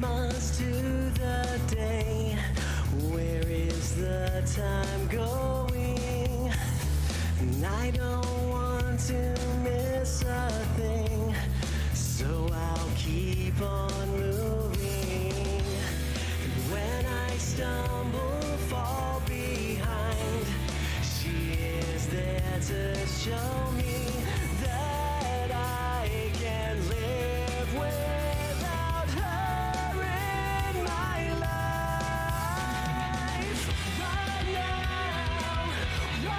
months to the day. Where is the time going? And I don't want to miss a thing, so I'll keep on moving. And when I stumble, fall behind, she is there to show me that I can live without her in my life. Right now, I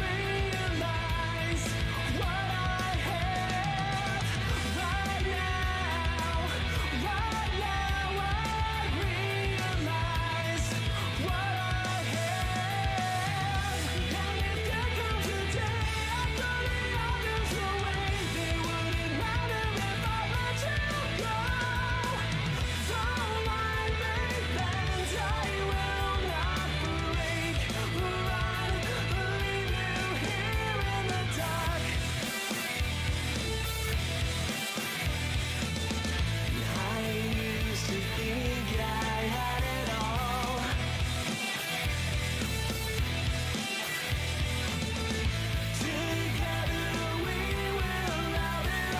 realize what I have. Right now, I realize what I have. And if there comes a day after the others away, they wouldn't matter if I let you go. Don't mind me, bend, I will not break. Run, leave you here in the dark. I used to think I had it all. Together we will have it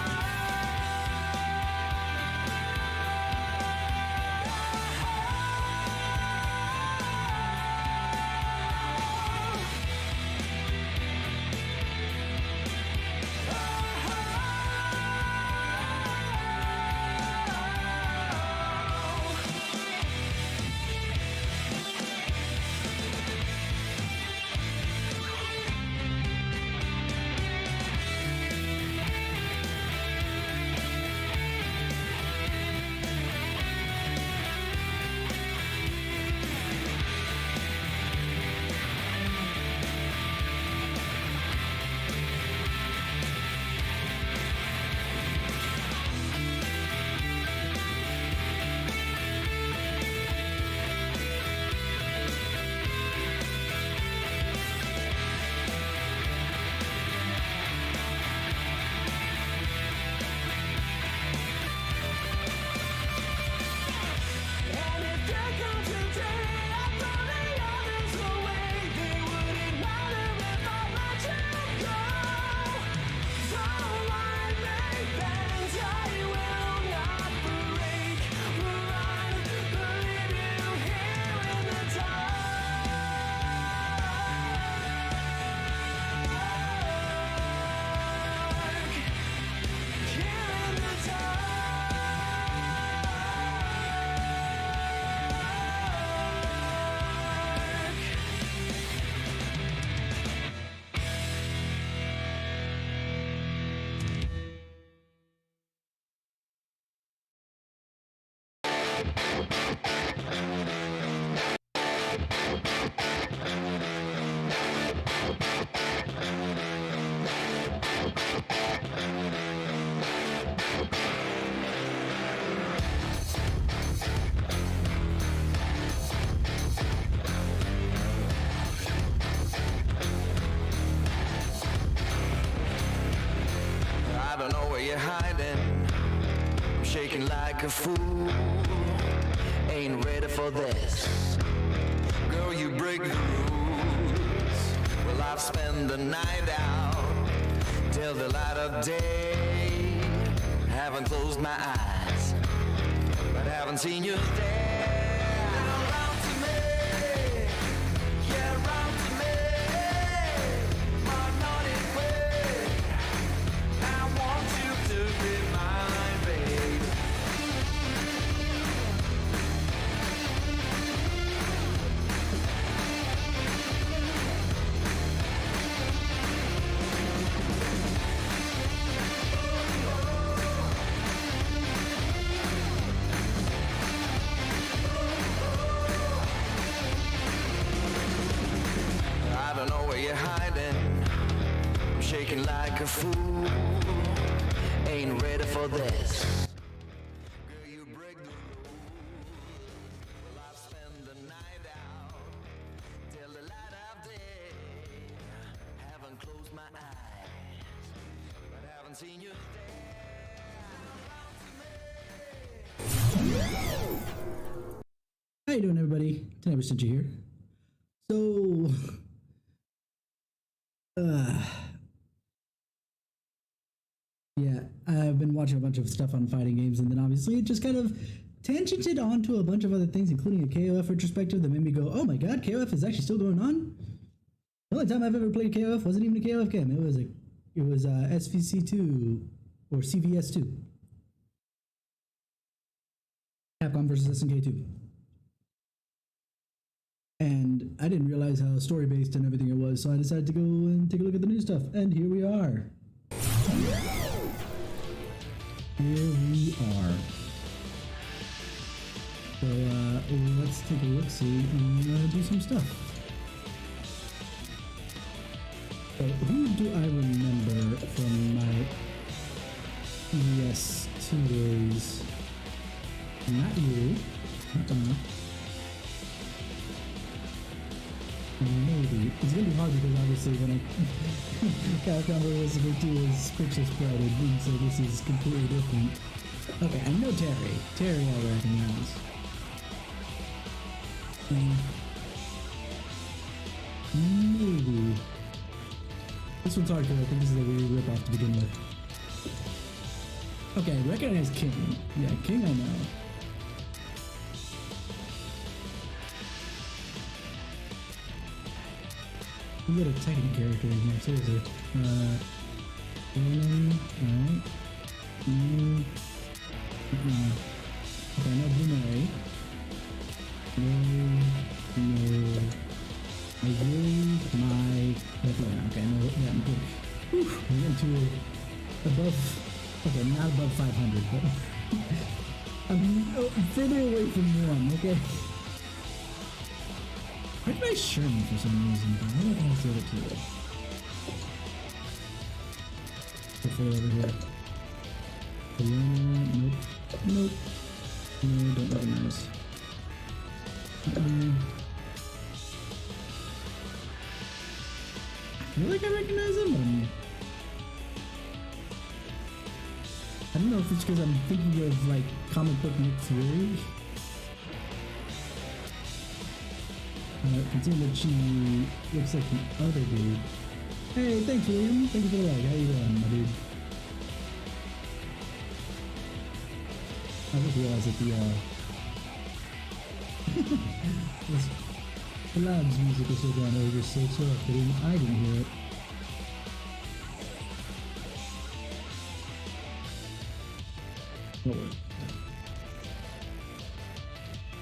And if there comes a day after the others away, they wouldn't matter if I let you go. Don't mind me, bend, I will not break. Run, leave you here in the dark. Here in the I don't know where you're hiding. I'm shaking like a fool. Ain't ready for this. Girl, you break the rules. Well, I've spent the night out till the light of day. Haven't closed my eyes, but haven't seen you there. Now round to me, yeah, round to me. My naughty way. I want you to be mine, babe. I don't know where you're hiding. I'm shaking like a fool. Ain't ready for this. Girl, you break the rules. Well, I've spent the night out till the light of day. Haven't closed my eyes, but haven't seen you there. Round to me, TenebrisTenshi here. So, yeah, I've been watching a bunch of stuff on fighting games, and then obviously it just kind of tangented onto a bunch of other things, including a KOF retrospective that made me go, oh my god, KOF is actually still going on? The only time I've ever played KOF wasn't even a KOF game. It was SVC2 or CVS2. Capcom versus SNK 2. And I didn't realize how story-based and everything it was, so I decided to go and take a look at the new stuff, and here we are. Here we are. So, let's take a look-see and do some stuff. So, who do I remember from my ES2 days? Not you. Maybe. It's gonna be hard because obviously when Capcom vs. SNK 2 is pixel sprouted, and so this is completely different. Okay, I know Terry. Terry I recognize. Maybe. This one's hard because I think this is a weird rip-off to begin with. Okay, I recognize King. Yeah, King I know. We got a Tekken character in here, seriously. Alright. Okay, I know Blue No. I really my... Okay, I know that I'm good. Whew, we're getting to above... Okay, not above 500, but... I'm further away from 1, okay? I recognize Sherman for some reason, but I don't know if I it too. Before over here. Nope. Nope. No, don't recognize. I feel like I recognize him. I don't know if it's because I'm thinking of like comic book Nick Fury. Considering that she looks like the other dude. Hey, thanks William. Thank you for the like. How you doing, my dude? I just realized that the lab's music is so down over just so soft that I didn't hear it. Oh,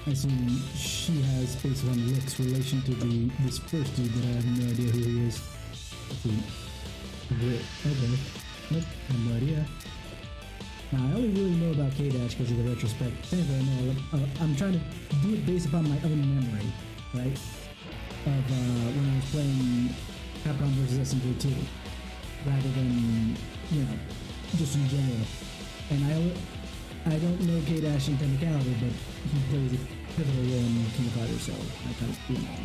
I assume she has, based on looks, relation to this first dude that I have no idea who he is. Let's see. Okay. Nope, I have no idea. Now, I only really know about K-Dash because of the retrospect. Anyway, I know, I'm trying to do it based upon my own memory, right? Of when I was playing Capcom vs. SNK 2, rather than, you know, just in general. And I don't know K-Dash in technicality, but he plays a pivotal role in King of Fighters, so I kind of, you know.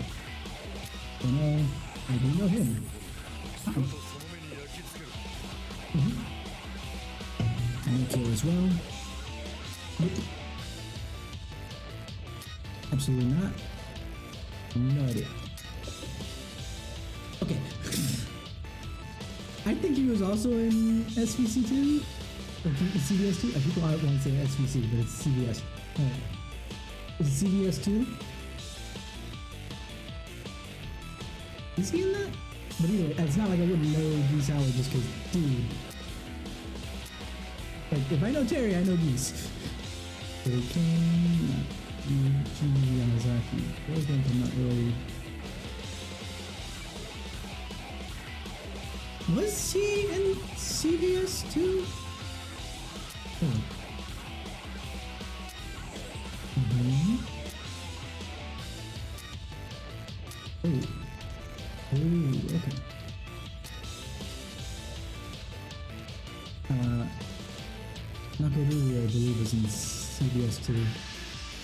So no, I do know him. I know Kill as well. Nope. Absolutely not. No idea. Okay. I think he was also in SVC2? Or CVS2? I people want to say SVC, but it's CVS. Alright. Is it CVS2? Is he in that? But anyway, it's not like I wouldn't know Geese Howard just because, dude. Like, if I know Terry, I know Geese. So King, Yamazaki. Those ones I'm not really... Was he in CVS2? Oh. Oh, okay. Nakoruri, I believe, was in CVS2.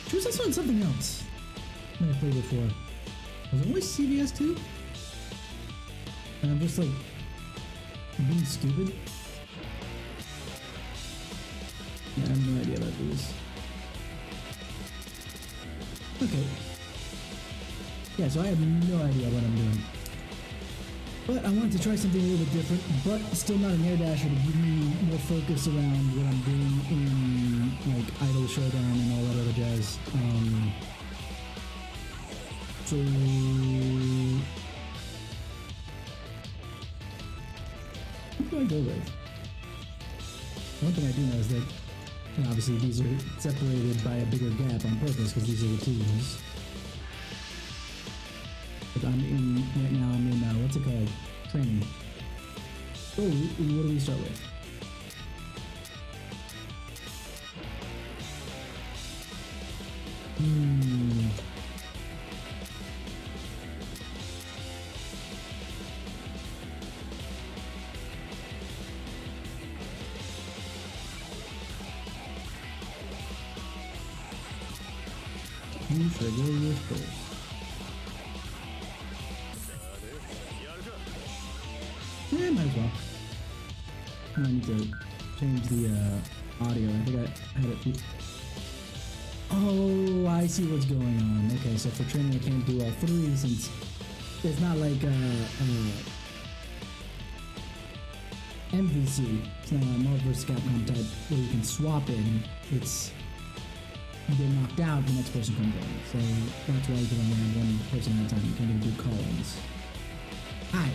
She was also in something else that I played before. Was it always CVS2? And I'm just like being stupid. Yeah, I have no idea about these. Okay. Yeah, so I have no idea what I'm doing. But I wanted to try something a little bit different, but still not an air dasher to give me more focus around what I'm doing in like Idle Showdown and all that other jazz. So who do I go with? One thing I do know is that obviously these are separated by a bigger gap on purpose because these are the twos. But I'm in, right now I'm in, what's it called? Training. So, what do we start with? Who should I go with first? Yeah, might as well. I need to change the audio. I think I had it. Oh, I see what's going on. Okay, so for training I can't do all three since it's not like MVC. It's not a Marvel vs. Capcom type where you can swap in. It's you get knocked out, the next person comes in. So that's why you can only have one person at a time. You can't even do call-ins. Hi.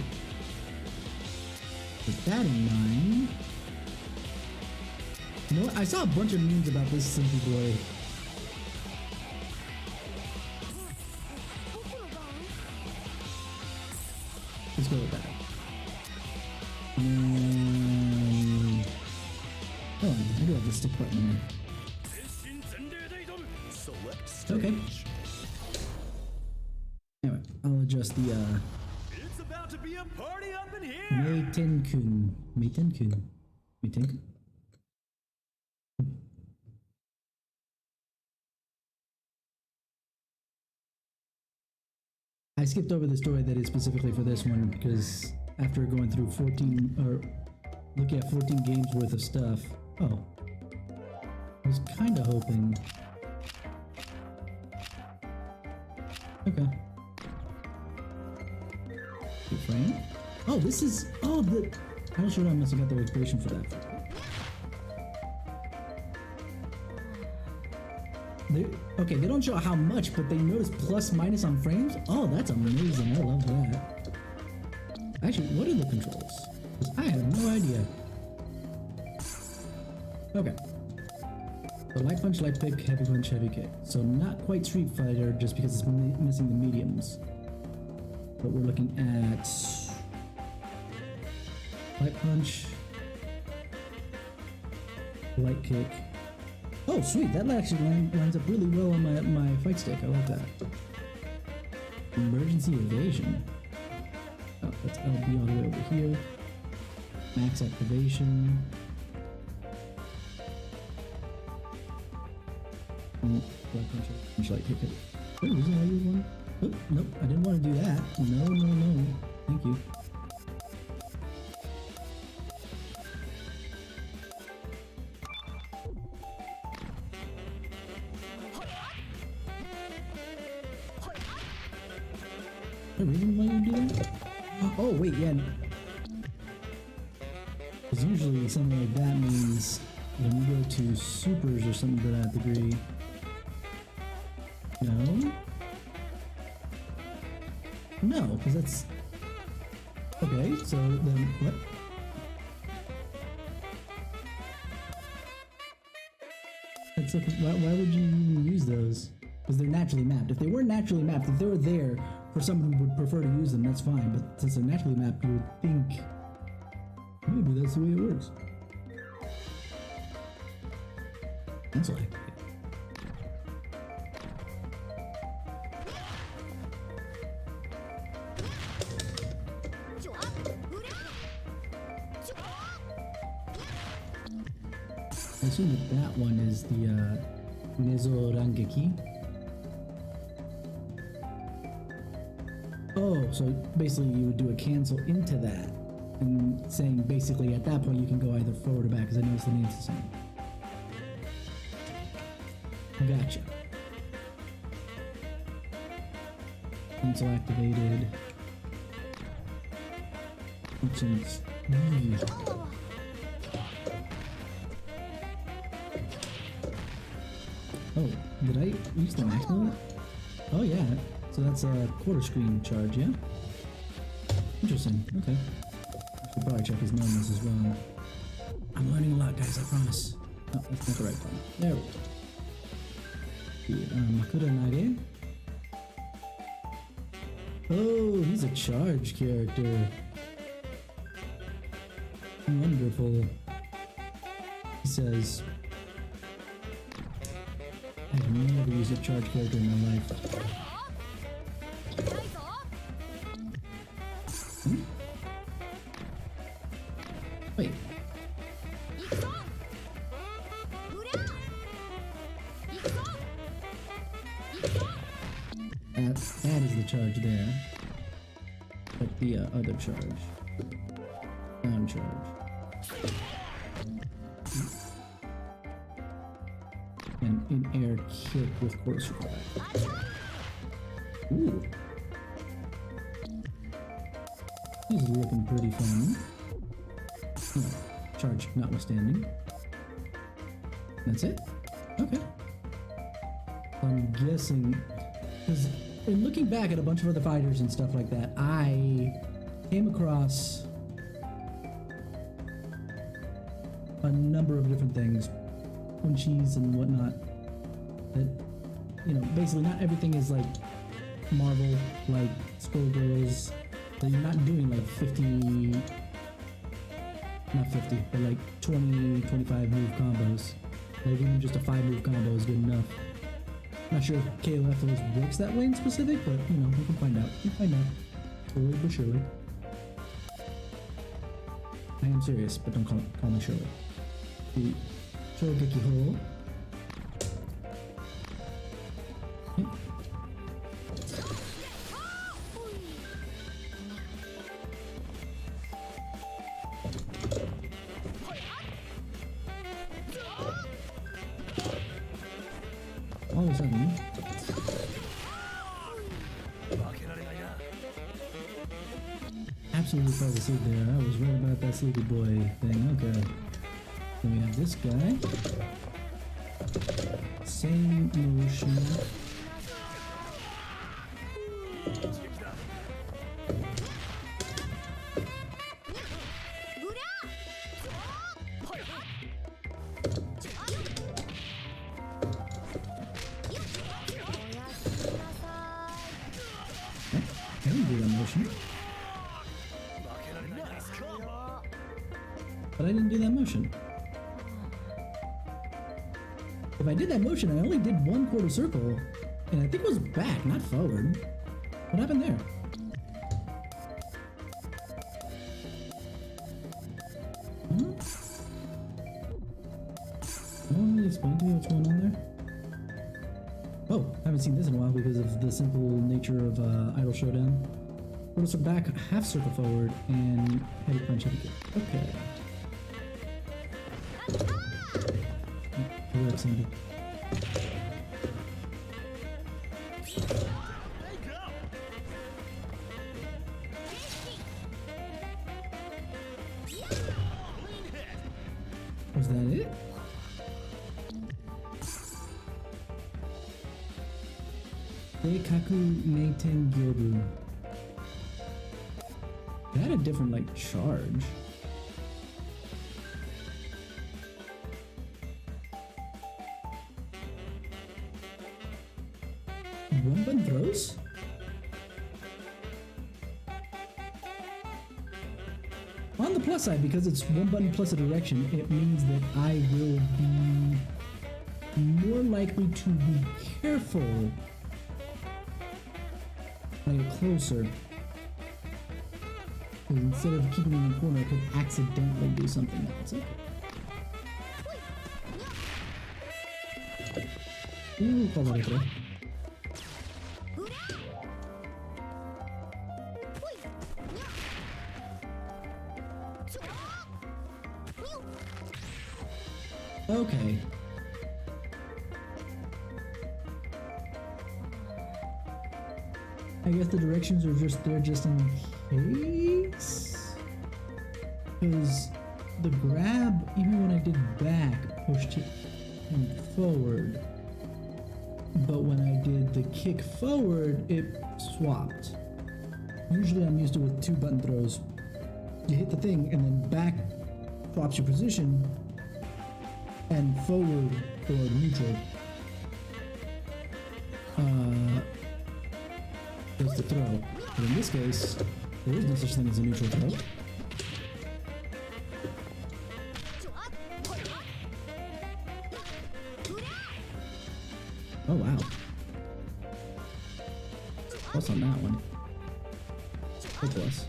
With that in mind, you know what? I saw a bunch of memes about this Simpy Boy. Let's go with that. Oh, I do have the stick button here. Okay. Anyway, I'll adjust the It's about to be a party up in here. Meitenkun. I skipped over the story that is specifically for this one because after going through 14 or looking at 14 games worth of stuff, I was kind of hoping. Okay. Good frame. Oh, this is the. I'm not sure I must have got the equation for that. Okay, they don't show how much, but they notice plus minus on frames. Oh, that's amazing. I love that. Actually, what are the controls? 'Cause I have no idea. Okay. So light punch, light pick, heavy punch, heavy kick. So not quite Street Fighter just because it's missing the mediums. But we're looking at light punch, light kick. Oh, sweet! That actually lines up really well on my fight stick. I like that. Emergency evasion. Oh, that's LB all the way over here. Max activation. Light punch, light kick. Oh, isn't that use one? Oh, nope, I didn't want to do that. No. Thank you. I really didn't want you to do that? Oh, wait, yeah. Because usually something like that means when you go to supers or something to that degree. No? No, because that's... Okay, so then what? It's like, why would you even use those? Because they're naturally mapped. If they weren't naturally mapped, if they were there for someone who would prefer to use them, that's fine. But since they're naturally mapped, you would think maybe that's the way it works. That's like... I assume that one is the Nezo Rangeki. Oh, so basically you would do a cancel into that, and saying basically at that point you can go either forward or back, because I noticed the name's the same. Gotcha. Cancel activated. Options. Oh, did I use the max mode? Oh yeah, so that's a quarter screen charge, yeah? Interesting, okay. I should probably check his numbers as well. I'm learning a lot, guys, I promise. Oh, that's not the right one. There we go. Makura Nage. Oh, he's a charge character. Wonderful. He says, I've never used a charge character in my life. Hmm? Wait. That is the charge there. But the other charge. Down charge. And in-air kick with quarter circle back. Ooh. This is looking pretty fun. Oh, charge notwithstanding. That's it? Okay. I'm guessing, because in looking back at a bunch of other fighters and stuff like that, I came across a number of different things, punchies and whatnot, that, you know, basically not everything is like Marvel, like Skullgirls, that you're not doing like 50, not 50, but like 20, 25 move combos. Like even just a 5 move combo is good enough. Not sure if KOF works that way in specific, but you know, we can find out. We can find out. Slowly but surely. I am serious, but don't call me Shirley. The Shogeki Hole. Okay. All of a sudden, absolutely fell asleep there. I was right about that sleepy boy thing. Okay. Then we have this guy. Same motion. I didn't do that motion. But I didn't do that motion. If I did that motion, I only did one quarter circle, and I think it was back, not forward. What happened there? Huh? Oh, explain to me what's going on there? Oh, I haven't seen this in a while because of the simple nature of Idle Showdown. Quarter circle back, half circle forward, and heavy punch, heavy kick. Okay. Oh, works indeed. Was that it? Deikaku Neiten Gyobu. That had a different, like, charge. One button throws? On the plus side, because it's one button plus a direction, it means that I will be more likely to be careful when I get closer. Because instead of keeping it in the corner, I could accidentally do something else. Okay. We'll call that a throw. Okay. I guess the directions are just there just in case. Because the grab, even when I did back, pushed him forward. But when I did the kick forward, it swapped. Usually I'm used to with 2 button throws. You hit the thing and then back swaps your position, and forward or neutral is the throw. But in this case, there is no such thing as a neutral throw. Oh wow. Plus on that one. Oh, plus.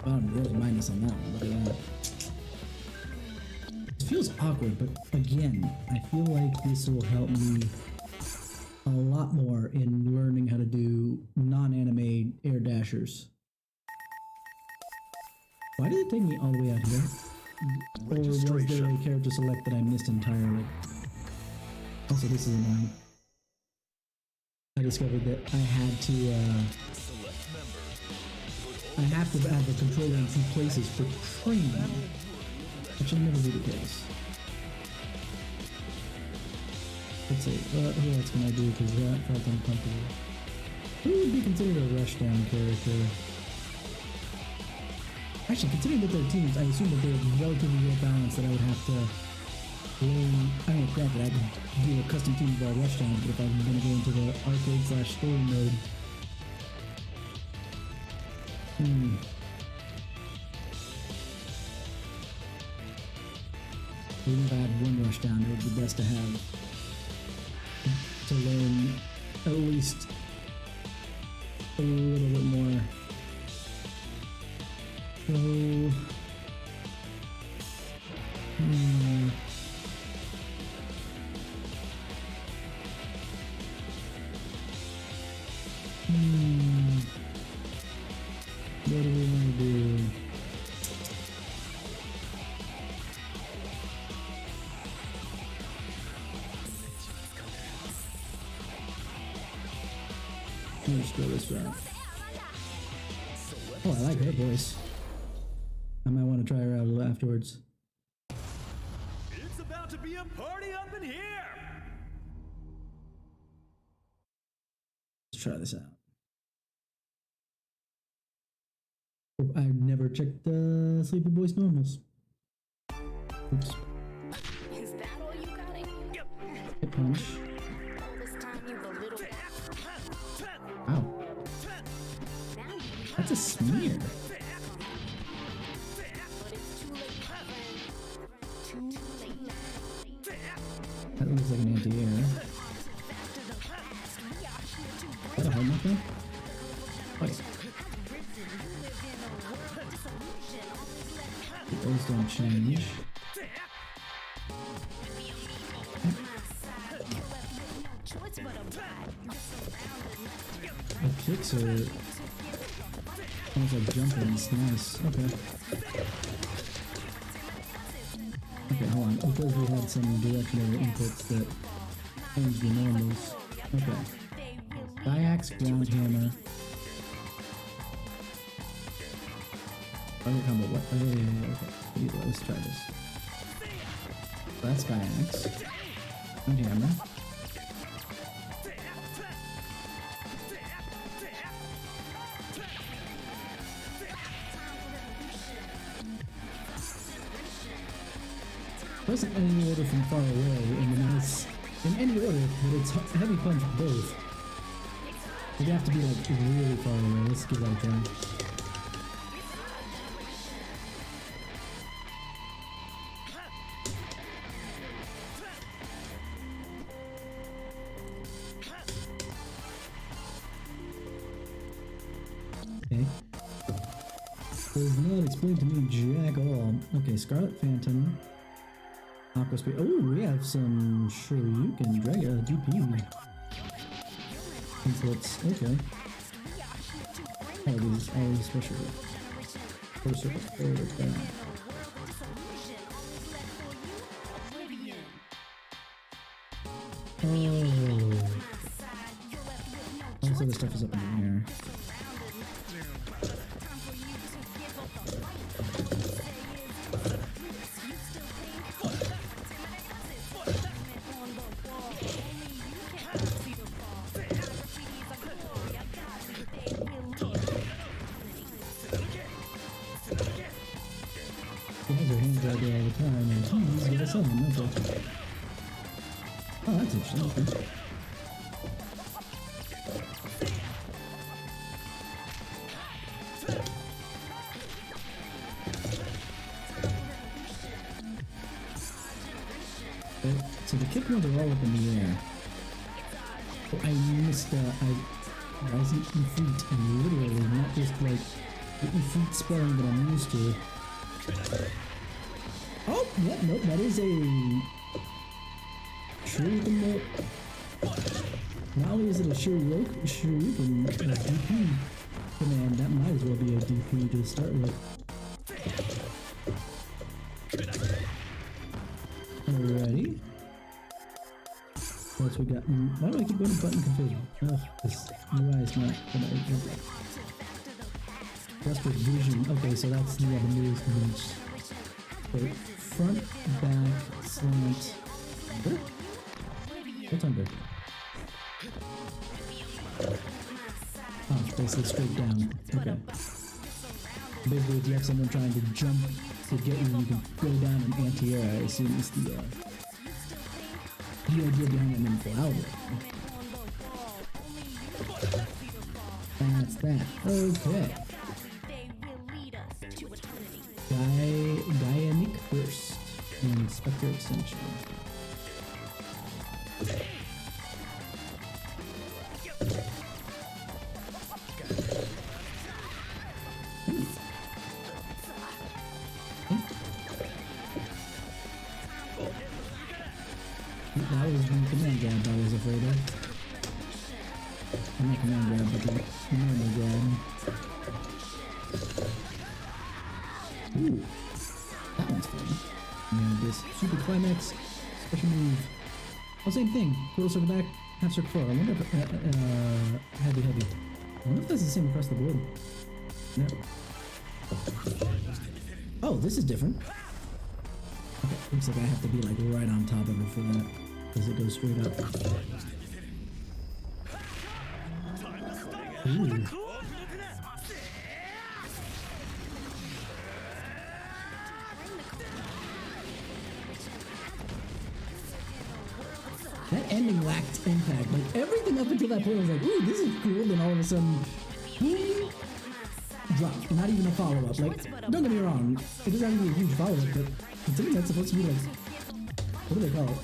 Wow, there's a minus on that one. Look at that. It feels awkward, but again, I feel like this will help me a lot more in learning how to do non-anime air dashers. Why did it take me all the way out here? Or was there a character select that I missed entirely? Also, this is annoying. I discovered that I had to, I have to have the controller in 2 places for training, which should never be the case. Let's see, who else can I do, because that felt uncomfortable. Who would be considered a rushdown character? Actually, considering that they're teams, I assume that they're relatively well balanced, that I would have to learn. I mean, granted, I can do a custom team ball rushdown, but if I'm going to go into the arcade/story mode, even if I had 1 rushdown, it would be best to have to learn at least a little bit more. So, what do we want to do? Let's go this route. Oh, I like her voice. I might want to try her out afterwards. It's about to be a party up in here! Let's try this out. I've never checked Sleepy Voice normals. Oops. Is that all you got in you? Hit punch. All this time you were little. Ow. Now you That's a smear. but it's too late, my friend. Too late. That looks like an anti-air. Is that a hard knock then? Oh yeah. Those don't change. The kicks are almost like jumpings. Nice. Okay. Okay, hold on. Because we had some directional inputs that changed the normals. Okay. Diax, ground hammer. Target combo, what? Okay, let's try this. That's Diax. Ground hammer. Wasn't any order from far away, and then it's in any order, but it's heavy punch both. You'd have to be like really far away. Let's give that a try. Okay. Was not explained to me jack all. Okay, Scarlet Phantom. Aqua Speed. Oh, we have some Shoryuken Dragon DP. Inputs. Okay. All these special. First circle forward down. Most of the stuff is up in the air. She has her hands out there all the time, and she's got a son, don't they? Oh, that's interesting. Okay. So the kick ones are all up in the air. Oh, I missed rising feet, and literally not just like the feet spelling that I'm used to. Oh, yeah, nope, that is a shuriken. Not only is it a shuriken DP command, that might as well be a DP to start with. Alrighty. What else we got? Why do I keep going to button configure? Oh, this UI is not gonna Desperate vision. Okay, so that's the other moves. So front, back, slant. Under? What's under? Oh, it's basically straight down. Okay. Basically, if you have someone trying to jump to get you, you can go down in anti-air. I assume is the idea behind it and then flower. That's that. Okay. Dynamic burst and FFXIV. That was the command grab I was afraid of. Not command grab, but the normal grab. Ooh, that one's fun. And this super climax special move. Oh, same thing. Total circle back, half circle forward. I wonder if heavy. I wonder if that's the same across the board. No. Oh, this is different. Okay, looks like I have to be like right on top of it for that, because it goes straight up. Ooh. That ending lacked impact. Like everything up until that point was like, ooh, this is cool. Then all of a sudden, boom, drop. Not even a follow-up. Like, don't get me wrong, it doesn't have to be a huge follow-up, but considering that's supposed to be like, what do they call it?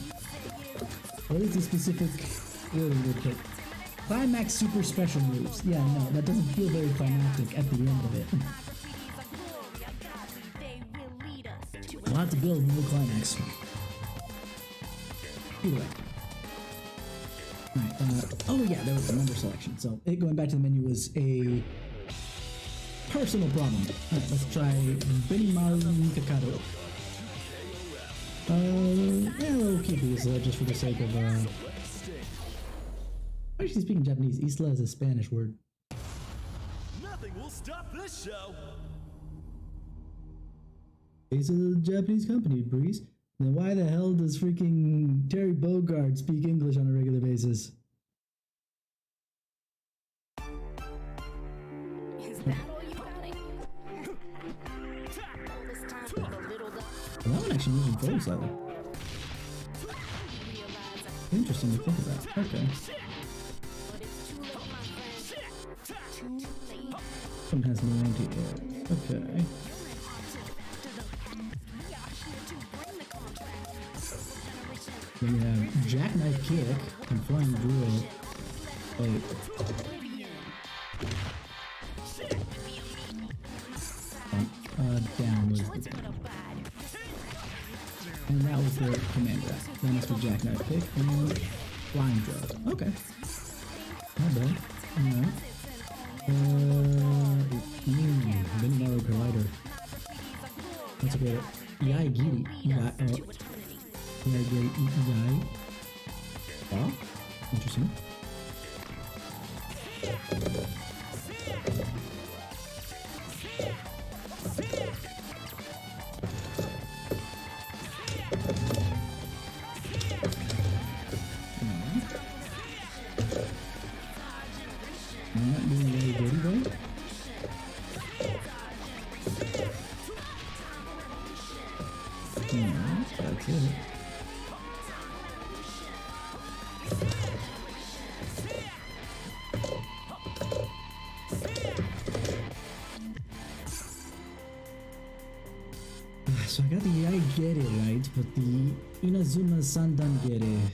What is the specific word we would pick? Climax super special moves. Yeah, no, that doesn't feel very climactic at the end of it. A lot to build, no climax. Either way. Alright, oh yeah, there was a member selection. So it going back to the menu was a personal problem. Alright, let's try Benimaru Kakado. Yeah, we'll keep these just for the sake of why is she speaking Japanese? Isla is a Spanish word. Nothing will stop this show. It's a Japanese company, Breeze. Then why the hell does freaking Terry Bogard speak English on a regular basis? Is that all you got? All this time for the little guy. Well, that one actually moves in forward slightly. Interesting to think about. Okay. But it's too late, my friend. Too late. One has no anti-air. Okay. Then we have Jackknife Kick and Flying Drill. Wait. Down was the thing. And that was the command grab. Then it's for Jackknife Kick and Flying Drill. Okay. Not bad. Alright. Benimaru Collider. That's a great. Yaigiri. Yaigiri. Oh, interesting. I'm not doing very good though. No, that's it. So I got the I get it right, but the Inazuma Sandan get it.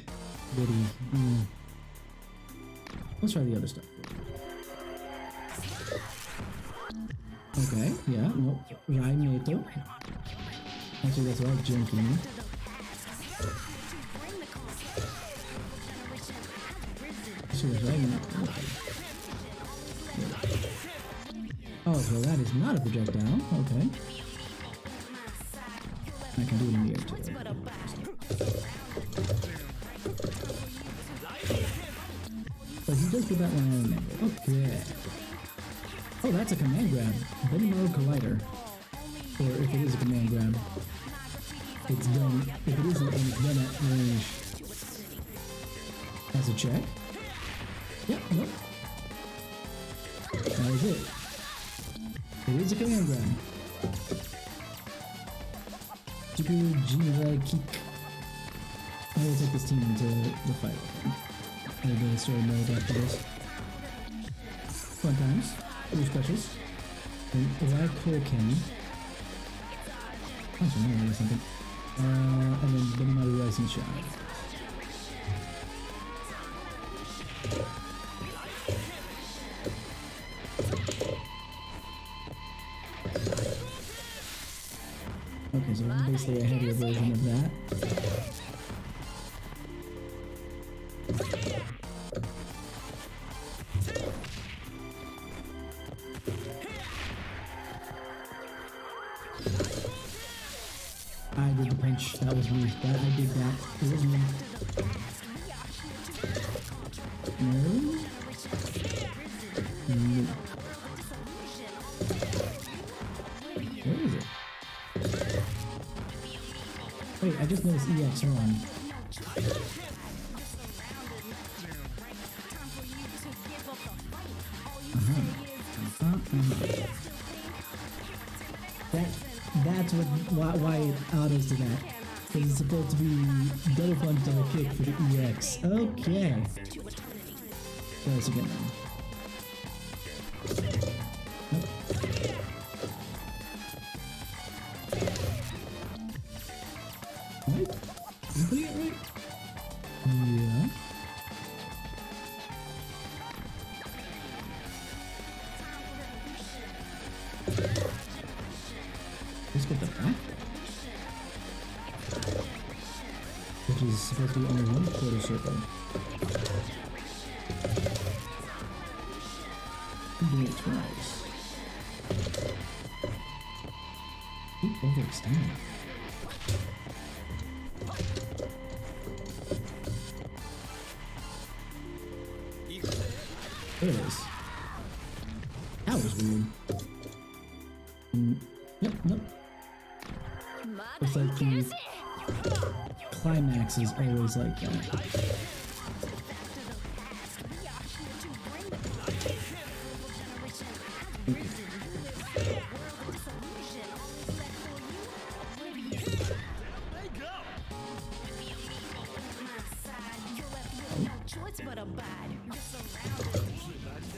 Let's try the other stuff. Okay, yeah, no. Rai Meto. Actually, that's what Junkin. She was right. Oh, so that is not a projectile. Okay. I can do it in the air too. But he does do that one I remember. Okay. Oh, that's a command grab. Benimaro Collider. Or if it is a command grab, it's done. If it isn't, then it's done at range. That's a check. Yep, nope. That was it. It is a command grab. Jiku Jinrai Kick. I will take this team into the fight. I'll do a story mode after this. Fun times. New specials. And Kenny. Actually, no, there's something. And then Benimaro Rising Shot. Okay, so that's basically a heavier version of that. I did the punch. That was me. I did that. It was me. No. No. Where is it? Wait, I just noticed EX on. That's why it autos to that. Because it's supposed to be double punch, double kick for the EX. Okay. Try this again now. Nope. Right? You putting it right? Yeah. Let's get the back. Which is supposed to be only one quarter circle. I'm doing it twice. Keep overextending. There it is. That was weird. Yep, nope. It's like the climax is always like that.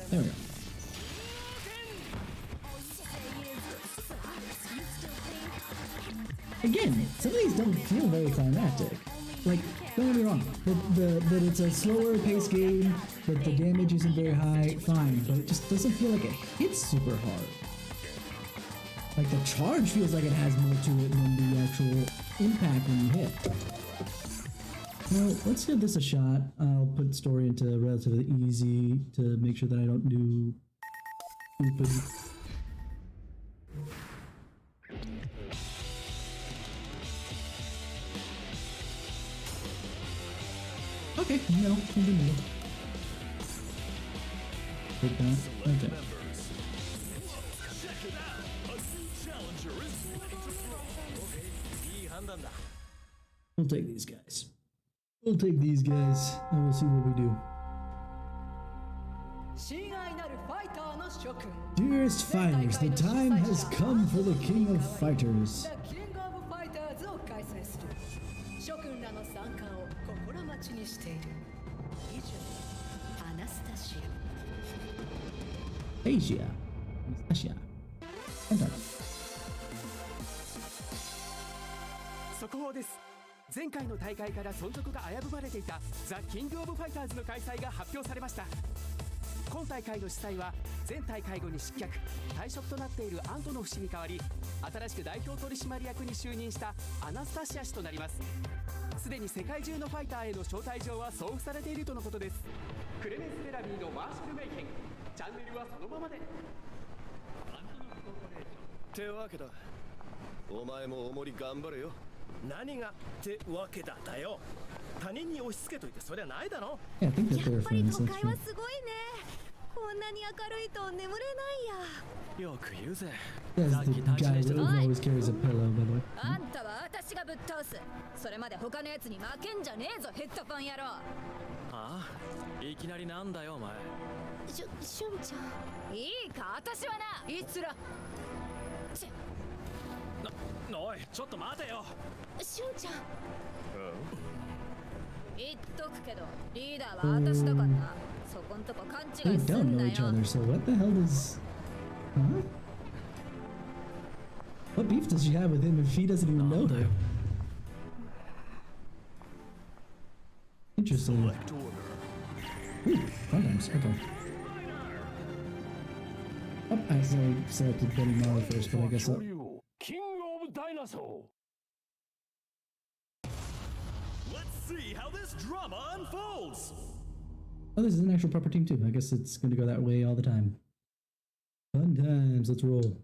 There we go. Again, some of these don't feel very climactic. Like, don't get me wrong, that it's a slower paced game, that the damage isn't very high, fine, but it just doesn't feel like it hits super hard. Like, the charge feels like it has more to it than the actual impact when you hit. Well, let's give this a shot. I'll put story into relatively easy to make sure that I don't do stupid. Okay, middle. We'll do middle. Take that. Okay. We'll take these guys. We'll take these guys, and we'll see what we do. 親愛なるファイターの諸君 Dearest fighters, the time has come for the King of Fighters. The King of Fighters を開催する諸君らの参加を心待ちにしている以上アナスタシア Asia. Asia. Enter. 速報です。前回の大会から存続が危ぶまれていたザ・キング・オブ・ファイターズの開催が発表されました。今大会の主催は前大会後に失脚退職となっているアントノフ氏に代わり、新しく代表取締役に就任したアナスタシア氏となります。すでに世界中のファイターへの招待状は送付されているとのことです。クレメンス・ベラミーのマーシャル・メイケン、チャンネルはそのままで。ってわけだ。お前もおもり頑張れよ。何がってわけだだよ。他人に押し付けといてそりゃないだろ。 Yeah, I think that や they're っぱり friends. 都 That's 会は true. すごいね。こんなに明るいと眠れないや。よく言うぜ。 Yes, さっ the き立ち guy 会いした who always carries a pillow, by the way. あんたは私がぶっ倒す。それまで他のやつに負けんじゃねえぞ、ヘッドフォン野郎。ああ、いきなりなんだよお前。しゅんちゃん。いいか、私はな。いつら。おい、ちょっと待てよ。しゅんちゃん。言っとくけど、リーダーは私だからな。そこんとこ勘 They 違いす don't ん know な each よ。 other, so what the hell does... Huh? What beef does she have with him if he doesn't even know her? Interesting. Ooh, sometimes. Okay. Oh, I accidentally selected Benny Mara first, but I guess so. King of Dinosaur. Let's see how this drama unfolds. Oh, this is an actual proper team too. I guess it's going to go that way all the time. Fun times. Let's roll.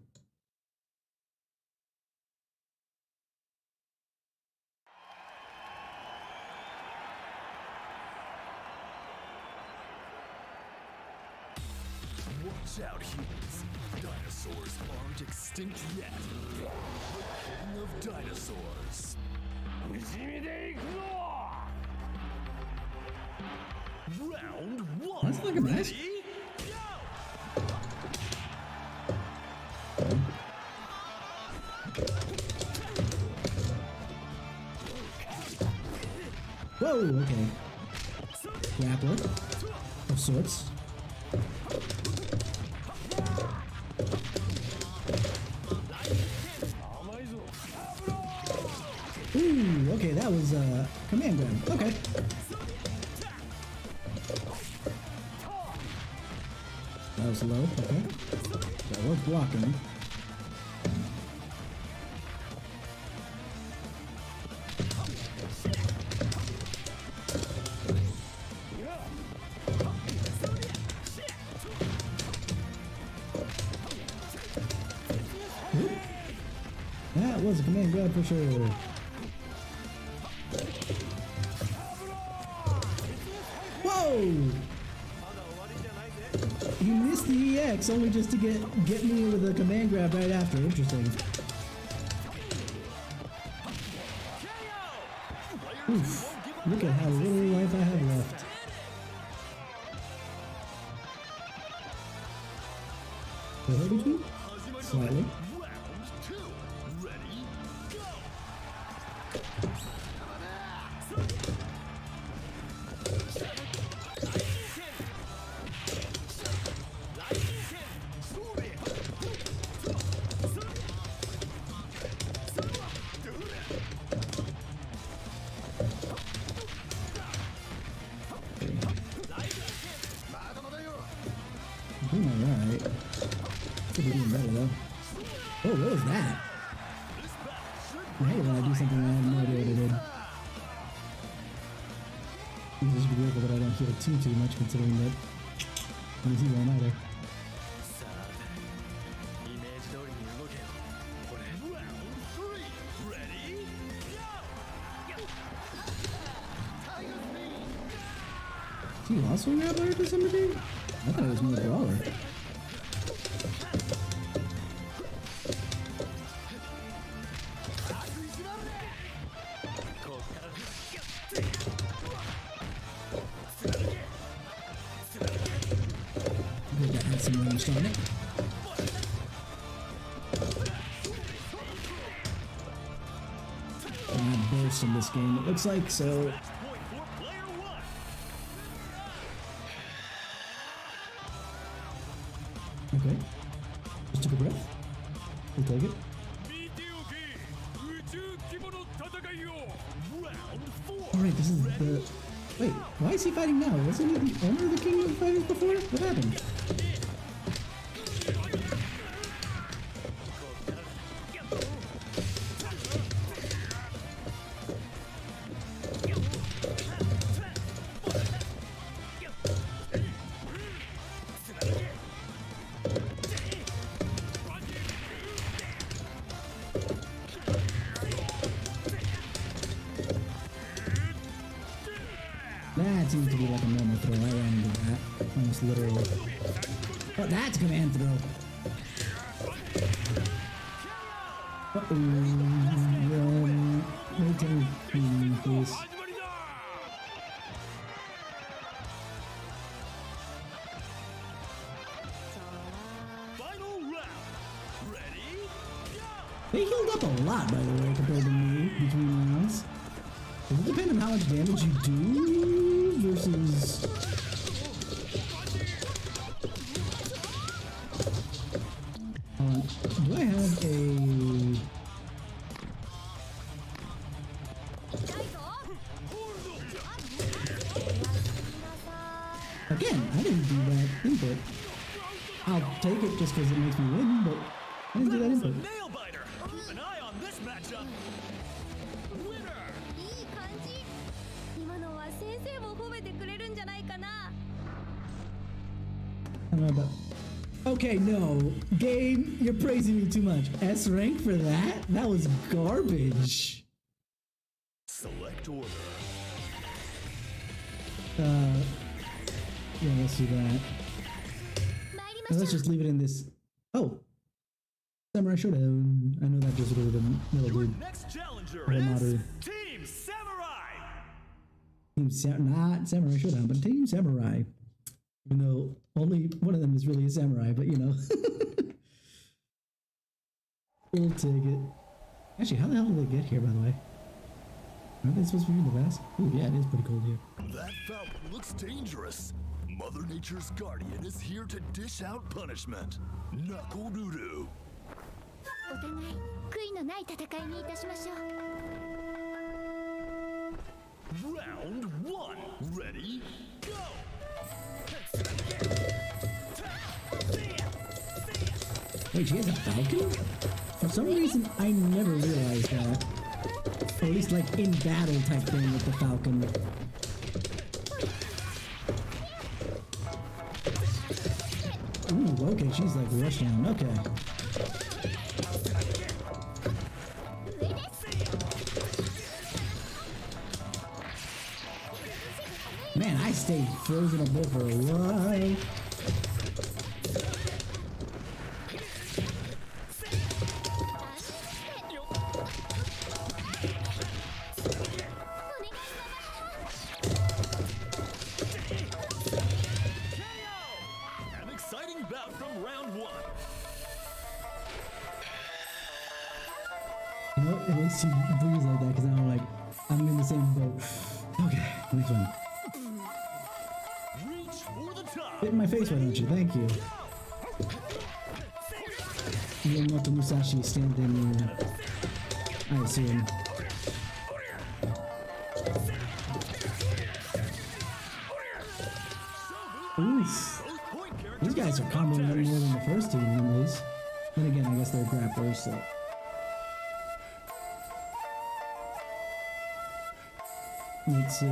Watch out, humans. Dinosaurs aren't extinct yet. The king of dinosaurs. Round one. That's like a nice. Ready? Whoa, okay. Grappler of sorts. Ooh, okay, that was a command grab. Okay. That was low, okay. That was blocking. That was a command grab for sure. Whoa! You missed the EX only just to get me with a command grab right after. Interesting. Oof. Look at how little life I have left. The hell between? Slightly. Round two. Ready? Go. I'm doing alright. Could be doing better though. Oh, what was that? I hate when I do something and I have no idea what I did. Maybe just be grateful that I don't heal too much considering that he won't either. さあ、イメージ通りに動けよ。これ。Round three. Ready? Go. he also a grappler to some degree? I thought it was more brawler. Good to add some range on it. Burst in this game, it looks like, so okay. Just took a breath. We'll take it. Alright, this is the... Wait, why is he fighting now? Wasn't he the owner of the Kingdom Fighters before? What happened? That seems to be like a normal throw. I ran into that. Almost literally. Oh, that's command throw. Uh-oh. Wait, please. They healed up a lot, by the way, compared to me between rounds. Does it depend on how much damage you do versus... do I have a... Again, I didn't do that input. I'll take it just because it makes me win, but I didn't do that input. Nail biter. Keep an eye on this matchup. Winner. いい感じ。今のは先生も褒めてくれるんじゃないかな。 I don't know about... Okay, no. Game, you're praising me too much. S rank for that? That was garbage. Select order. Yeah, let's do that. Let's just leave it in this. Oh. Samurai Showdown. I know that just would have been middle dude. Next challenger Or is modern. Team Samurai. Not Samurai Showdown, but Team Samurai. Even though only one of them is really a samurai, but you know. We'll take it. Actually, how the hell did they get here, by the way? Aren't they supposed to be in the west? Ooh, yeah, it is pretty cold here. That falcon looks dangerous. Mother Nature's guardian is here to dish out punishment. Knuckle doo-doo. お互い悔いのない戦いにいたしましょう。 Round 1. Ready? Go! Wait, she has a falcon? For some reason, I never realized that. Or at least like in battle type thing with the falcon. Ooh, okay, she's like rush down, okay. Man, I stayed frozen up there for a while. An exciting bout from round 1. You know, it makes you breathe like that because now I'm like, I'm in the same boat. Okay, next one. Reach for the top. Hit in my face, why don't you? Thank you. Miyamoto Musashi standing here. I assume. Oof. These guys are comboing way more than the first team, at least. Then again, I guess they're grapplers, so. Let's see.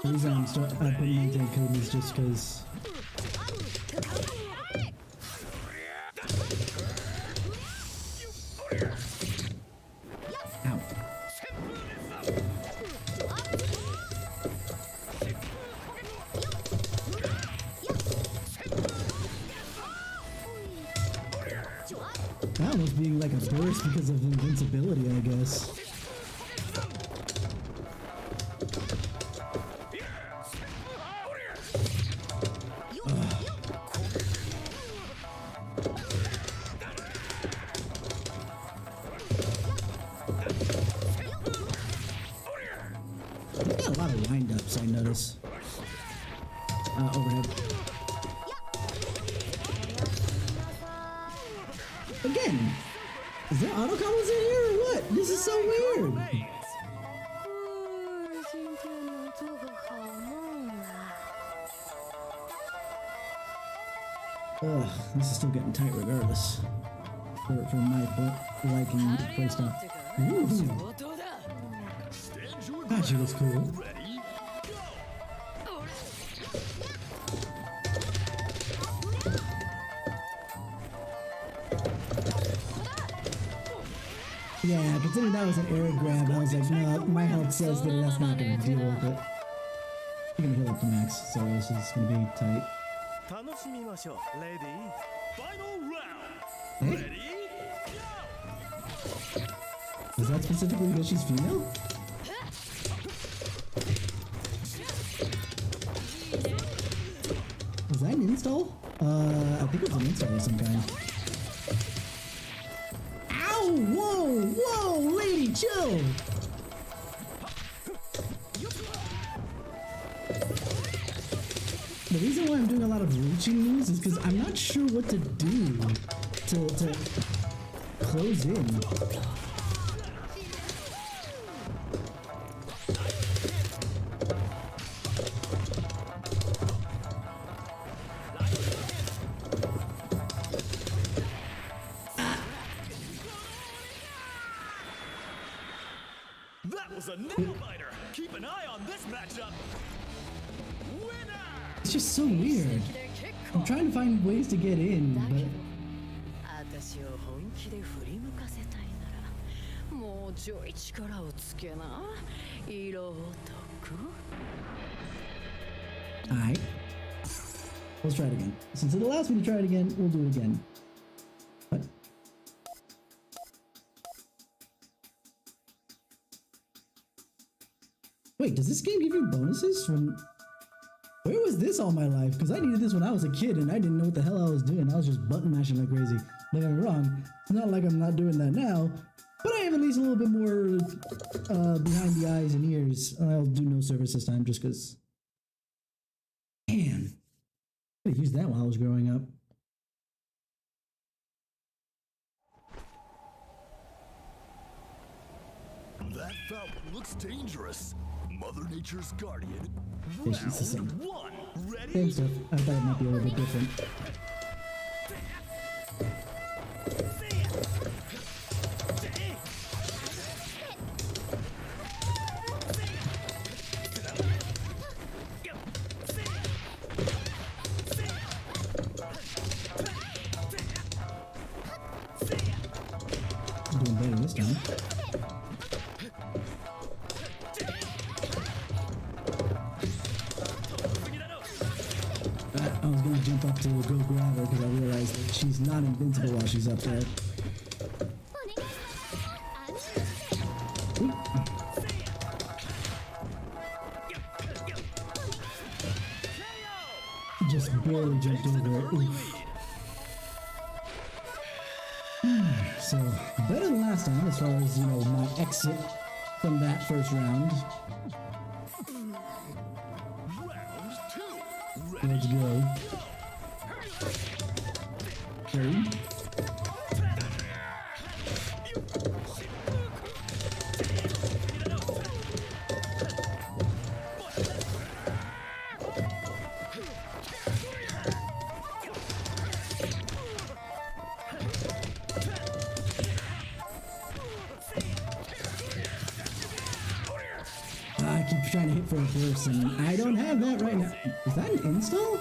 The reason I'm putting my tank code is just because. Ow. That almost being like a burst because of invincibility, I guess. Got a lot of wind-ups, I notice. Overhead. Again, is there auto combos in here or what? This is so weird. 今天能做个好梦啊！ Ugh, this is still getting tight regardless. For my liking playstyle. Ooh, 上等だ Stand your that shit looks cool. ready. Yeah, considering that was an air grab, I was like, no, my health says that that's not gonna deal with it. You're gonna heal up to max, so this is gonna be tight. 楽しみましょうレディー Final round. Eh? Ready? Is that specifically because she's female? Was that an install? I think it was an install of some kind. Ow! Whoa! Whoa! Lady, chill! The reason why I'm doing a lot of reaching moves is because I'm not sure what to do to close in. That was a nail biter. Keep an eye on this matchup. Winner! It's just so weird. I'm trying to find ways to get in, but 私を本気で振り向かせたいならもうちょい力をつけな色男 alright. Let's try it again. Since it allows me to try it again, we'll do it again. What? Wait, does this game give you bonuses from... Where was this all my life? Because I needed this when I was a kid and I didn't know what the hell I was doing. I was just button mashing like crazy. Don't get me wrong, it's not like I'm not doing that now, but I have at least a little bit more behind the eyes and ears. I'll do no service this time just because... Man, I could have used that while I was growing up. That fountain looks dangerous. Mother Nature's guardian. It's the same. Round one. Ready? Same stuff. I thought it might be a little bit different. I'm doing better this time. I was gonna jump up to go grab her because I realized that she's not invincible while she's up there. Oop. Just barely jumped over it. Oof. So, better than last time as far as, you know, my exit from that first round. Round two. Let's go. Third. I keep trying to hit for a burst and I don't have that right now. Is that an install?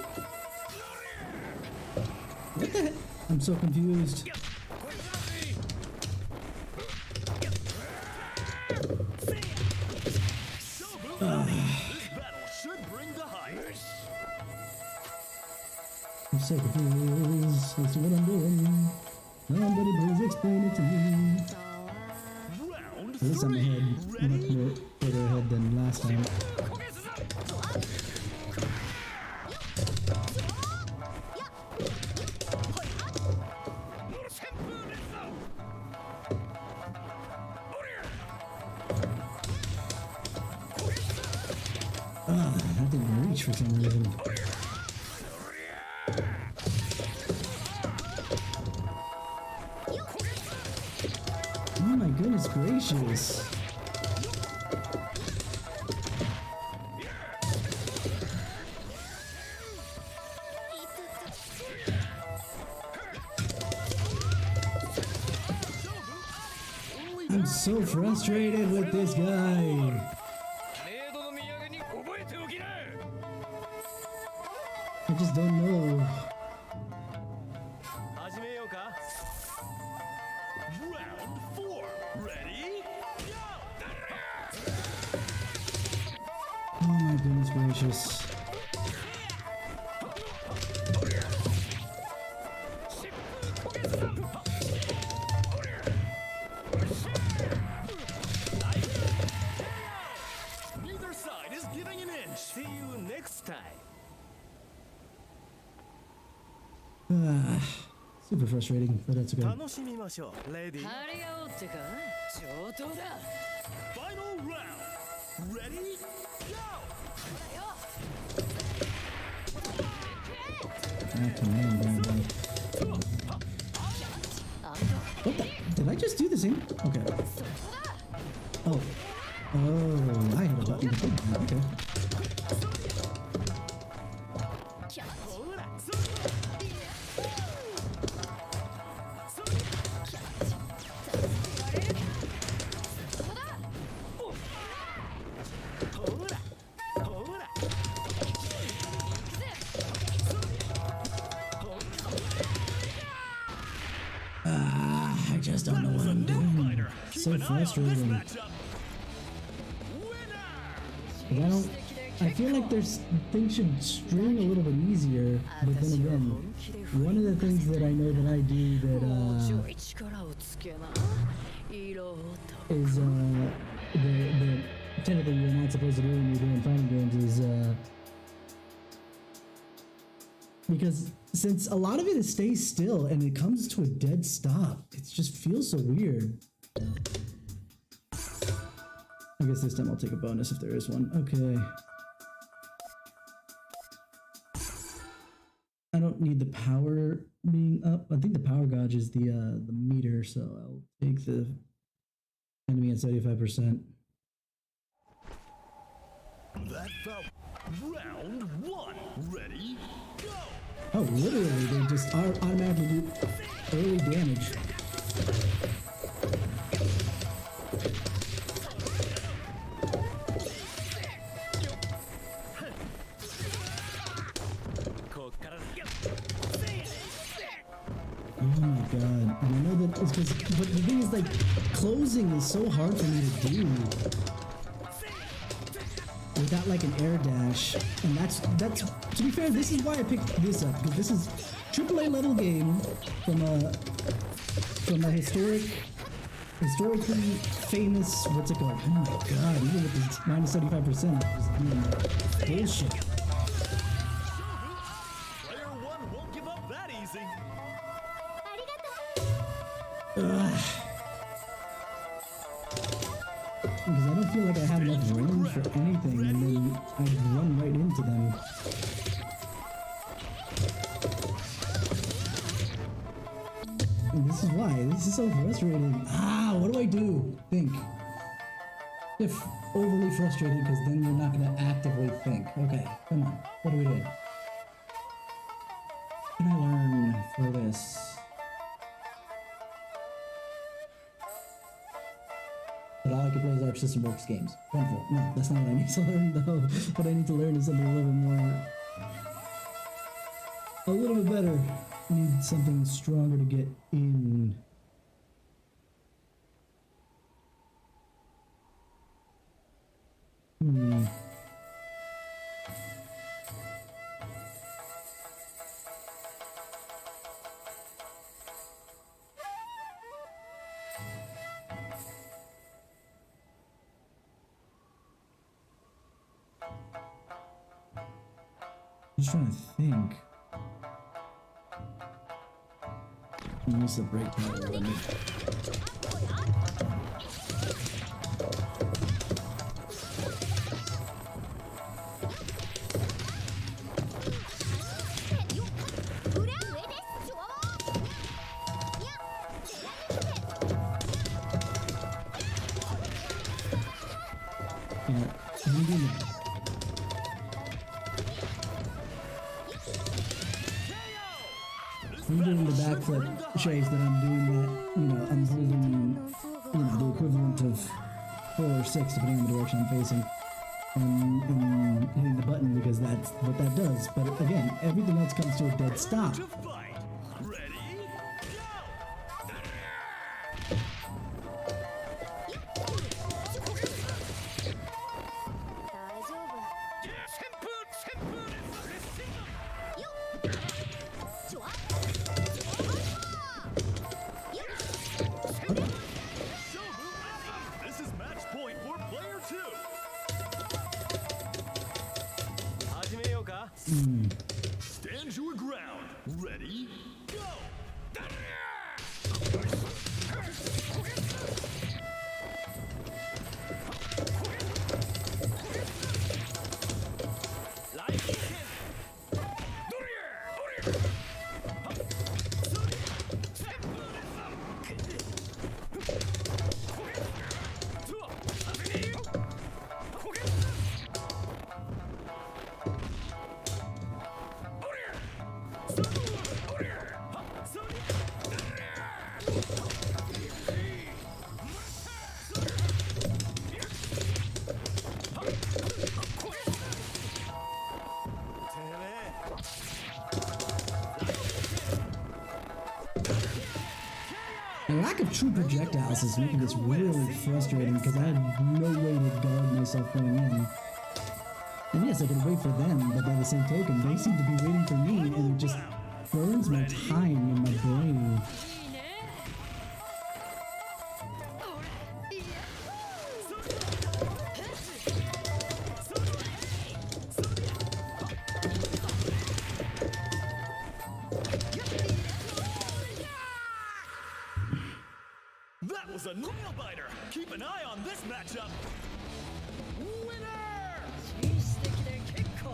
What the heck? I'm so confused. This battle should bring the hype. I'm so confused. Let's see what I'm doing. Somebody please explain it to me. Round At least I'm ahead, three. much Ready? more further ahead than last time. That didn't reach for some reason. Oh my goodness gracious. I'm so frustrated with this guy. I just don't know. 始めようか。 Round four. Ready? Oh my goodness gracious. Neither side is giving an inch. See you next time. Super frustrating, but that's okay. 楽しみましょう。レディー。張り合おうってか上等だ Final round. Ready? Ah, come on, damn boy. What the? Did I just do the same? Okay. Oh. Oh, I had a button to put on. Okay. I just don't know what I'm doing. So frustrating. Matchup. Winner. I don't. I feel like there's things should string a little bit easier, but then again, one of the things that I know that I do that ちょい力をつけな色と is the technically you're not supposed to do when you're doing fighting games is because since a lot of it is stay still and it comes to a dead stop, it just feels so weird. I guess this time I'll take a bonus if there is one. Okay. I don't need the power being up. I think the power gauge is the meter, so I'll take the enemy at 75%. That felt round one. Ready? Go. Oh, literally, they just automatically do early damage. Oh my god. And I know that it's because, but the thing is, like, closing is so hard for me to do without like an air dash, and that's to be fair, this is why I picked this up, because this is AAA level game from a historically famous, what's it called? Oh my god, even with this minus 75%, it's doing bullshit. Player one won't give up that easy. Because I don't feel like I have enough range for anything, and then I run right into them. And this is why. This is so frustrating. Ah, what do I do? Think. If overly frustrated, because then you're not going to actively think. Okay, come on. What do we do? What can I learn for this? But all I can play is Arc System Works games. Wonderful. No, that's not what I need to learn though. What I need to learn is something a little bit more... a little bit better. I need something stronger to get in. just trying to think. Use the break power limit. I'm doing the backflip chase that I'm doing that, you know, I'm holding, you know, the equivalent of 4 or 6 depending on the direction I'm facing. And hitting the button because that's what that does. But again, everything else comes to a dead stop. To fight. Ready? Go! This is match point for player 2. 始めようか。 Stand your ground. Ready? Go! The lack of true projectiles is making this really frustrating because I have no way to guard myself going in. And yes, I can wait for them, but by the same token, they seem to be waiting for me, and it just burns my time in my brain. That was a nail-biter! Keep an eye on this matchup! Winner! 紳士的で結構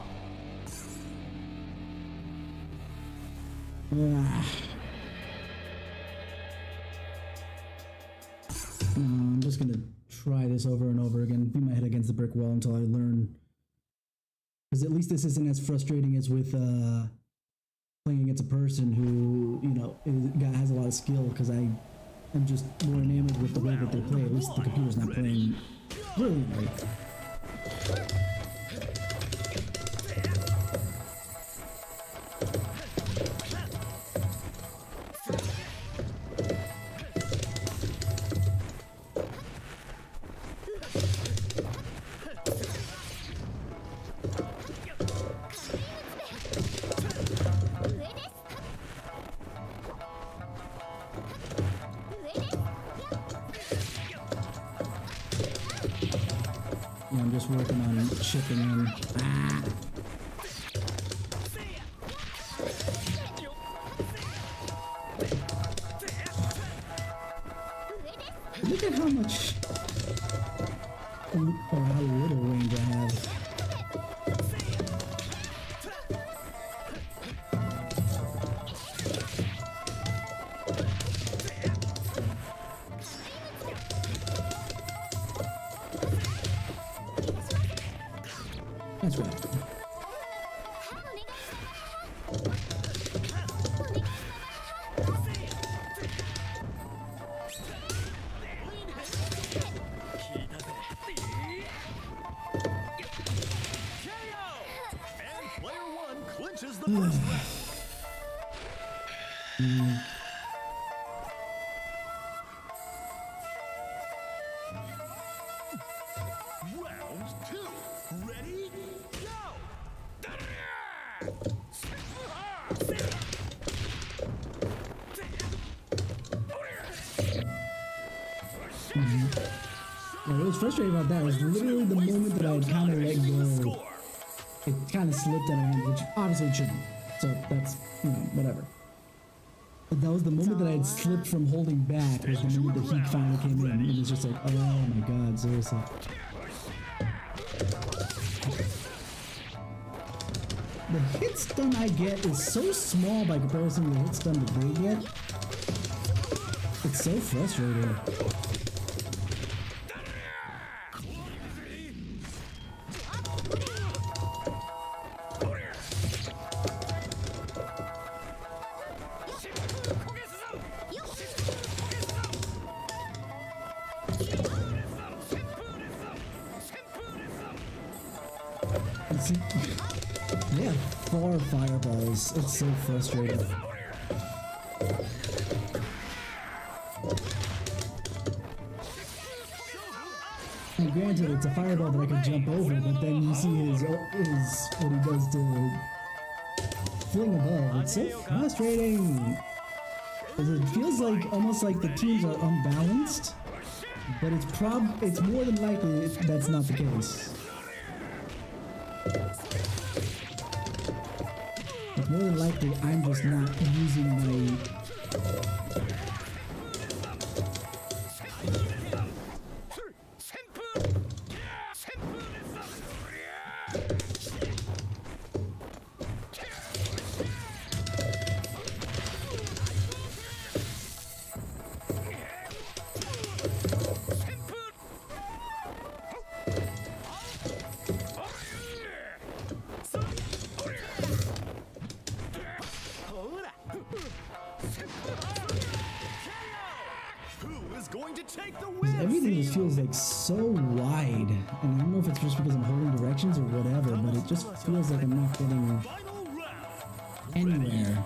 I'm just gonna try this over and over again, beat my head against the brick wall until I learn. Because at least this isn't as frustrating as with playing against a person who, you know, has a lot of skill, because I'm just more enamored with the way that they play. At least the computer's not playing brilliantly. I'm just working on chipping in. Ah. Look at how much or how little range I have. That's right. And player 1 clinches the first round. Round 2. Ready? Go! What was frustrating about that was literally the moment that I would kind of let go. it kind of slipped out of hand, which obviously it shouldn't. So that's, whatever. But that was the moment that I had slipped from holding back, was the moment the heat finally came in, and it was just like, oh my god, seriously. The hit stun I get is so small by comparison to the hit stun that they get. It's so frustrating. They have 4 fireballs. It's so frustrating. And granted, it's a fireball that I can jump over, but then you see his what he does to fling above. It's so frustrating. Because it feels like almost like the teams are unbalanced, but it's more than likely that's not the case. It's more than likely I'm just not using my everything just feels like so wide, and I don't know if it's just because I'm holding directions or whatever, but it just feels like I'm not getting anywhere.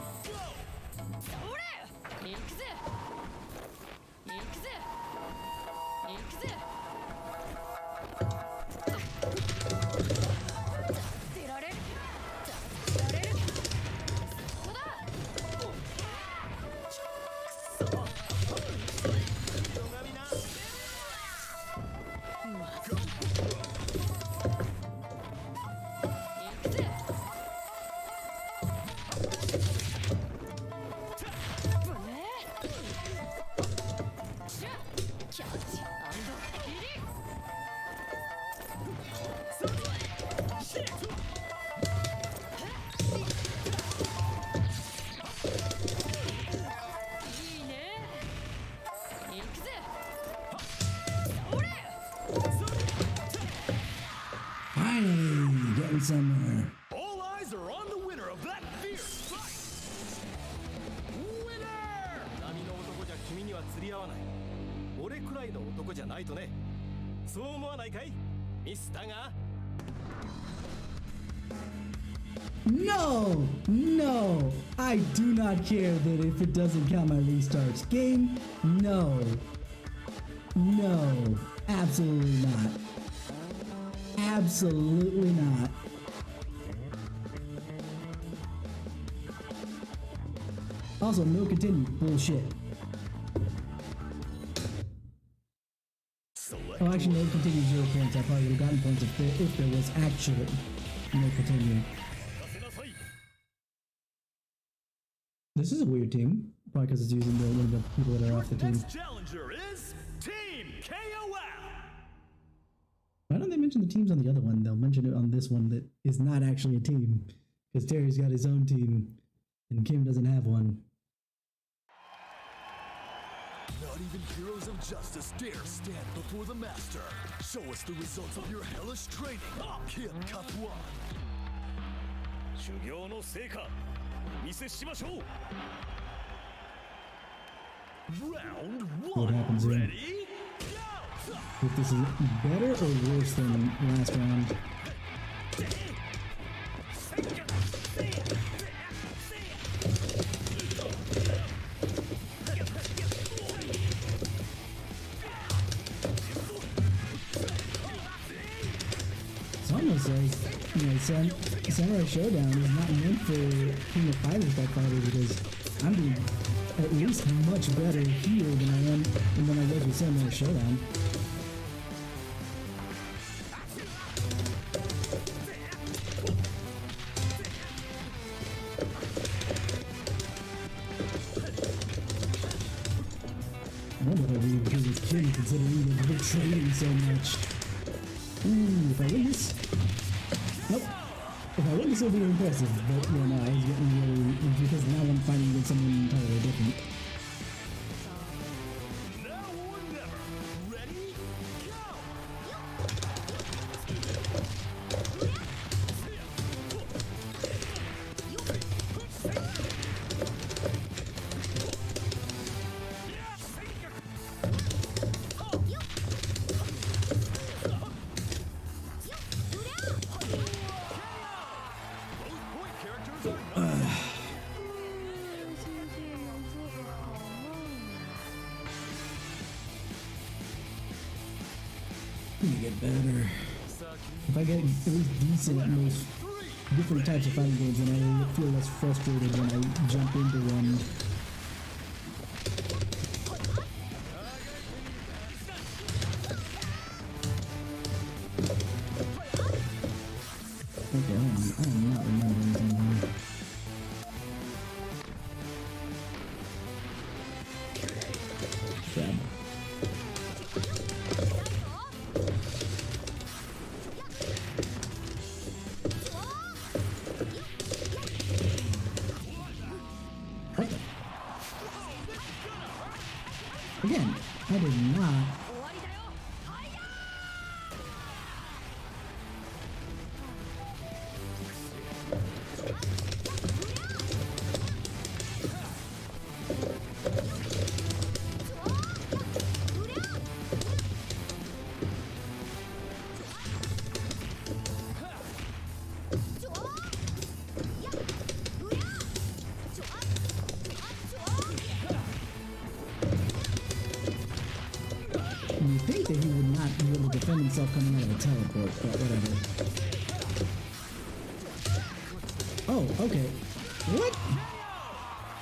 Finally getting somewhere. All eyes are on the winner of that fierce fight. Winner! 波の男じゃ君には釣り合わない。俺くらいの男じゃないとね。そう思わないかい？ミスターが。No! No! I do not care that if it doesn't count my restarts. Game? No. No. Absolutely not. Absolutely not. Also, no continue. Bullshit. Oh, actually, no continue 0 points. I probably would have gotten points if there was actually no continue. This is a weird team. Probably because it's using one of the people that are off the team. Next challenger is Team KOL. Why don't they mention the teams on the other one? They'll mention it on this one that is not actually a team. Because Terry's got his own team, and Kim doesn't have one. Not even heroes of justice dare stand before the master. Show us the results of your hellish training. Kid Cup 1. 修行の成果見せしましょう。 Round 1. What happens here? Ready? Go! If this is better or worse than last round. It's almost like, Samurai Showdown is not meant for King of Fighters type fighters because I'm doing at least much better here than I am when I was with Samurai Showdown. wonder if I really kill this king considering that we're trading so much. Ooh, if I win this... Nope. If I win this, it'll be impressive, but yeah, no, I was getting really... Because now I'm fighting against someone entirely different. Now or never. Ready? Go! I'm gonna get better. If I get at least decent at most different types of fighting games, then I feel less frustrated when I jump into one. Okay, I'm not remembering something. Grab. What the? Again, I did not. You think that he would not be able to defend himself coming out of a teleport, but whatever. Oh, okay. What?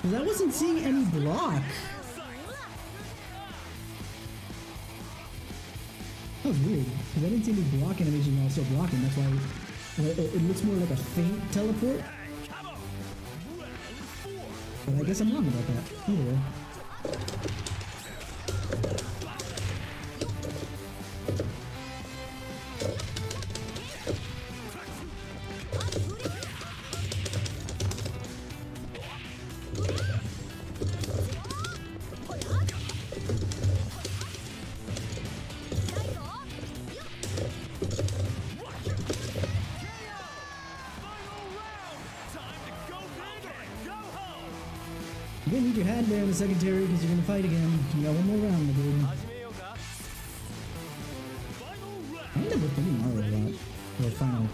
Because I wasn't seeing any block. That was weird, because I didn't see any block animation while I was still blocking. That's why it looks more like a faint teleport. But I guess I'm wrong about that. Either way. You're gonna need your hand there in the secondary because you're gonna fight again. You got one more round, my dude. I end up defending Mario a lot. Or final.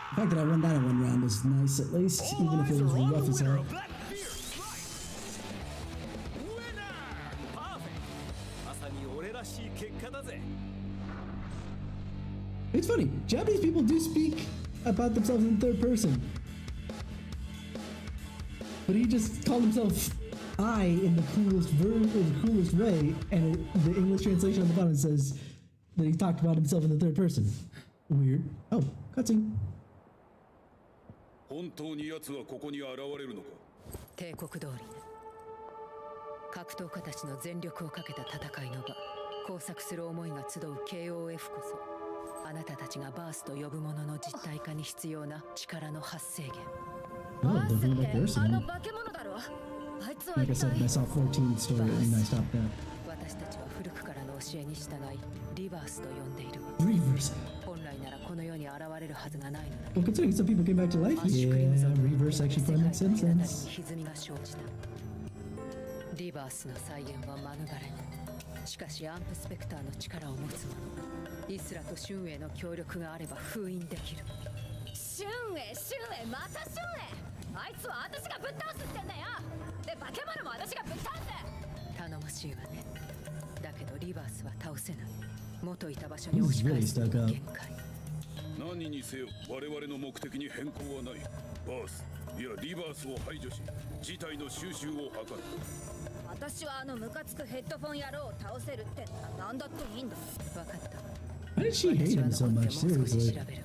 The fact that I won that in one round is nice, at least, even if it was rough as hell. It's funny, Japanese people do speak about themselves in third person. But he just called himself I in the coolest way, and the English translation on the bottom says that he talked about himself in the third person. Weird. Oh, cutscene. 本当に奴はここに現れるのか。帝国通りね。格闘家たちの全力をかけた戦いの場、交錯する思いが集う KOF こそ、あなたたちがバースと呼ぶものの実体化に必要な力の発生源。 Oh, they're doing like theirs あの again. 化け物だろ。あいつは Like I 一 said, I 体 saw 14 story and I stopped that. 私たちは古くからの教えに従い、リバースと呼んでいるわ。 Reverse. 本来ならこの世に現れるはずがないのだ。 Well, considering some people came back to life, yeah, reverse actually probably makes some 世界の sense. 歪みが生じた。リバースの再現は免れない。しかしアンプスペクターの力を持つ者イスラとシュンエの協力があれば封印できる。シュンエまたシュンエ、あいつは私がぶっ倒すってんだよ。で化け物も私がぶっ倒す。頼もしいわね。だけどリバースは倒せない。元いた場所に押し返すのが限界。何にせよ我々の目的に変更はない。バースいやリバースを排除し事態の収拾を図る。私はあのムカつくヘッドフォン野郎を倒せるってんなら何だっていいんだ。分かった。 Why does she hate him so much? 私は残ってもう少し Seriously. 調べる。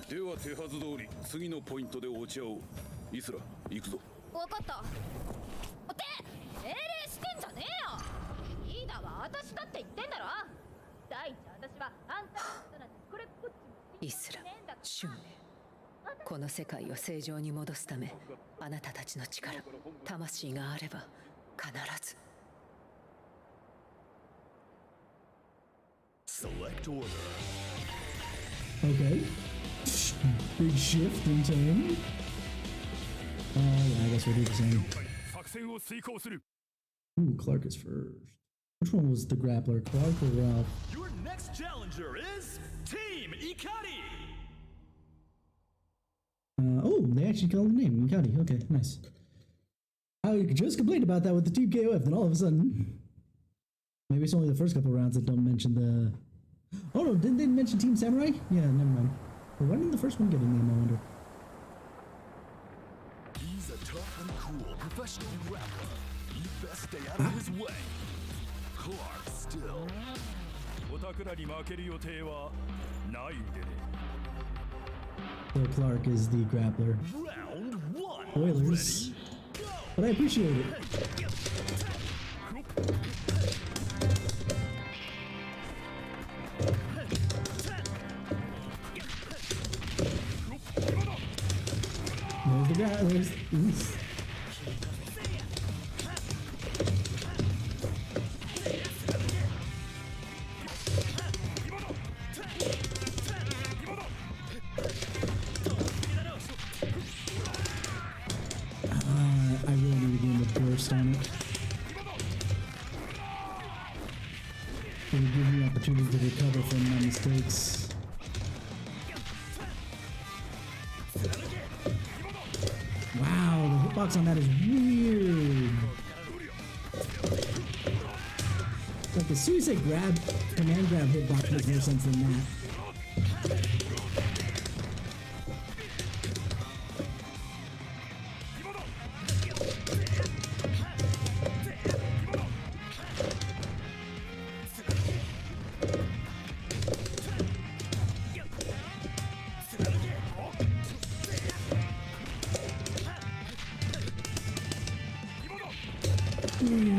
では手はず通り次のポイントで落ち合おう。イスラ行くぞ。分かった。って命令してんじゃねえよ。リーダーは私だって言ってんだろ。第一私はあんたのことなんてこれっぽっちもイスラ、シュンエ、この世界を正常に戻すため、あなたたちの力、魂があれば必ず。 Select order. Okay. Big shift in tone. Yeah, I guess we'll do the same. 作戦を遂行する。 Ooh, Clark is first. Which one was the grappler, Clark or Ralph? Your next challenger is Team Ikari. Oh, they actually called the name, Mikati. Okay, nice. I just complained about that with the Team KOF, then all of a sudden... Maybe it's only the first couple rounds that don't mention the... Oh no, didn't they mention Team Samurai? Yeah, never mind. But why didn't the first one get a name, I wonder? He's a tough and cool professional grappler. You best stay out of his way. Clark still. おたくらに負ける予定はないんでね。 So Clark is the grappler. Round one. Spoilers. But I appreciate it. There's the guy. There's. Oof. I really need to gain the burst on it. It would give me opportunity to recover from my mistakes. Wow, the hitbox on that is weird. Like the suicide grab, command grab hitbox makes more sense than that.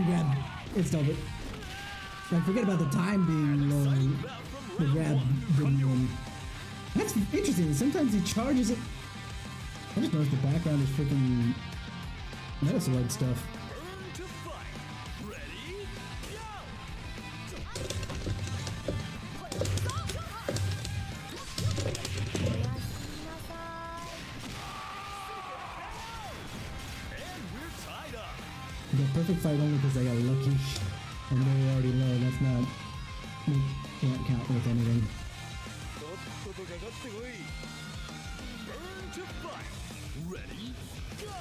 Grab. It's over. Like, forget about the time being low. The grab didn't win. That's interesting. Sometimes he charges it. I just noticed the background is freaking Metal Slug stuff. Burn to fight. Ready? And we're tied up. The perfect fight only because I got lucky and they were already low. That's not. You can't count with anything. Burn to fight. Ready? Go.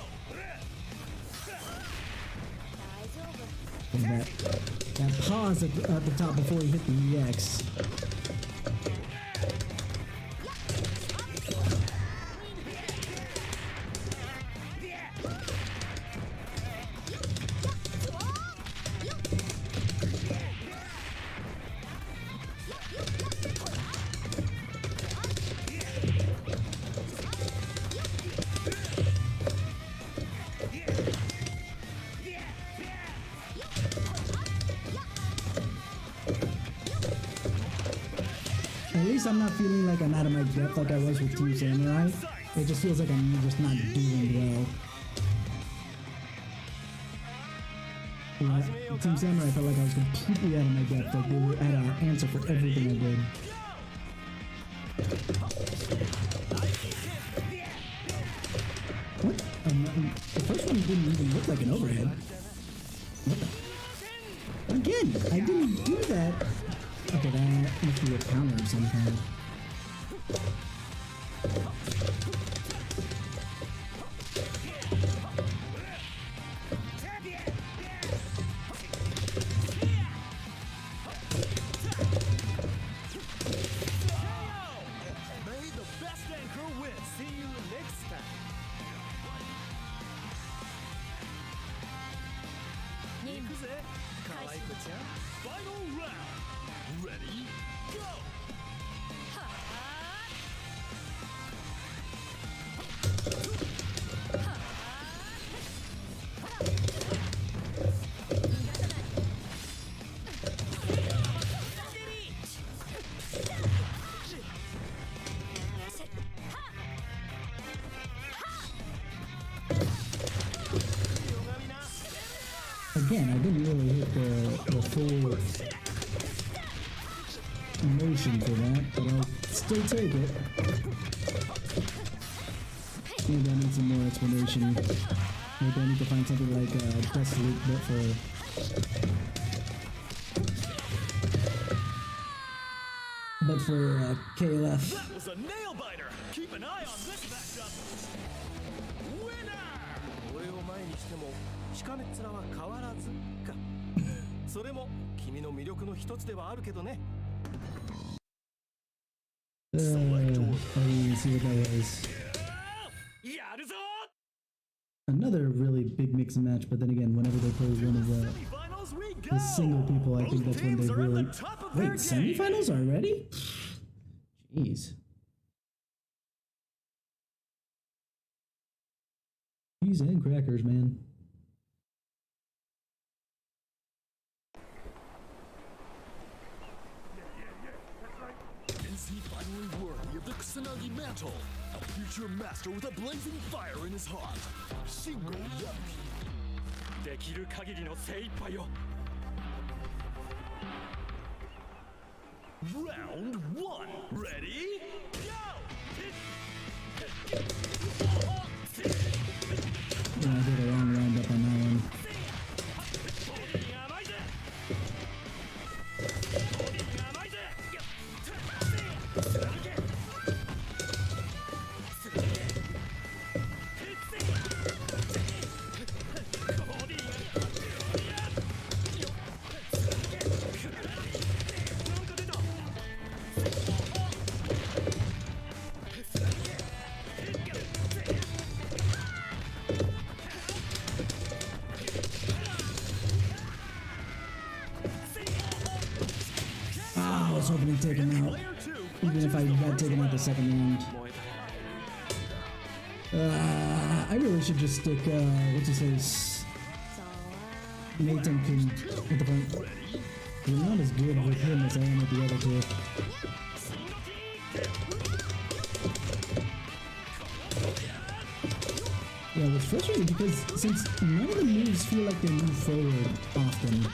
And that pause at the top before he hit the EX. At least I'm not feeling like I'm out of my depth like I was with Team Samurai. It just feels like I'm just not doing well. Yeah, Team Samurai felt like I was completely out of my depth, like they had an answer for everything I did. What? The first one didn't even look like an overhead. What the? Again, I didn't do that. Okay, that must be a counter of some kind. May the best anchor win. See you next time. 行くぜ可愛い子ちゃん Final round Ready Go 強がみな Again, I didn't really hit the full motion for that, but I'll still take it. Maybe I need some more explanation. Maybe I need to find something like Death Loop, but for KLF. That was a nail biter. Keep an eye on this matchup. Winner. 俺を前にしてもしかめっ面は変わらずか。それも君の魅力の一つではあるけどね。I didn't even see what that was. やるぞ。 Another really big mixed match, but then again, whenever they play one of Semifinals we go. the single people, I think Both that's when they teams are at really... the top of their Wait, game. semifinals already? Jeez. Cheese and crackers, man. Is he finally worthy of the Kusanagi mantle? A future master with a blazing fire in his heart. Shingo Yami. できる限りの精一杯を。 Round 1 Ready Go. Yeah, I did a wrong roundup on that one. 甘いぜ。甘いぜ。 Ah, I was hoping to take him out, even if I had taken out the second round. I really should just stick, what's his face? Nathan Kun at the front. I'm not as good with him as I am with the other two. Yeah, it was frustrating because since none of the moves feel like they move forward often.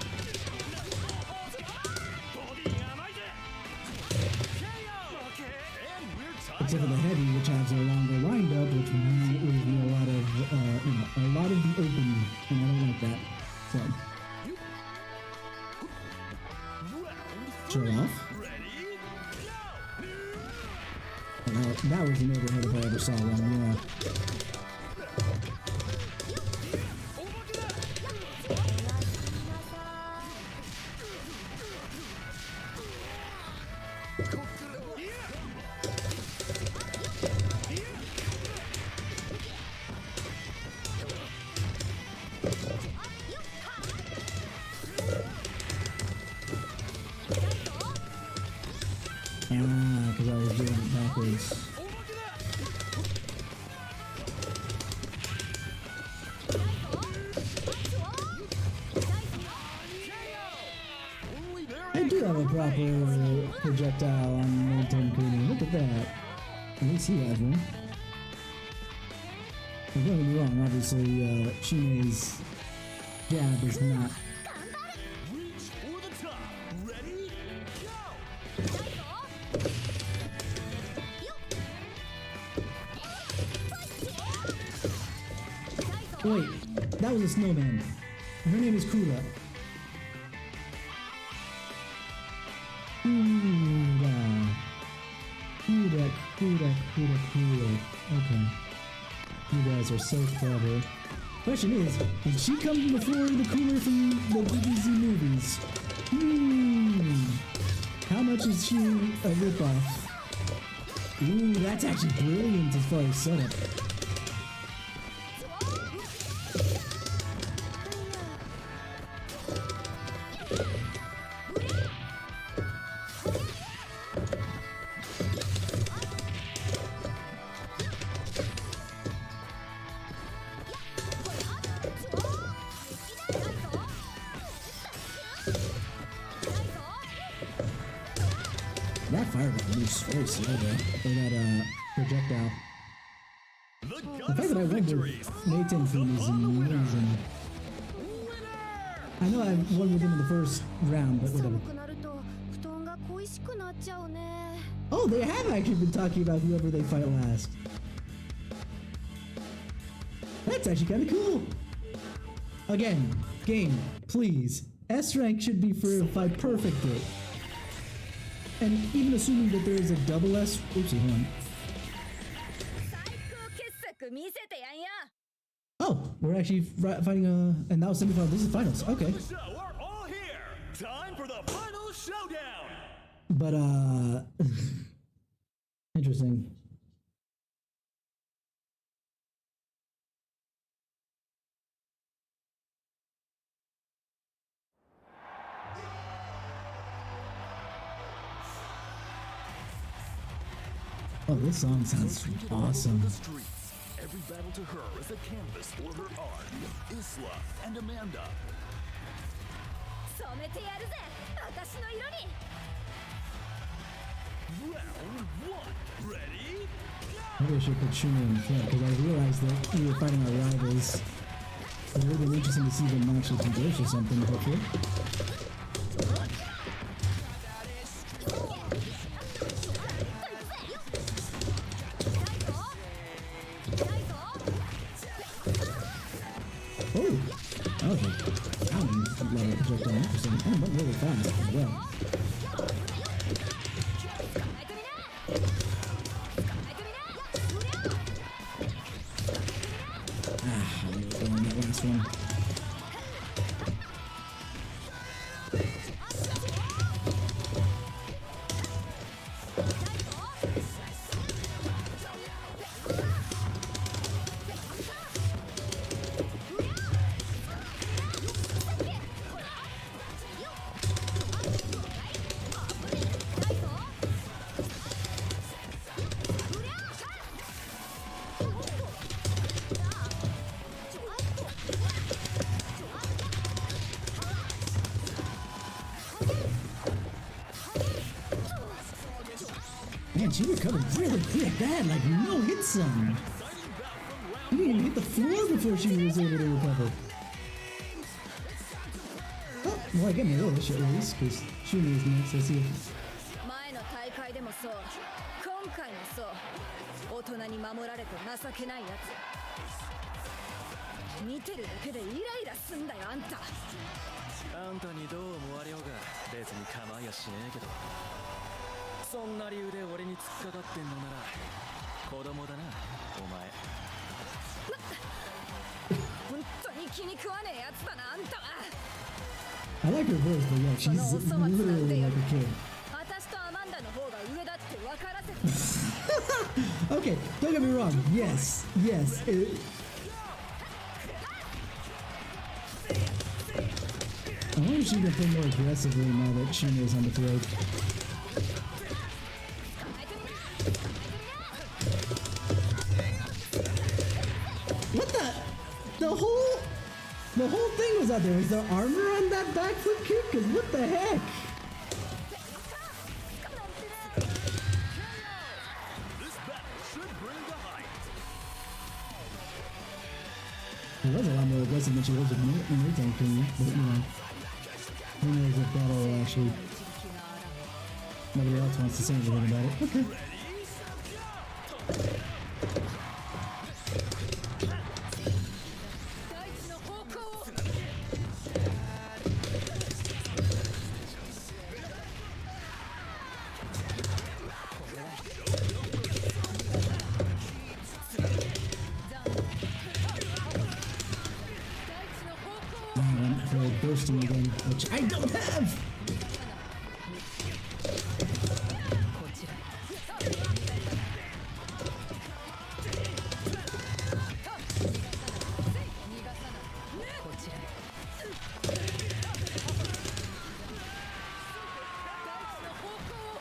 Except for the heavy, which has a longer windup, which gives me a lot of, a lot of the open, and I don't like that. So, show off. That was an overhead if I ever saw one. Yeah. Because I was doing it backwards. I do have a proper projectile on Nathan Kun. Look at that. At least he has one. Don't get me wrong, obviously, Shime's jab is not. Reach for the top. Ready? Go. Wait, that was a snowman. Her name is Kula. Cooler, cooler. Okay. You guys are so clever. Question is, did she come from the floor of the cooler from the BBC movies? How much is she a ripoff? Ooh, that's actually brilliant as far as setup. That fireball moves very slow though, or that projectile. The fact that I won the Nathan thing is amazing. I know I won with him in the first round, but whatever. くなると布団が恋しくなっちゃうね。 Oh, they have actually been talking about whoever they fight last. That's actually kind of cool. Again, game, please. S rank should be for a fight perfectly. And even assuming that there is a double S, oopsie, hold on. 最高傑作見せてやんや。 Oh, we're actually fighting and that was semifinal. This is finals. Okay. So we're all here. Time for the final showdown. But, interesting. Oh, this song sounds awesome. The streets. Every battle to her is a canvas for her art. Isla and Amanda. 染めてやるぜ、私の色に。 Round one. Ready? Maybe I should put Shuna in front because I realized that we were fighting our rivals. It would have been interesting to see them actually converse or something, hopefully. Oh! That was a level projectile interesting. And it went really fast as well. I knew it was going that last one. Man, she recovered really quick. That had like no hits on. She didn't even hit the floor before she was able to recover. Oh, well, I get me a little shit at least, because Shuni is next. Let's see if... 前の大会でもそう、今回もそう。大人に守られて情けないやつ。見てるだけでイライラすんだよ、あんた。あんたにどう思われようが別に構いやしねえけど、そんな理由で俺に突っかかってんのなら子供だな、お前。本当に気に食わねえやつだな、あんたは。 I like her voice, but yeah, she's literally like a kid. 私とアマンダの方が上だって分からせて。Okay, don't get me wrong. Yes, yes. I wonder if she can play more aggressively now that Shuna is on the field. What the? The whole thing was out there. Is there armor on that backflip kick? Cause what the heck? This battle should bring the height. She was a lot more aggressive than she was with Nathan King, but you know, who knows if that'll actually... Nobody else wants to say anything about it. Okay. bursting again, which I don't have! こちらこちら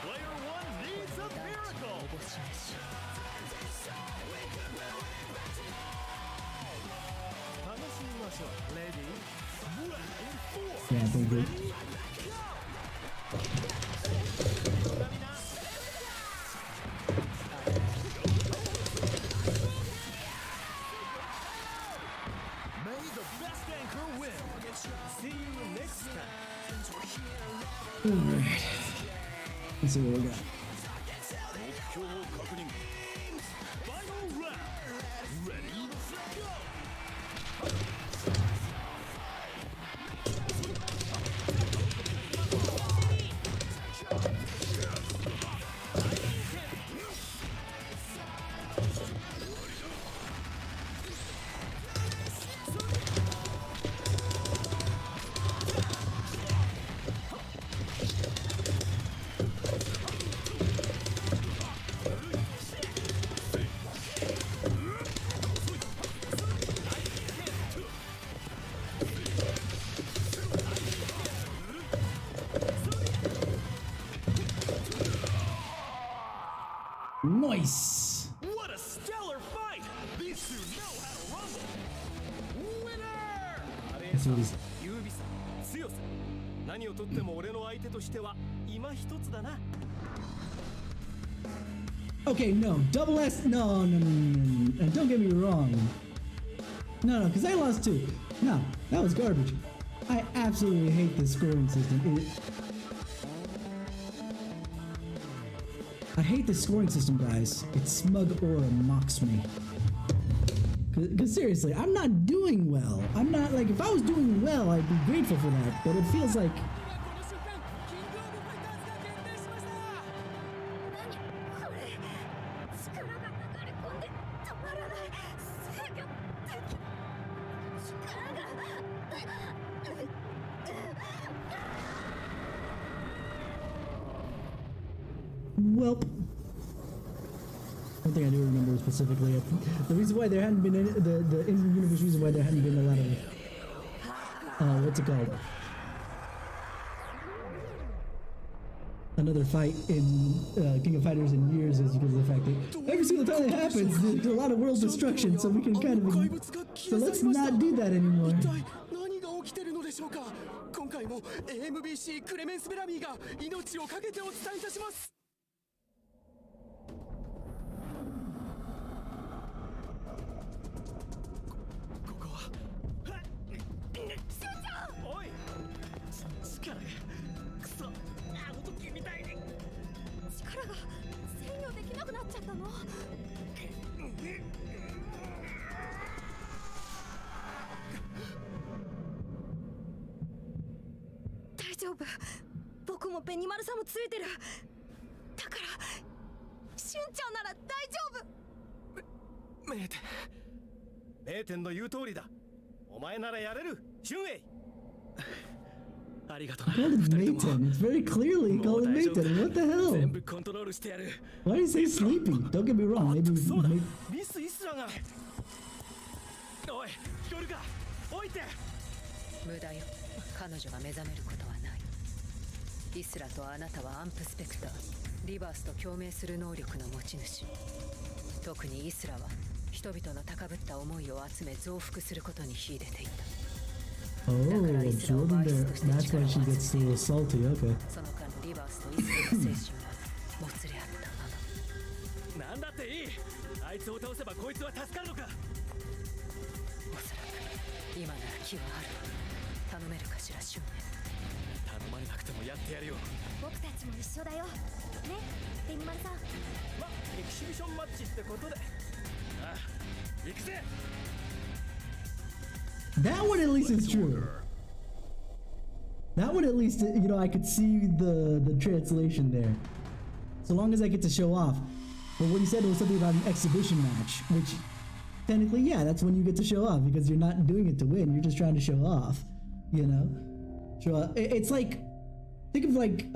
Player 1 needs a miracle! おぼし飯楽しみましょう。レディー。 Yeah, I think good. May the best anchor win! See you next time. Alright. Let's see what we got. 目標を確認 Final round! Ready? Go! Nice! What a stellar fight! These two know how to rumble! Winner! That's what he's. 優美さ、強さ。何をとっても俺の相手としては今一つだな。 Okay, no, double S. No. And don't get me wrong. No, because I lost too. No, that was garbage. I absolutely hate this scoring system. I hate the scoring system, guys. Its smug aura mocks me. Because seriously, I'm not doing well. I'm not, like, if I was doing well, I'd be grateful for that. But it feels like... 何これ力が流れ込んで止まらない制御 Welp. One thing I do remember specifically, the reason why there hadn't been any, the in-universe reason why there hadn't been a lot of, what's it called? Another fight in King of Fighters in years is because of the fact that every single time it happens, there's a lot of world destruction, so we can kind of... So let's not do that anymore. 一体何が起きてるのでしょうか。今回も AMBC クレメンス・ベラミーが命を懸けてお伝えいたします。ここはおい力がくそあの時みたいに力が制御できなくなっちゃったの。大丈夫、僕もベニマルさんもついてる。だからシュンちゃんなら大丈夫。名店名店の言う通りだ。お前ならやれる、シュンエイ。ありがとうな。 Call it Mayton. It's very clearly called Mayton. What the 全 hell? 部コントロールしてやる。 Why do you say sleepy? Don't get me wrong. Maybe そうだ、ミス・イスラが。おい、聞こえるか。置いて。無駄よ。彼女が目覚めることはない。イスラとあなたはアンプスペクター、リバースと共鳴する能力の持ち主。特にイスラは人々の高ぶった思いを集め増幅することに秀でていた。 Oh, Jordan there. That's why she gets so salty. Okay. その間リバースとイスラの精神はもつれ合ったまま。なんだっていい。あいつを倒せばこいつは助かるのか。おそらく今なら気はある。頼めるかしら、シュンネ。頼まれなくてもやってやるよ。僕たちも一緒だよ。ね、ベニマルさん。ま、エキシビションマッチってことで。ああ、行くぜ。 That one at least is true. That one at least, you know, I could see the translation there. So long as I get to show off. But what he said was something about an exhibition match, which technically, yeah, that's when you get to show off because you're not doing it to win, you're just trying to show off. you know? So it's like, think of like,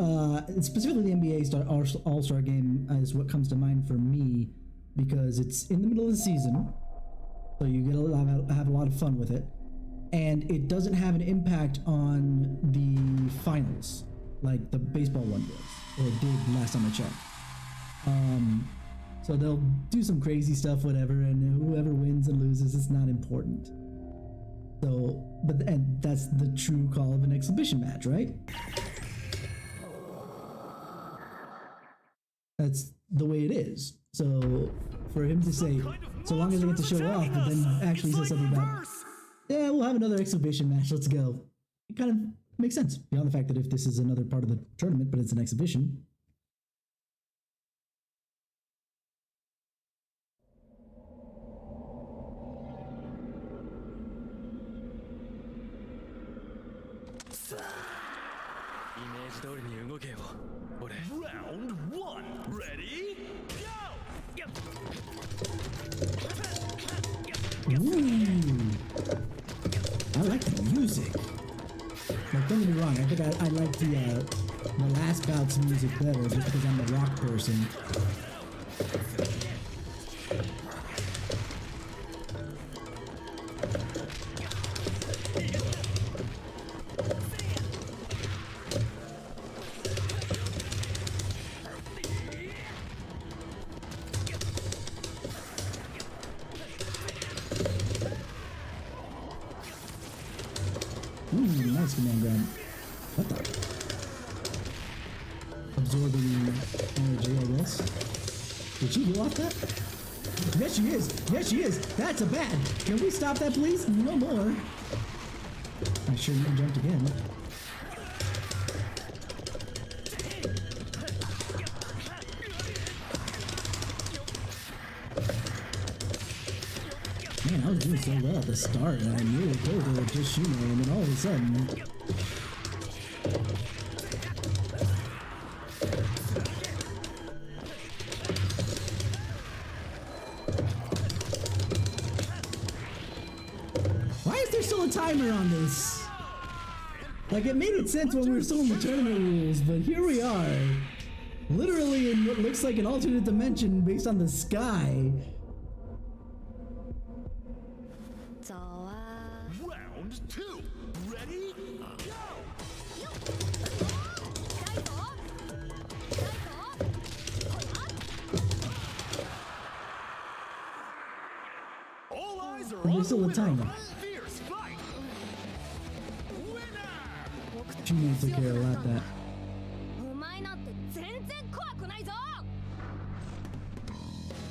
specifically the NBA All-Star game is what comes to mind for me, because it's in the middle of the season, so you get have a lot of fun with it, and it doesn't have an impact on the finals like the baseball one does, or it did last time I checked. So they'll do some crazy stuff, whatever, and whoever wins and loses, it's not important. So, and that's the true call of an exhibition match, right? That's the way it is. So for him to say, so long as I get to show off, but then actually say something about, yeah, we'll have another exhibition match, let's go. It kind of makes sense, beyond the fact that if this is another part of the tournament, but it's an exhibition. Round one. Ready? Go! Ooh. I like the music. Like, don't get me wrong, I think I like the last bout's music better just because I'm a rock person. Ooh, nice command grab. What the? Absorbing energy, I guess. Did she heal off that? Yes, she is. Yes, she is. That's a bad. Can we stop that, please? No more. I shouldn't have jumped again. Man, I was doing so well at the start, and I nearly killed her with just shooting her, and then all of a sudden... Why is there still a timer on this? Like, it made it sense when we were still in the tournament rules, but here we are. Literally in what looks like an alternate dimension based on the sky. Round two. Ready? Go! All eyes are And on there's still a the timer. winner. Fierce fight. Winner! She needs to take care of that. お前なんて全然怖くないぞ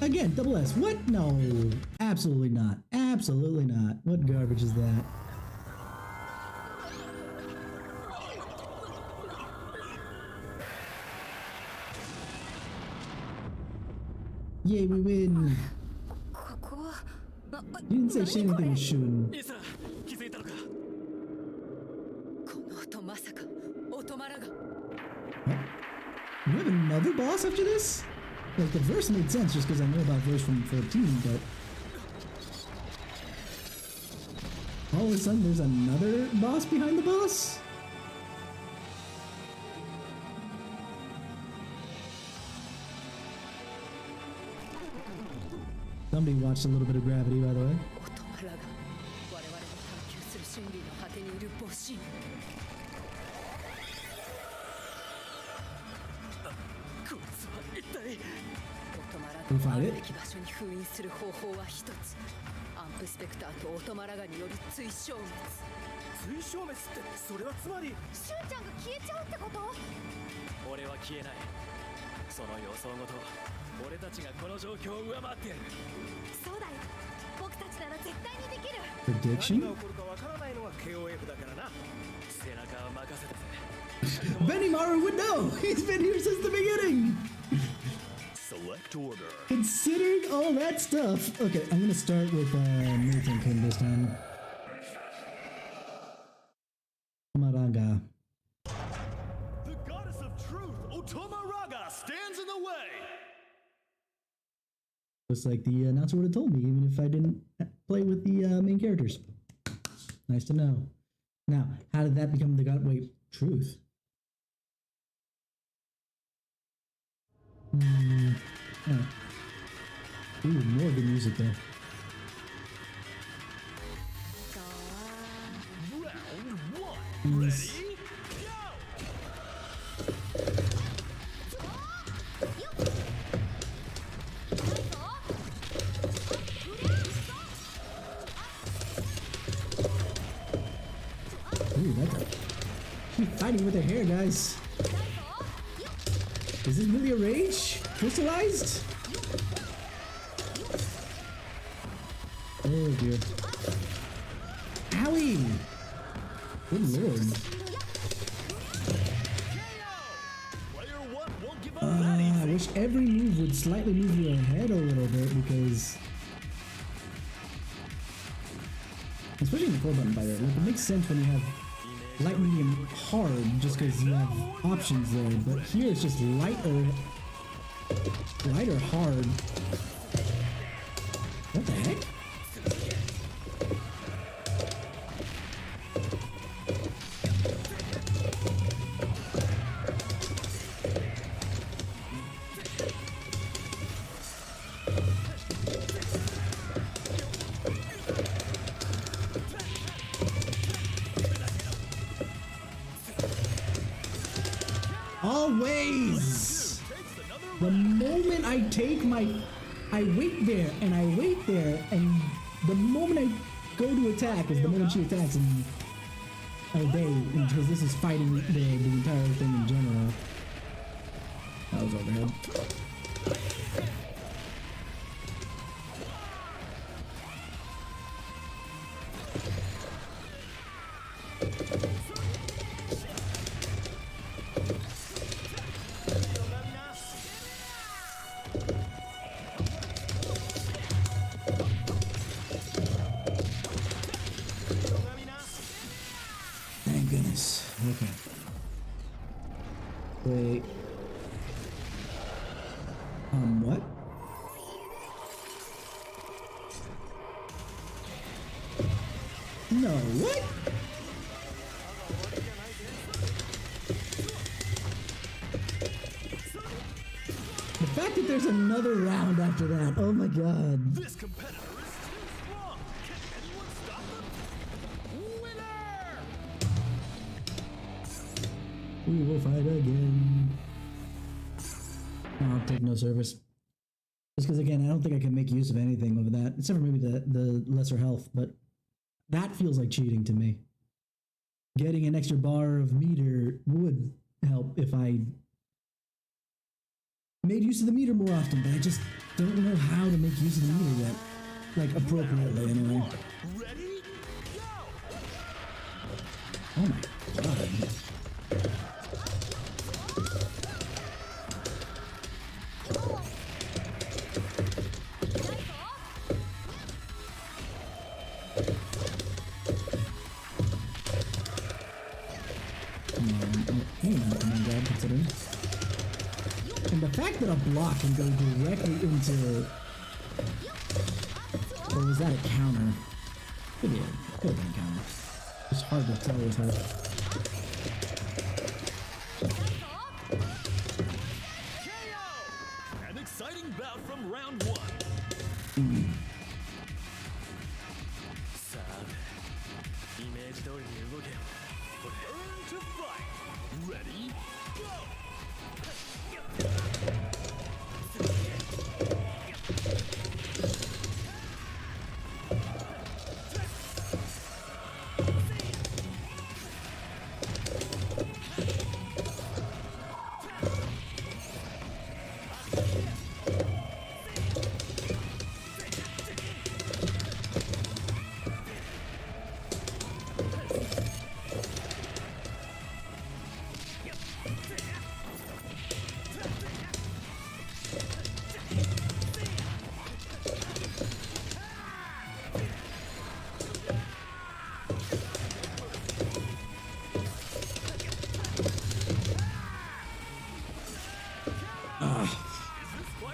Again, double S. What? No. Absolutely not. Absolutely not. What garbage is that? Yay, we win. ここは You didn't say anything was shooting. イーサ気づいたのかこの音まさかオトマラが You have another boss after this? Like, the verse made sense just because I know about verse from 14, but... all of a sudden there's another boss behind the boss? Somebody watched a little bit of Gravity, by the way. オトマラが我々の探求する真理の果てにいる母神こいつは一体オトマラ We が find ある it? べき場所に封印する方法は一つアンプスペクターとオトマラガによる追消滅追消滅ってそれはつまりシュンちゃんが消えちゃうってこと俺は消えないその予想ごと俺たちがこの状況を上回ってやるそうだよ僕たちなら絶対にできる何 Prediction? が起こるかわからないのが KOF だからな背中を任せてぜ Benimaru would know! He's been here since the beginning! Select order. Considering all that stuff. Okay, I'm gonna start with Nathan King this time. Maranga. The goddess of truth, Otomaraga, stands in the way. Looks like the announcer would have told me, even if I didn't play with the main characters. Nice to know. Now, how did that become the God? Wait, truth. Oh. Ooh, more good music there. Yes. Ooh, that's she's fighting with her hair, guys. Is this really a rage? Crystallized? Oh dear. Owie! Good lord. I wish every move would slightly move your head a little bit because... Especially in the 4 button by the way. Like, it makes sense when you have light, medium, hard just because you have options there. But here it's just light or hard. What the heck? Always! The moment I take I wait there, and I wait there, and the moment I go to attack is the moment she attacks, and I obey, because this is fighting the entire thing in general. That was overhead. Thank goodness. Okay. Wait. What? No, what? The fact that there's another round after that, oh my god. This competitor is too strong. Can anyone stop them? Winner! We will fight again. No, I'll take no service. Just because, again, I don't think I can make use of anything over that, except for maybe the lesser health, but that feels like cheating to me. Getting an extra bar of meter would help if I made use of the meter more often, but I just don't know how to make use of the meter yet. Like, appropriately, anyway. Ready? Go! Oh my god. And the fact that a block can go directly into... Or was that a counter? Could have been a counter. It's hard to tell with her. KO! An exciting bout from round 1. Learn to fight. Ready? Go!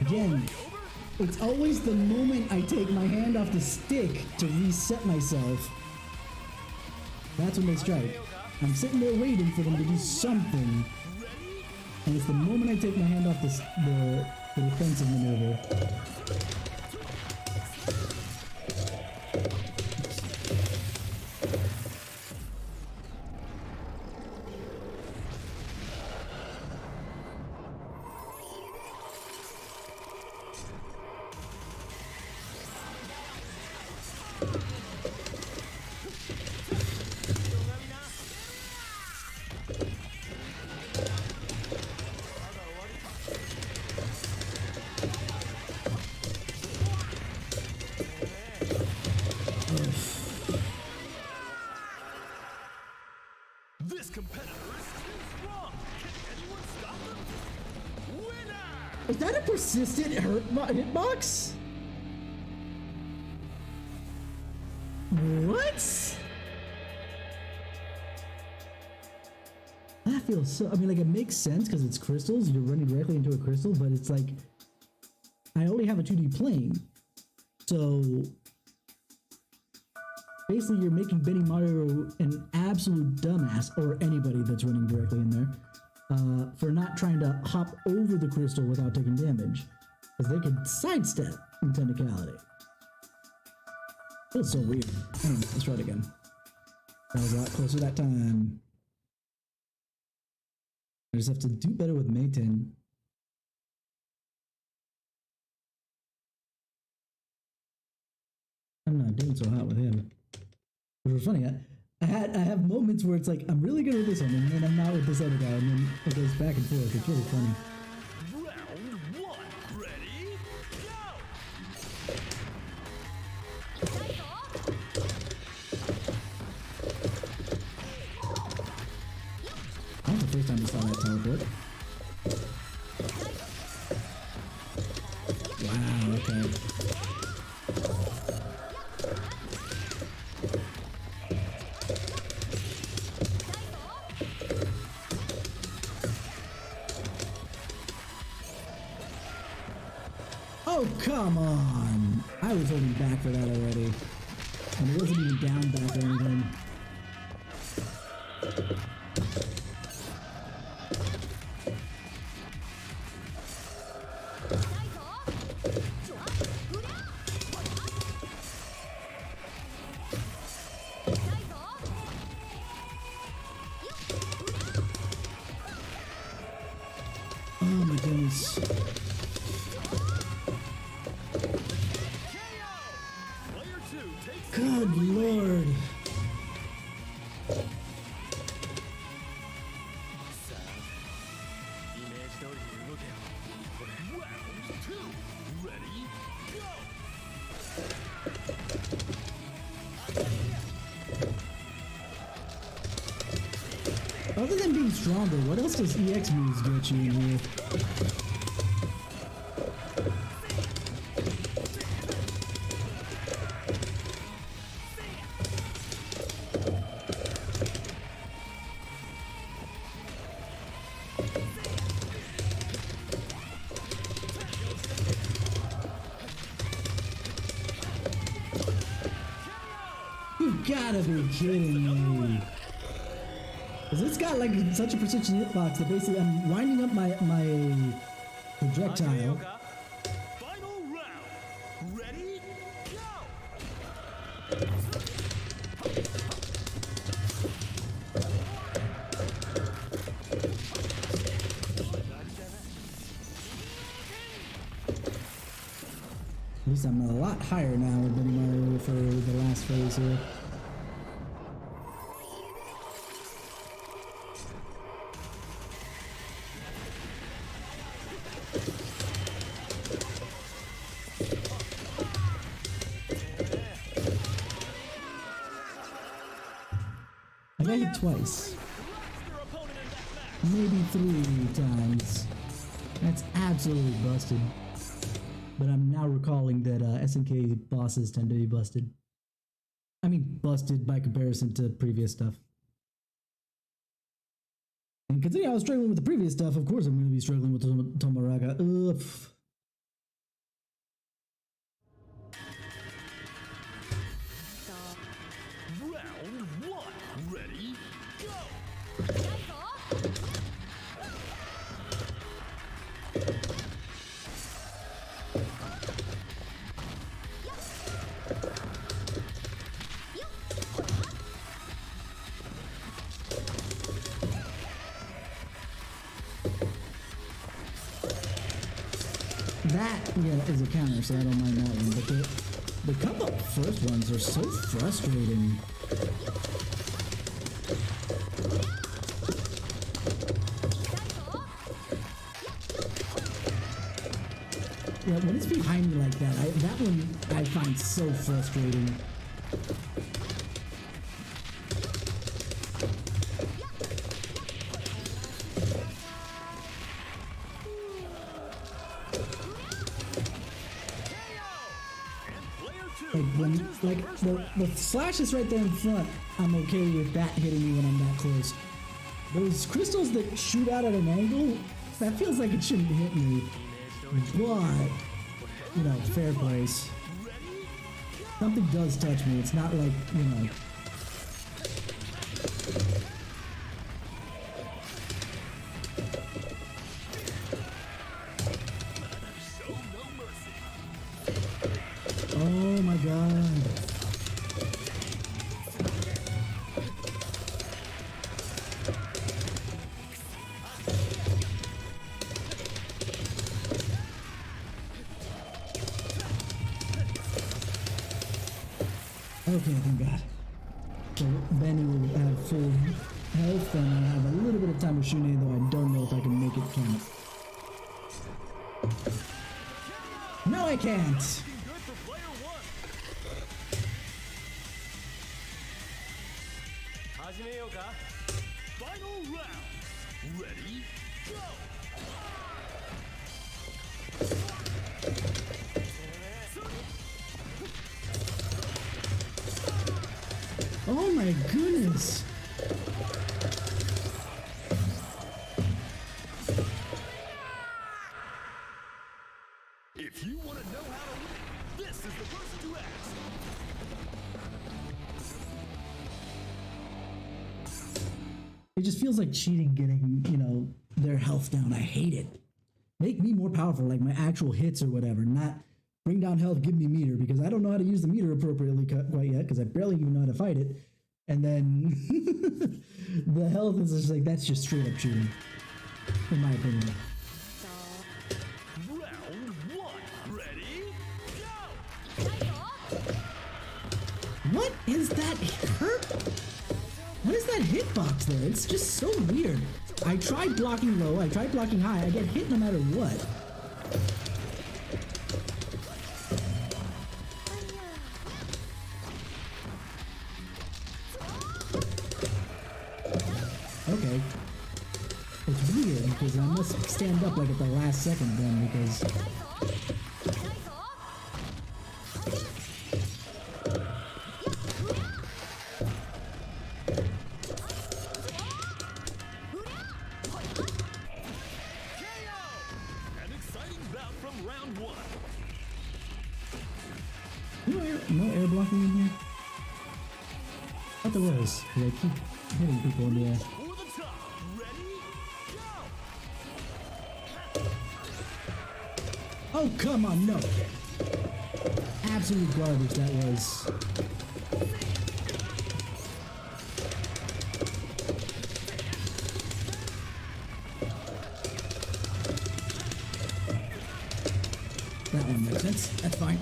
Again, it's always the moment I take my hand off the stick to reset myself. That's when they strike. I'm sitting there waiting for them to do something. And it's the moment I take my hand off the defensive maneuver. This competitor is too strong. Can anyone stop them? Winner! Is that a persistent hitbox? What? That feels so. I mean, like, it makes sense because it's crystals. You're running directly into a crystal, but it's like I only have a 2D plane, so basically you're making Benny Mario an absolute dumbass, or anybody that's running directly in there, for not trying to hop over the crystal without taking damage, because they could sidestep in technicality. Feels so weird. Anyway, let's try it again. That was a lot closer that time. I just have to do better with Mayton. I'm not doing so hot with him. Which was funny. I have moments where it's like I'm really good with this one, and then I'm not with this other guy, and then it goes back and forth. It's really funny. Round one. Ready? Go! That was the first time I saw that teleport. Wow, okay. Oh, come on! I was holding back for that already. And it wasn't even down back or anything. Oh my goodness. Player 2 takes Good lord. round 2. Ready? Go! Other than being stronger, what else does EX moves get you in here? You gotta be kidding me. Cause it's got like such a precision hitbox that basically I'm winding up my projectile. Final round. Ready? Go! At least I'm a lot higher now with Benny Mario for the last phase here. I got hit twice. Maybe 3 times. That's absolutely busted. But I'm now recalling that SNK bosses tend to be busted. I mean, busted by comparison to previous stuff. And considering I was struggling with the previous stuff, of course I'm going to be struggling with Tomoraga. Ugh. Round 1. that is a counter, so I don't mind that one. But the couple first ones are so frustrating. Yeah, when it's behind me like that, that one I find so frustrating. The slash is right there in front. I'm okay with that hitting me when I'm that close. Those crystals that shoot out at an angle, that feels like it shouldn't hit me. But, fair place. Something does touch me. It's not like, Oh my god. Okay, thank God. So Benny will have full health and I have a little bit of time with Shune, though I don't know if I can make it count. No, I can't! Final round. Ready? Go! Oh my goodness! If you want to know how to win, this is the person to ask. It just feels like cheating getting, their health down. I hate it. Make me more powerful, like my actual hits or whatever, not bring down health, give me meter, because I don't know how to use the meter appropriately quite yet, because I barely even know how to fight it. And then the health is just like, that's just straight up cheating, in my opinion. Round one. Ready? Go! What is that hurt? What is that hitbox there? It's just so weird. I tried blocking low, I tried blocking high, I get hit no matter what. Okay. It's weird because I must stand up like at the last second then because... No air blocking in here? I thought there was, because I keep hitting people in the air. Oh, come on, no! Absolute garbage that was. That one makes sense. That's fine.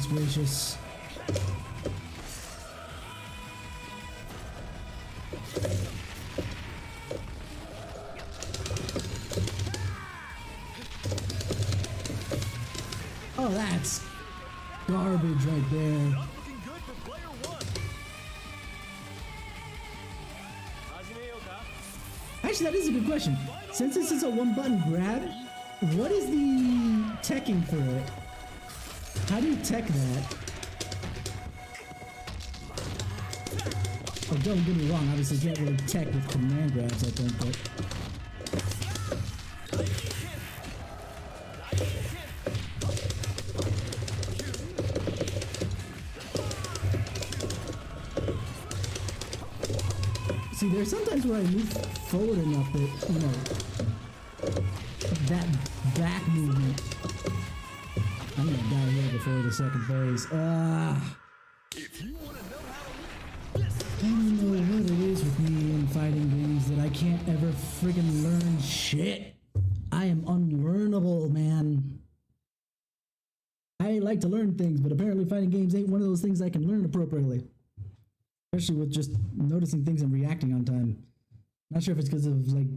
Gracious. Oh, that's garbage right there. Actually, that is a good question. Since this is a one-button grab, what is the teching for it? How do you tech that? Oh, don't get me wrong, obviously you can't really tech with command grabs, I think, but... See, there's sometimes where I move forward enough that, that back movement... I'm gonna die here before the second phase. If you want to know how to win, this I don't know what it is with me in fighting games that I can't ever friggin' learn shit. I am unlearnable, man. I like to learn things, but apparently fighting games ain't one of those things I can learn appropriately. Especially with just noticing things and reacting on time. Not sure if it's because of like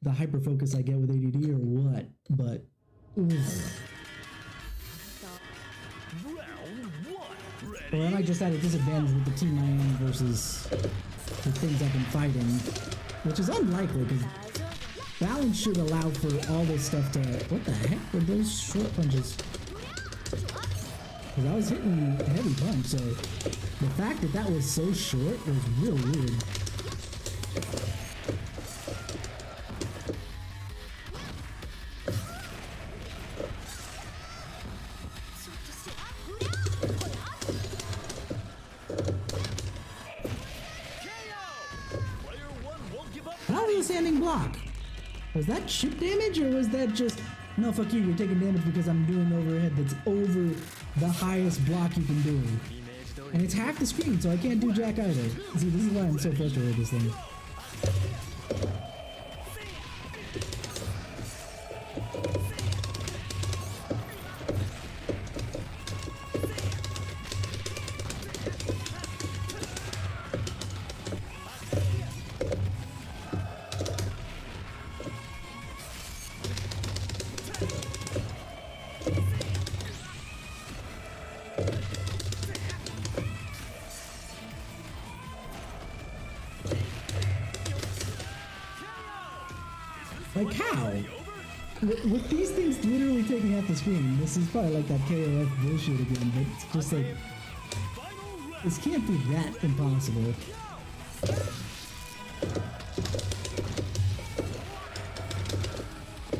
the hyper focus I get with ADD or what, but oof. Or am I just at a disadvantage with the team I am versus the things I've been fighting? Which is unlikely, because balance should allow for all this stuff to... What the heck were those short punches? Because I was hitting a heavy punch, so the fact that that was so short was real weird. How was the standing block? Was that chip damage or was that just... No, fuck you, you're taking damage because I'm doing overhead that's over the highest block you can do. And it's half the screen, so I can't do jack either. See, this is why I'm so frustrated with this thing. Like how? With these things literally taking half the screen, this is probably like that KOF bullshit again, but it's just like... This can't be that impossible.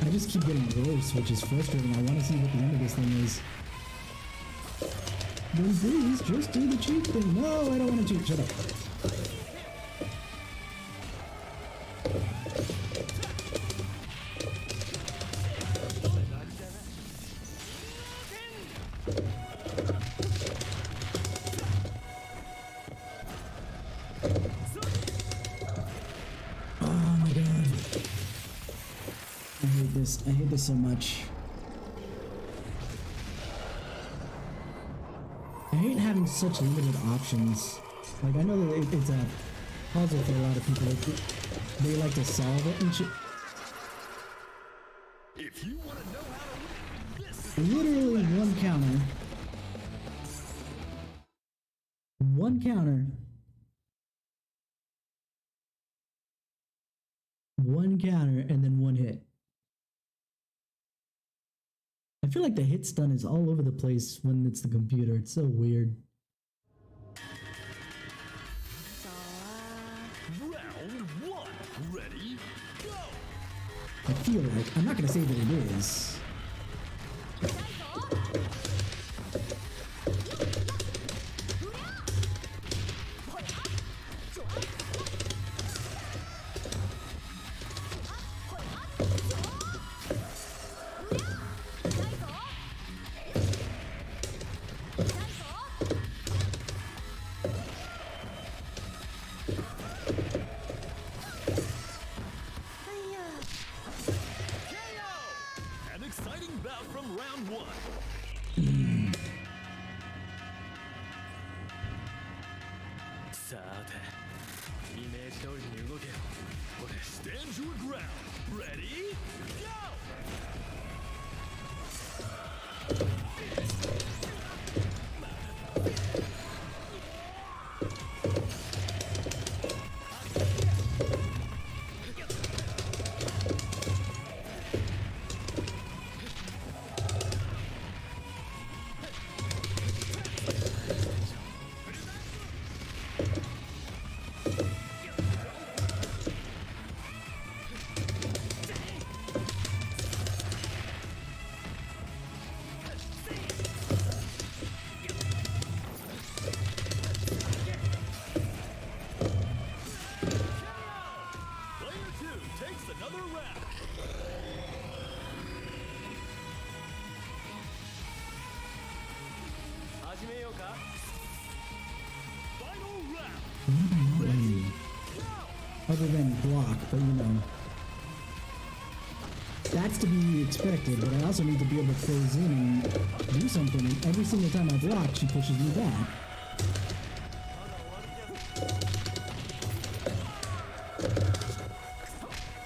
I just keep getting worse, which is frustrating. I want to see what the end of this thing is. Then please, just do the cheat thing. No, I don't want to cheat. Shut up. I hate this so much. I hate having such limited options. Like, I know that it's a puzzle for a lot of people. Like, they like to solve it and shit. If you want to know how to win, this Literally one counter. One counter. One counter and then one hit. I feel like the hit stun is all over the place when it's the computer. It's so weird. round one. Ready? Go! I feel like, I'm not gonna say that it is. An exciting bout from round one. Stand your ground. Ready? Go! 始めようか。 Final round. What am I not letting? Other than block, but you know. That's to be expected, but I also need to be able to close in and do something. And every single time I block, she pushes me back.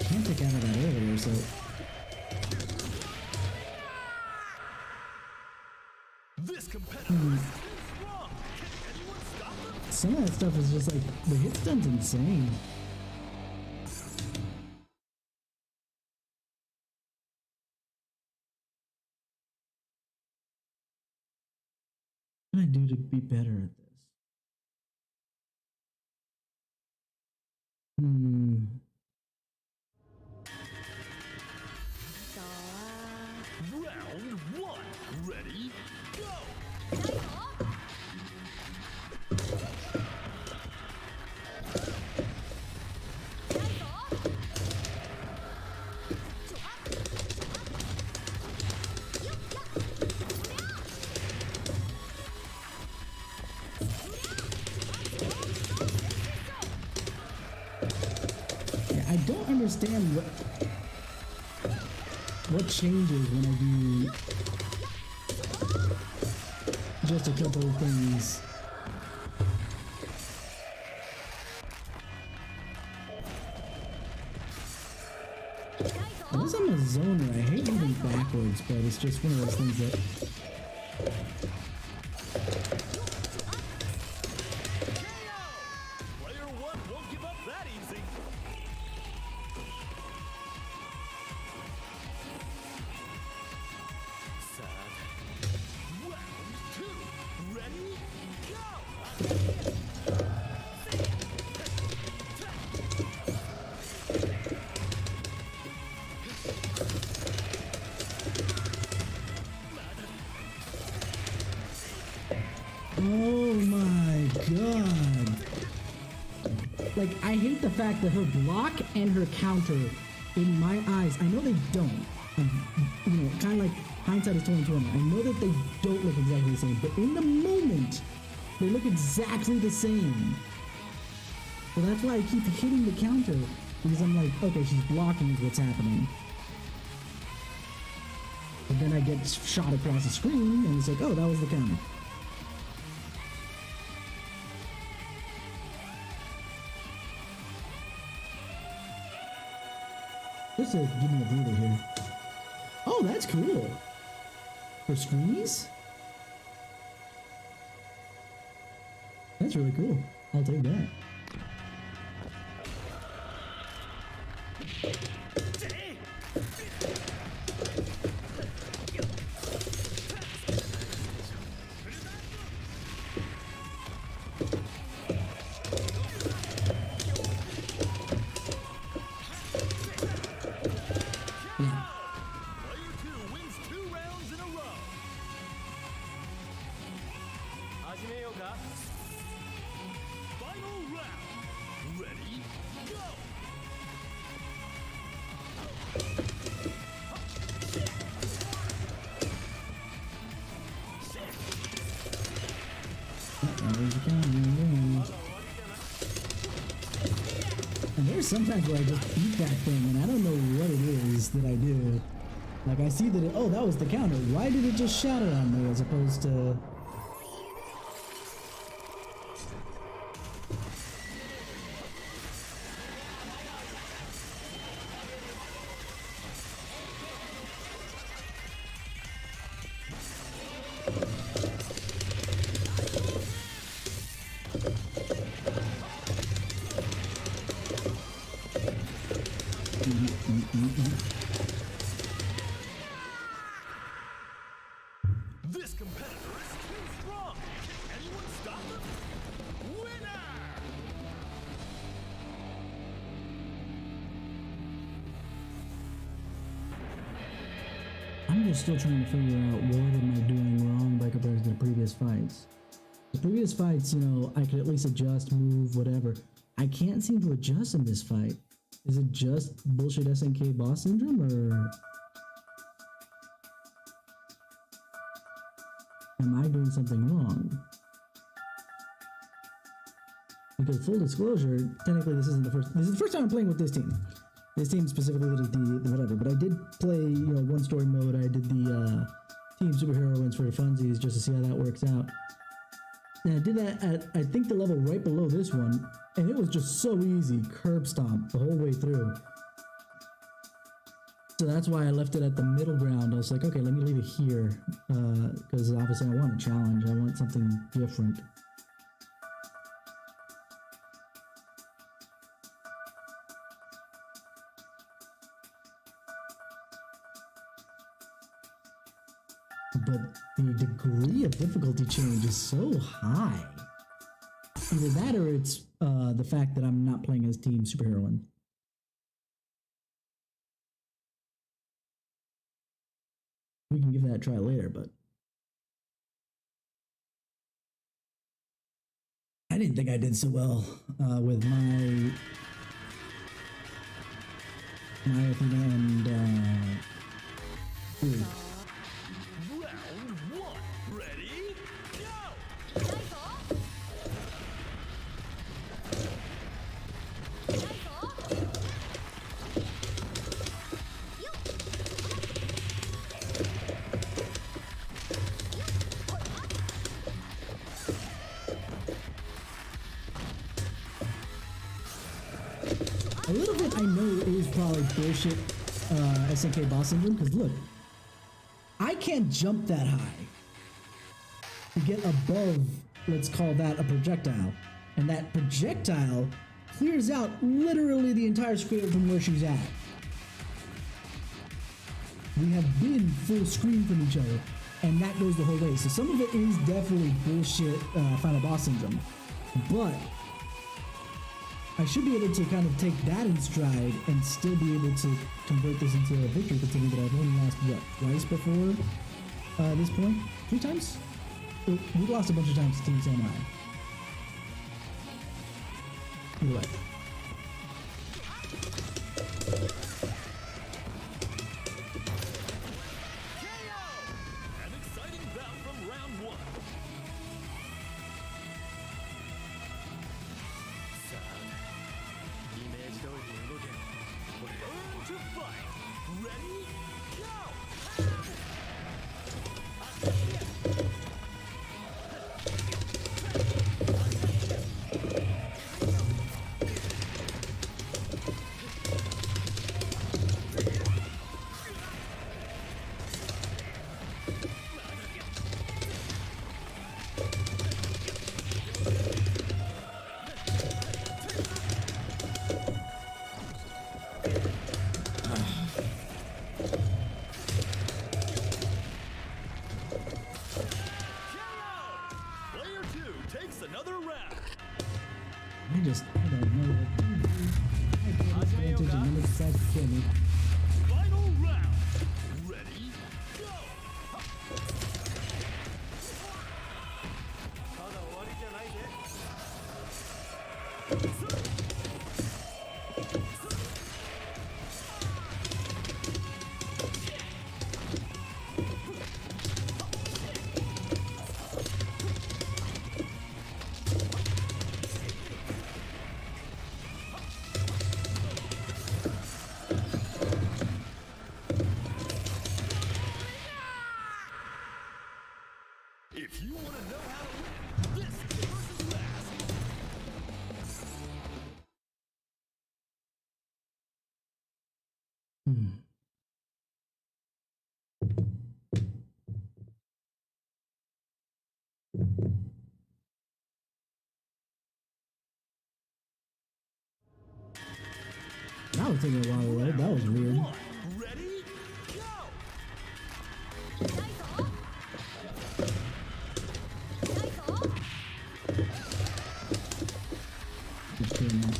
Can't take out of that earlier, so. This competitor is strong. Can anyone stop them? Some of that stuff is just like, the hit stun's insane. What can I do to be better at this? Round one. Ready? Go. 'Cause I don't understand what changes when I do just a couple of things. Unless I'm a zoner, I hate moving backwards, but it's just one of those things that Player one won't give up that easy. Sad. Round two. Ready? Go. oh my god. Like, I hate the fact that her block and her counter, in my eyes, I know they don't. You know, kind of like hindsight is 2020. I know that they don't look exactly the same, but in the moment, they look exactly the same. So that's why I keep hitting the counter, because I'm like, okay, she's blocking is what's happening. But then I get shot across the screen, and it's like, oh, that was the counter. Just to give me a breather here. Oh, that's cool. For screens? That's really cool. I'll take that. Yeah. Player two wins 2 rounds in a row. 始めようか。 Final round. Ready? Go. And there's sometimes where I just beat that thing and I don't know what it is that I do. Like I see that oh, that was the counter. Why did it just shatter on me as opposed to... This competitor is too strong. Can anyone stop them? Winner! I'm just still trying to figure out what am I doing wrong by comparison to the previous fights. The previous fights, you know, I could at least adjust, move, whatever. I can't seem to adjust in this fight. Is it just bullshit SNK boss syndrome, or... am I doing something wrong? Because full disclosure, technically this is the first time I'm playing with this team. This team specifically the whatever, but I did play, one story mode. I did the team superhero ones for funsies just to see how that works out. And I did that at, I think, the level right below this one, and it was just so easy, curb stomp the whole way through. So that's why I left it at the middle ground. I was like, okay, let me leave it here, because obviously I want a challenge. I want something different. But the degree of difficulty change is so high. Either that or it's the fact that I'm not playing as Team Superheroine. We can give that a try later, but I didn't think I did so well with my Athena and Fury. Round one. Ready? Go! A little bit I know is probably bullshit SNK boss syndrome, because look, I can't jump that high to get above, let's call that a projectile. And that projectile clears out literally the entire screen from where she's at. We have been full screen from each other, and that goes the whole way. So some of it is definitely bullshit final boss syndrome. But I should be able to kind of take that in stride and still be able to convert this into a victory, considering that I've only lost, what, twice before this point? 3 times? We lost a bunch of times to Team Samurai. Either way. An exciting bout from round one. Learn to fight. Ready? Go! Player 2 takes another round. I don't know what to do. I pay attention to minutes to kill me. Final round. Ready? Go! If you want to know how to win, this is versus last. That was taking a while to load. That was weird. Ready? Go! Just doing that.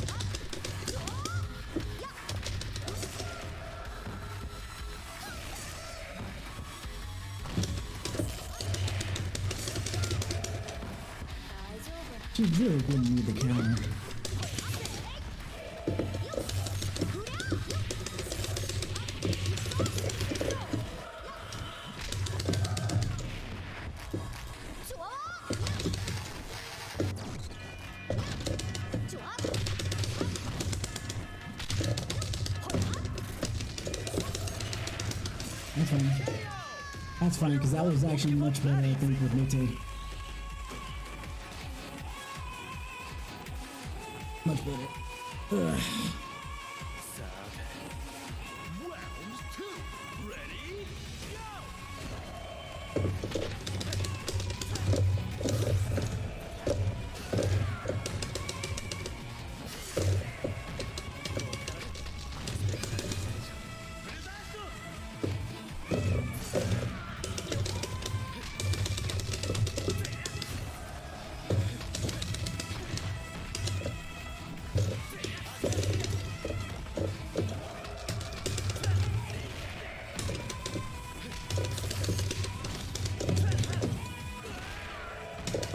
She really didn't need the counter. That's fine, because that was actually much better, I think, with Mete. Much better. Ugh. Round 2. Ready?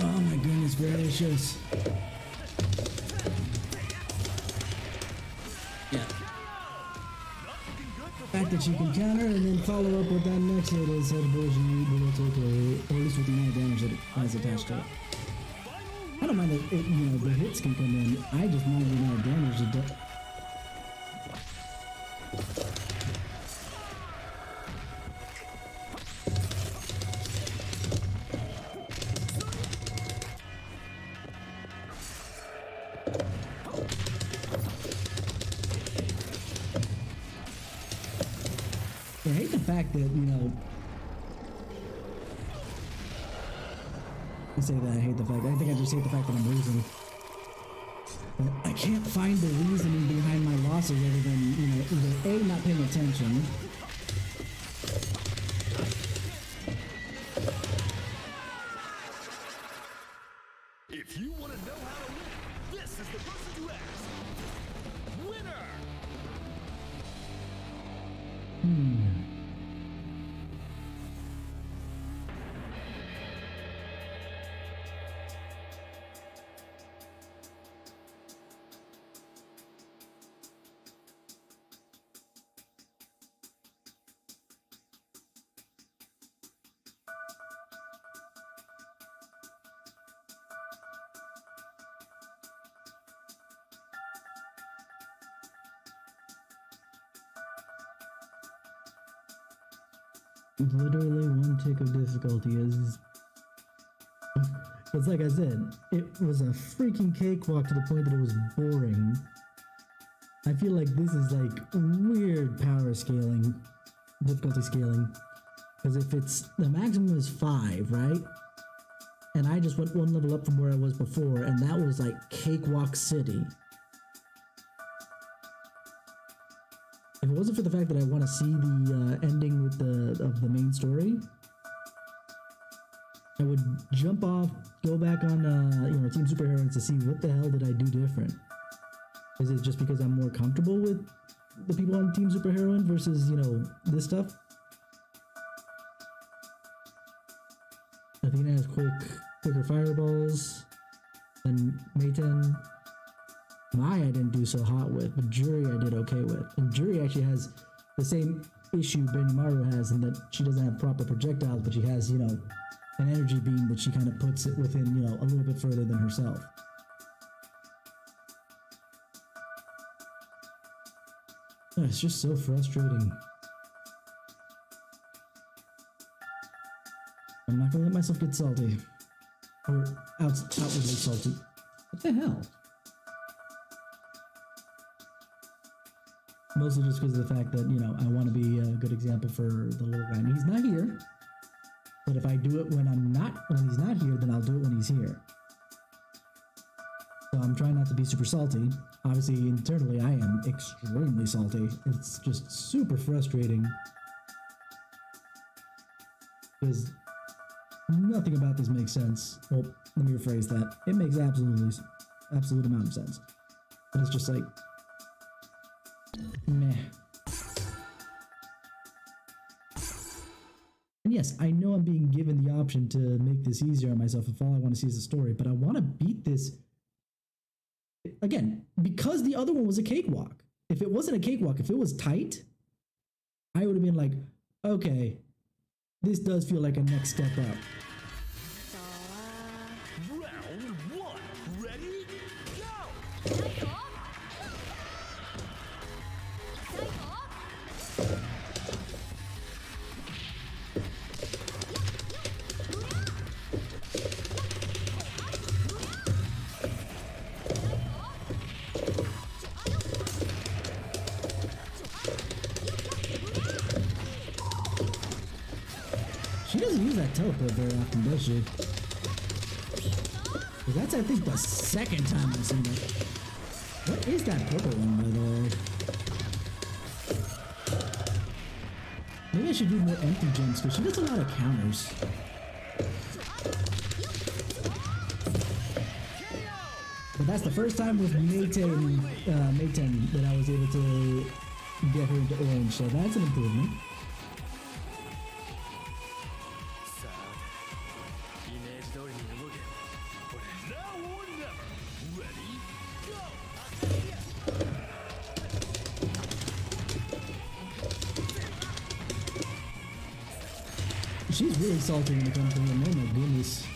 Oh my goodness gracious. Yeah. The fact that she can counter and then follow up with that next hit is that bullshit, but it's okay. Or at least with the amount of damage that it has attached to it. I don't mind that the hits can come in. I just mind the amount of damage it does. I hate the fact that, I say that I hate the fact. I think I just hate the fact that I'm losing. But I can't find the reasoning behind my losses other than, either A, not paying attention. If you want to know how to win, this is the person to ask. Winner! Literally one tick of difficulty is... It's like I said, it was a freaking cakewalk to the point that it was boring. I feel like this is like weird power scaling, difficulty scaling. Because if it's, the maximum is 5, right? And I just went one level up from where I was before, and that was like Cakewalk City. If it wasn't for the fact that I want to see the ending with of the main story, I would jump off, go back on Team Superheroines to see what the hell did I do different. Is it just because I'm more comfortable with the people on Team Superheroine versus this stuff? Athena has quicker fireballs than Mayten. Maya I didn't do so hot with, but Juri I did okay with. And Juri actually has the same issue Benimaru has in that she doesn't have proper projectiles, but she has, an energy beam that she kind of puts it within, a little bit further than herself. Oh, it's just so frustrating. I'm not gonna let myself get salty. Or outwardly salty. What the hell? Mostly just because of the fact that, I want to be a good example for the little guy. And he's not here. But if I do it when he's not here, then I'll do it when he's here. So I'm trying not to be super salty. Obviously, internally, I am extremely salty. It's just super frustrating. Because nothing about this makes sense. Well, let me rephrase that. It makes absolute amount of sense. But it's just like, meh. And yes, I know I'm being given the option to make this easier on myself if all I want to see is a story, but I want to beat this again because the other one was a cakewalk. If it wasn't a cakewalk, if it was tight, I would have been like, okay, this does feel like a next step up. Round 1. Ready? Go! teleport very often, does she? Well, that's, I think, the second time I've seen it. What is that purple one, by the way? Maybe I should do more empty gems, because she does a lot of counters. But that's the first time with Mayten that I was able to get her into orange, so that's an improvement. Now or never. Ready? Go! She's really salty when it comes to him. Oh my goodness.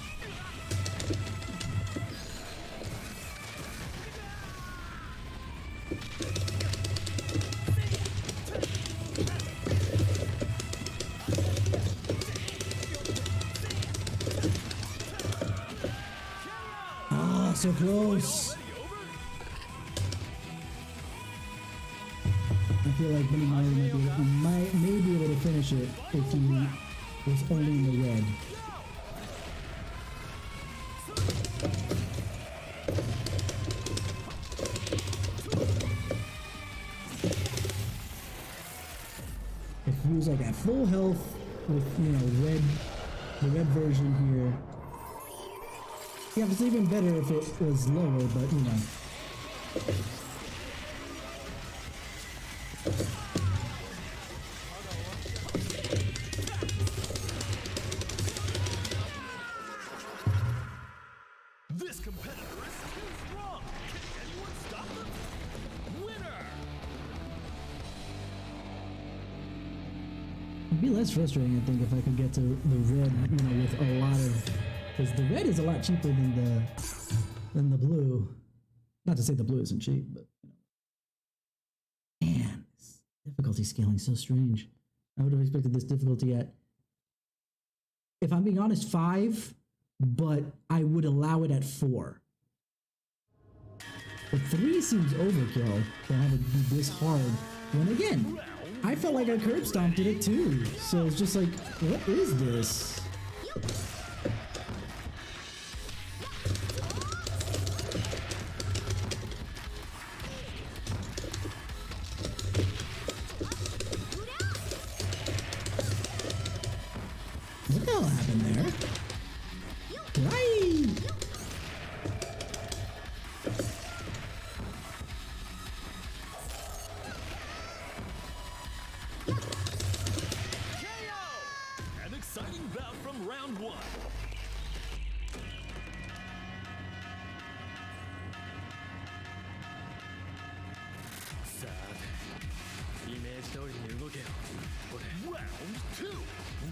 Ah, so close. I feel like Benny may be able to finish it if he was only in the red. If he was like at full health with, you know, the red version here. Yeah, it's even better if it was lower, but you know. This competitor is too strong. Can anyone stop them? Winner! It'd be less frustrating, I think, if I could get to the red, you know, with a lot of, because the red is a lot cheaper than the blue. Not to say the blue isn't cheap, but man, this difficulty scaling is so strange. I would have expected this difficulty at, if I'm being honest, 5, but I would allow it at 4. But 3 seems overkill to have it be this hard. When again, I felt like I curb stomped it too. So it's just like, what is this? What the hell happened there? Right! KO! An exciting bout from round 1. Round 2.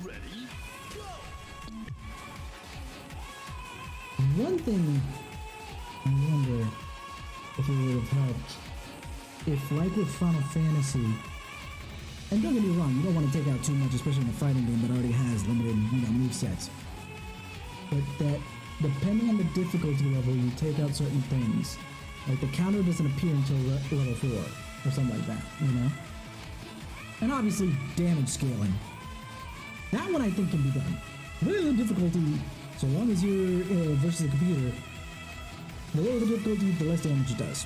Ready? Go! One thing I wonder if it would have helped if, like with Final Fantasy, and don't get me wrong, you don't want to take out too much, especially in a fighting game that already has limited, you know, movesets. But that depending on the difficulty level, you take out certain things. Like the counter doesn't appear until level 4 or something like that, you know? And obviously damage scaling. That one I think can be done. Really the difficulty, so long as you're versus the computer, the lower the difficulty, the less damage it does.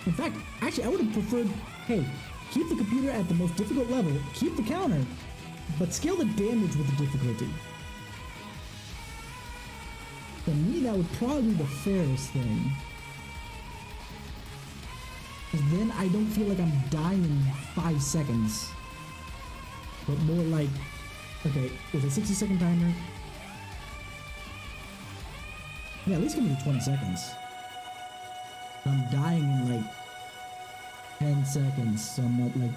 In fact, actually I would have preferred, hey, keep the computer at the most difficult level, keep the counter, but scale the damage with the difficulty. For me, that would probably be the fairest thing. Because then I don't feel like I'm dying in 5 seconds. But more like, okay, with a 60-second timer, yeah, at least give me the 20 seconds. I'm dying in like 10 seconds, so I'm at like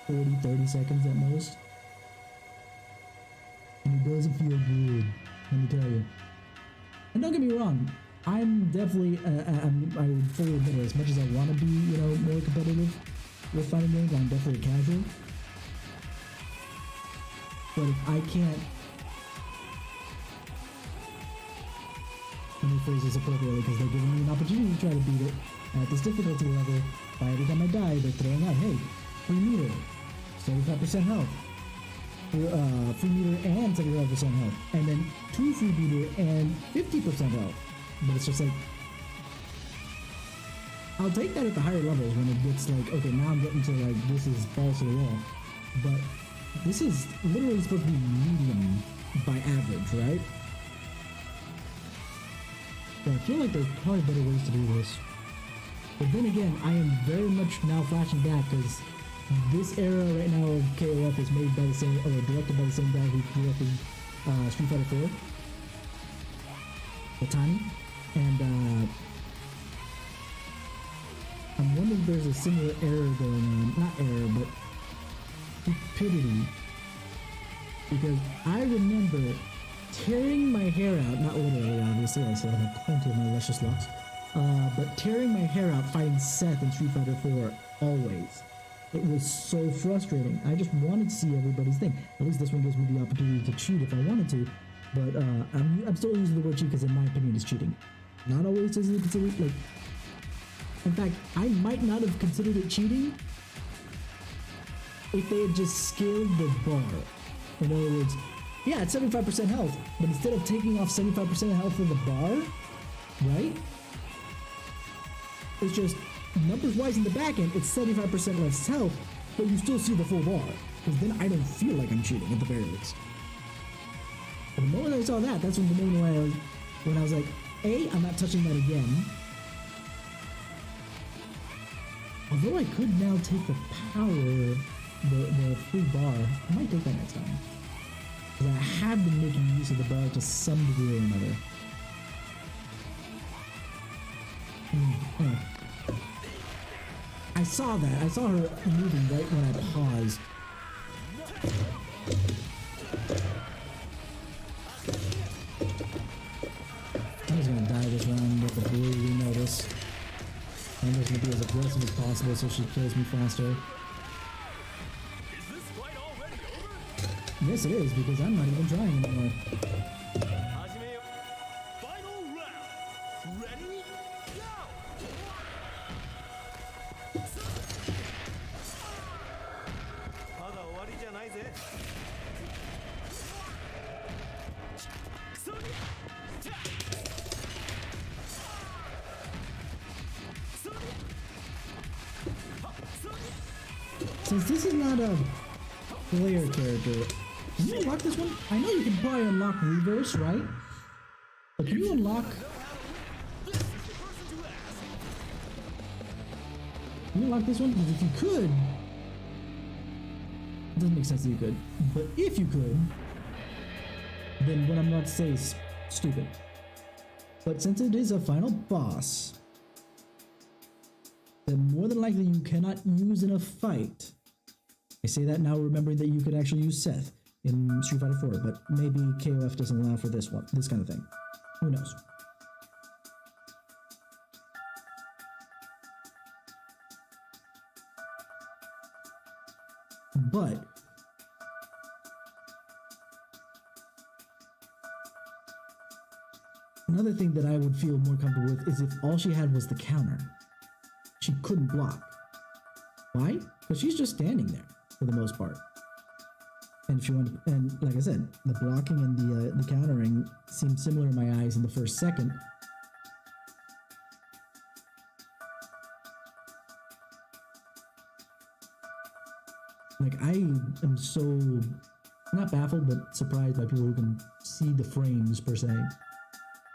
40, 30 seconds at most. And it doesn't feel good, let me tell you. And don't get me wrong, I'm definitely, I would fully admit it, as much as I want to be, you know, more competitive with fighting games, I'm definitely a casual. But if I can't, let me phrase this appropriately, because they're giving me an opportunity to try to beat it at this difficulty level. By every time I die, they're throwing out, hey, free meter, 75% health. free meter and 75% health, and then 2 free meter and 50% health. But it's just like, I'll take that at the higher levels when it gets like, okay, now I'm getting to like, this is balls to the wall. But this is literally supposed to be medium by average, right? So I feel like there's probably better ways to do this. But then again, I am very much now flashing back because this era right now of KOF is made by the same, or directed by the same guy who directed Street Fighter 4, Watani, and I'm wondering if there's a similar error going on, not error, but stupidity, because I remember tearing my hair out, not literally obviously, I still have plenty of my luscious locks, but tearing my hair out fighting Seth in Street Fighter 4 always. It was so frustrating. I just wanted to see everybody's thing. At least this one gives me the opportunity to cheat if I wanted to, but I'm still using the word cheat because in my opinion it's cheating. Not always is it considered, like, in fact, I might not have considered it cheating if they had just scaled the bar. In other words, yeah, it's 75% health, but instead of taking off 75% of health of the bar, right? It's just numbers-wise in the back end, it's 75% less health, but you still see the full bar. Because then I don't feel like I'm cheating at the very least. But the moment I saw that, that's when the moment when I was like, A, I'm not touching that again. Although I could now take the power, the free bar, I might take that next time. Because I have been making use of the bar to some degree or another. Anyway. I saw that. I saw her moving right when I paused. I'm just gonna die this round with the blue, we know this. I'm just gonna be as aggressive as possible so she kills me faster. Yes, it is, because I'm not even trying anymore. Final round. Ready? Go! Since this is not a player character, can you unlock this one? I know you can probably unlock reverse, right? But can you unlock... Can you unlock this one? Because if you could... It doesn't make sense that you could. But if you could, then what I'm about to say is stupid. But since it is a final boss, then more than likely you cannot use in a fight. I say that now remembering that you could actually use Seth in Street Fighter 4, but maybe KOF doesn't allow for this one, this kind of thing. Who knows? But another thing that I would feel more comfortable with is if all she had was the counter. She couldn't block. Why? Because she's just standing there for the most part. And if you want, and like I said, the blocking and the countering seem similar in my eyes in the first second. Like, I am so, not baffled, but surprised by people who can see the frames, per se,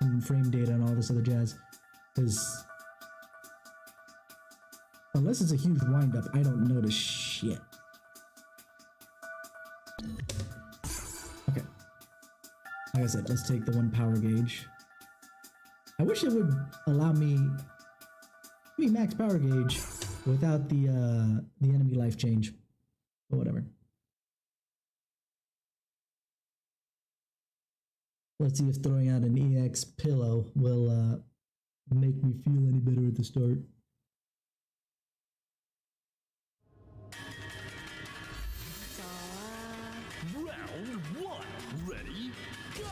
and frame data and all this other jazz. Because unless it's a huge wind-up, I don't notice shit. Okay. Like I said, let's take the one power gauge. I wish it would allow me max power gauge without the enemy life change. But whatever. Let's see if throwing out an EX pillow will make me feel any better at the start. Round one. Ready? Go!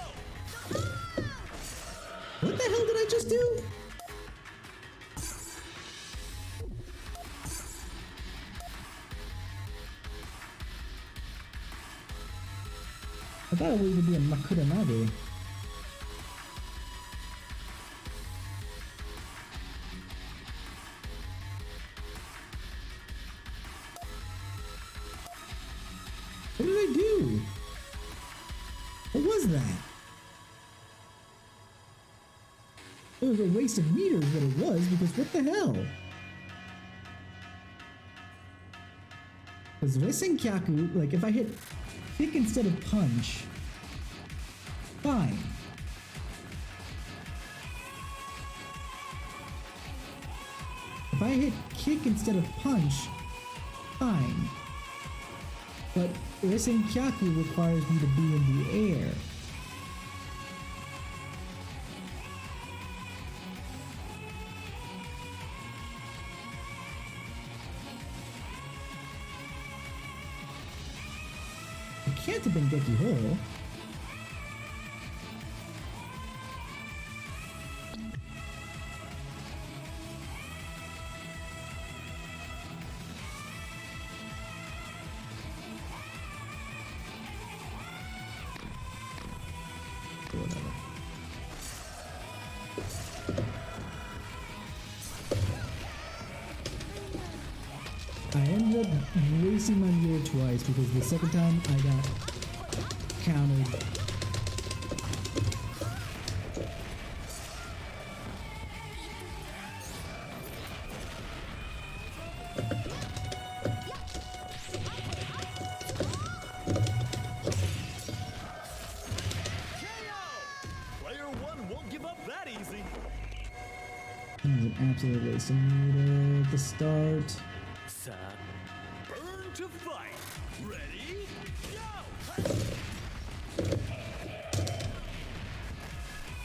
What the hell did I just do? thought it would even be a Makuranage. What did I do? What was that? It was a waste of meters, what it was, because what the hell? Because Resenkyaku, like if I hit kick instead of punch, fine. If I hit kick instead of punch, fine. But Resenkyaku requires me to be in the air. It can't have been Gekiho. Whatever. I ended up wasting my mirror twice because the second time I got countered. Player one won't give up that easy. That was an absolute waste of meter at the start. Sa, burn to fight. Ready? Go!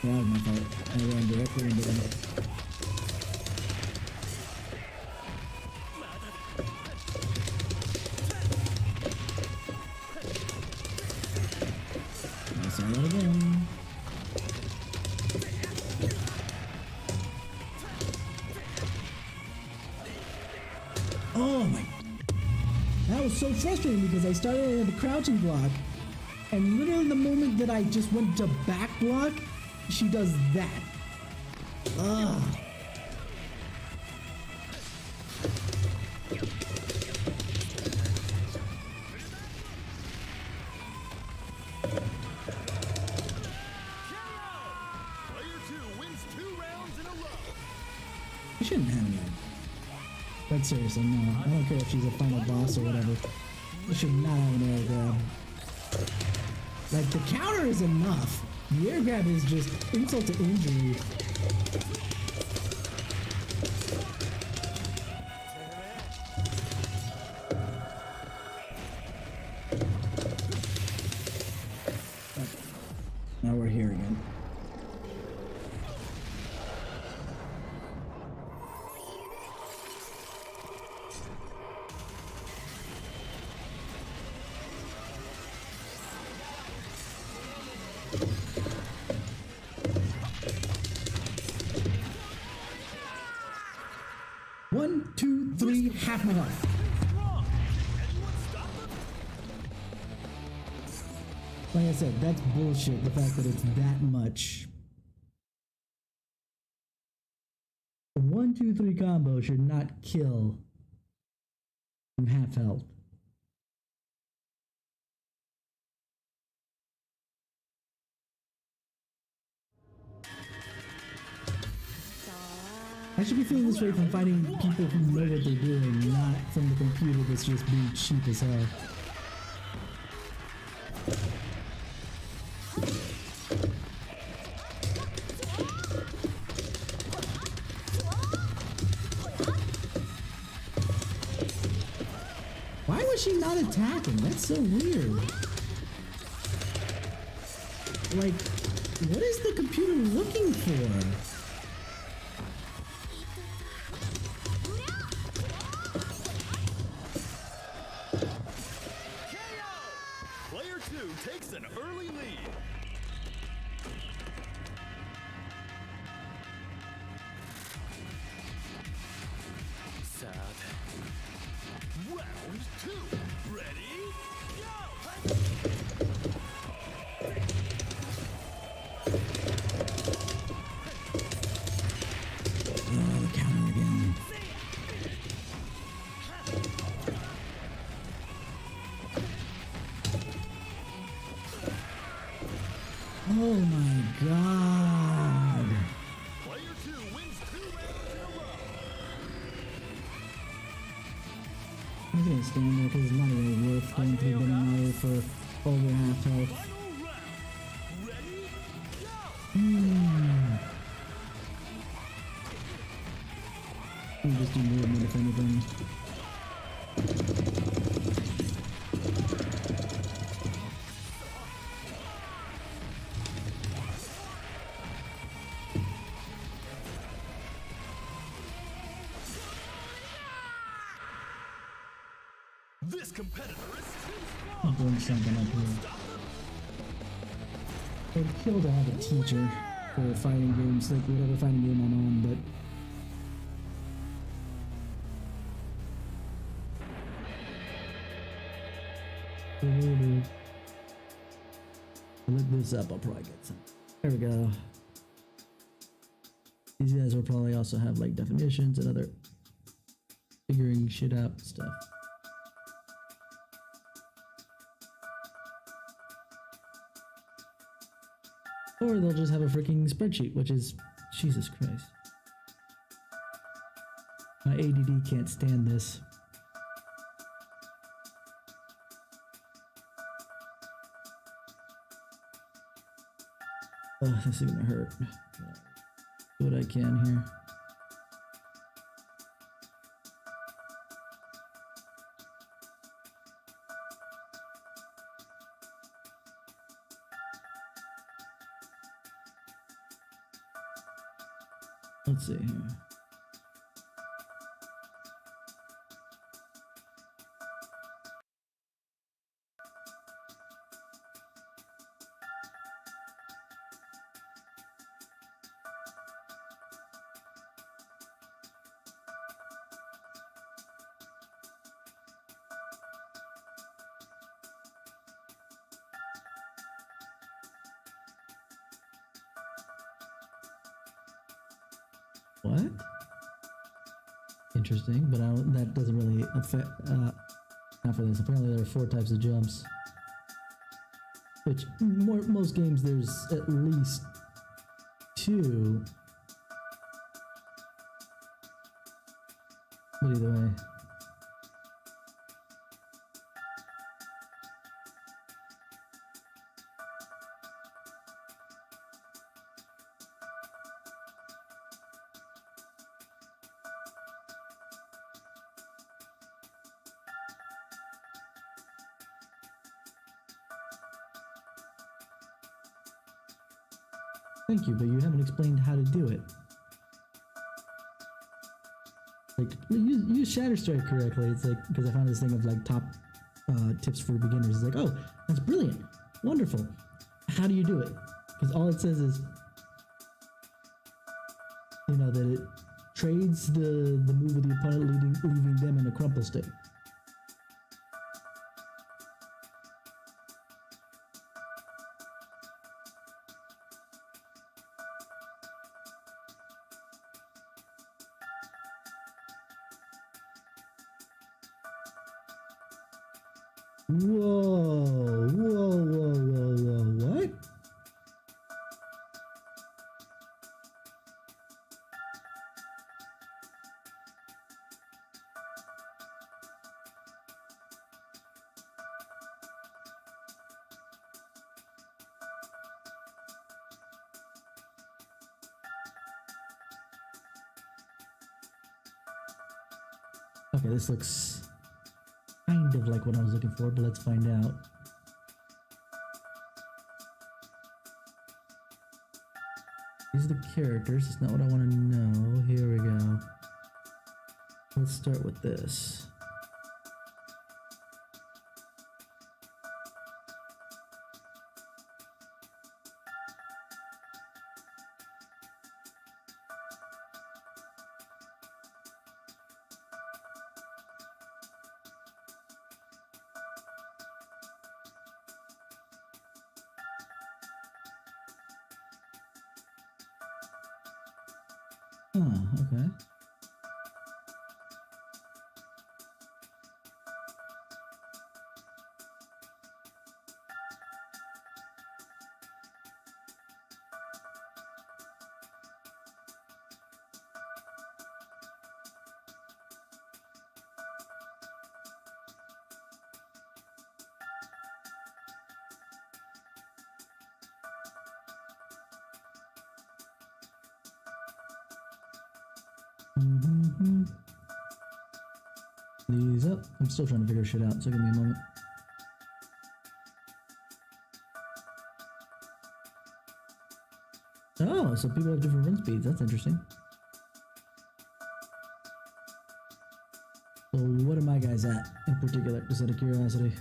That was my fault. I ran directly into them. Let's try that again. Oh my. That was so frustrating because I started at the crouching block, and literally the moment that I just went to back block, she does that. Ugh. Player two wins 2 rounds in a row. I shouldn't have that. But seriously, no. I don't care if she's a final boss or whatever. I should not have an air grab. Like, the counter is enough. The air grab is just insult to injury. Now we're here again. One, two, three, half my health. Wrong. Anyone stop them? Like I said, that's bullshit, the fact that it's that much. A 1, 2, 3 combo should not kill from half health. I should be feeling this way from fighting people who know what they're doing, not from the computer that's just being cheap as hell. Why was she not attacking? That's so weird. Like, what is the computer looking for? Player two takes an early lead. Sad. Round two. Ready? Go! gonna stand there because it's not even worth going through Benamaru for over half health. Final round. Ready? Go! We just do movement if anything. This competitor is I'm doing something up here. It'd kill to have a teacher for fighting games, like whatever fighting game I'm on, but if I look this up, I'll probably get some. There we go. These guys will probably also have like definitions and other figuring shit out stuff. Or they'll just have a freaking spreadsheet, which is Jesus Christ. My ADD can't stand this. Oh, this is gonna hurt. Do what I can here. Let's see here. What? Interesting, but that doesn't really affect, not for this. Apparently there are 4 types of jumps. Which, most games there's at least 2. But either way. Thank you, but you haven't explained how to do it. Like, use Shatter Strike correctly. It's like, because I found this thing of like top tips for beginners. It's like, oh, that's brilliant, wonderful. How do you do it? Because all it says is, you know, that it trades the move of the opponent, leaving them in a crumple state. Whoa, what? Okay, this looks kind of like what I was looking for, but let's find out. These are the characters. It's not what I want to know. Here we go. Let's start with this. Oh, okay. These up. I'm still trying to figure shit out, so give me a moment. Oh, so people have different run speeds. That's interesting. So what are my guys at in particular, just out of curiosity?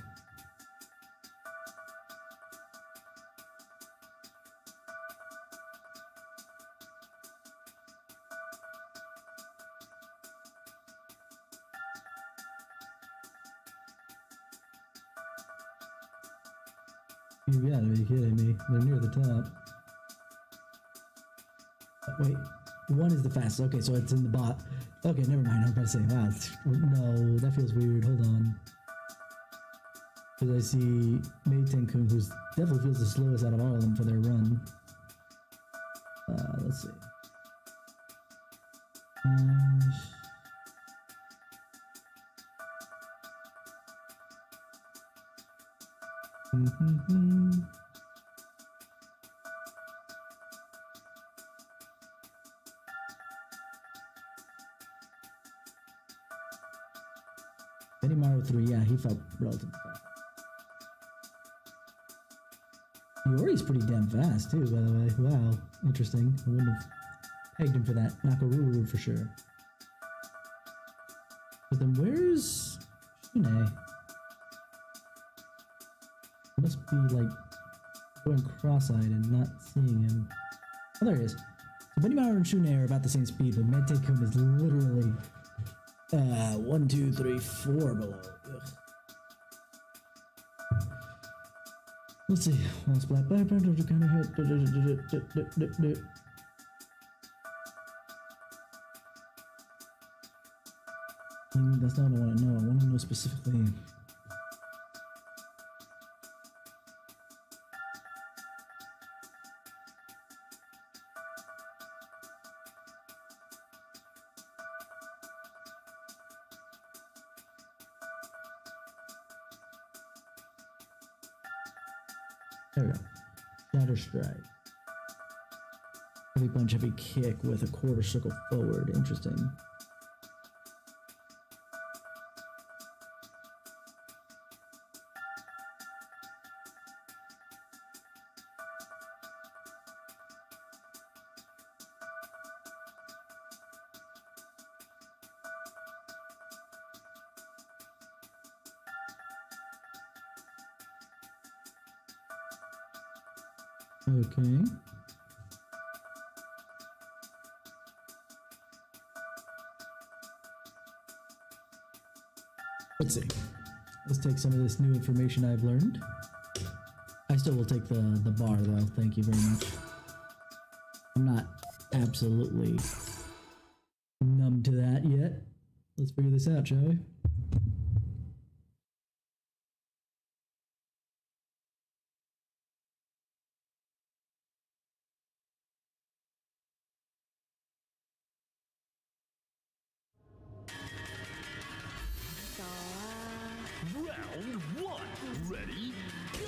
You gotta be kidding me. They're near the top. Wait, one is the fastest. Okay, so it's in the bot. Okay, never mind. I was about to say, wow, no, that feels weird. Hold on. Because I see Mei Tenkun, who definitely feels the slowest out of all of them for their run. Let's see. Benimaru 3, yeah, he felt relatively fast. Yori's pretty damn fast too, by the way. Wow, interesting. I wouldn't have pegged him for that. Nakaruru for sure. But then where's Shune? Must be like going cross-eyed and not seeing him. Oh, there he is. So Benimaru and Shune are about the same speed, but Metekun is literally 1, 2, 3, 4 below. Ugh. Let's see. One splat back, kind of hit. That's not what I want to know. I want to know specifically. There we go. Shatter strike. Heavy punch, heavy kick with a quarter circle forward. Interesting. Okay. Let's see. Let's take some of this new information I've learned. I still will take the bar though. Thank you very much. I'm not absolutely numb to that yet. Let's figure this out, shall we? Round 1. Ready? Go!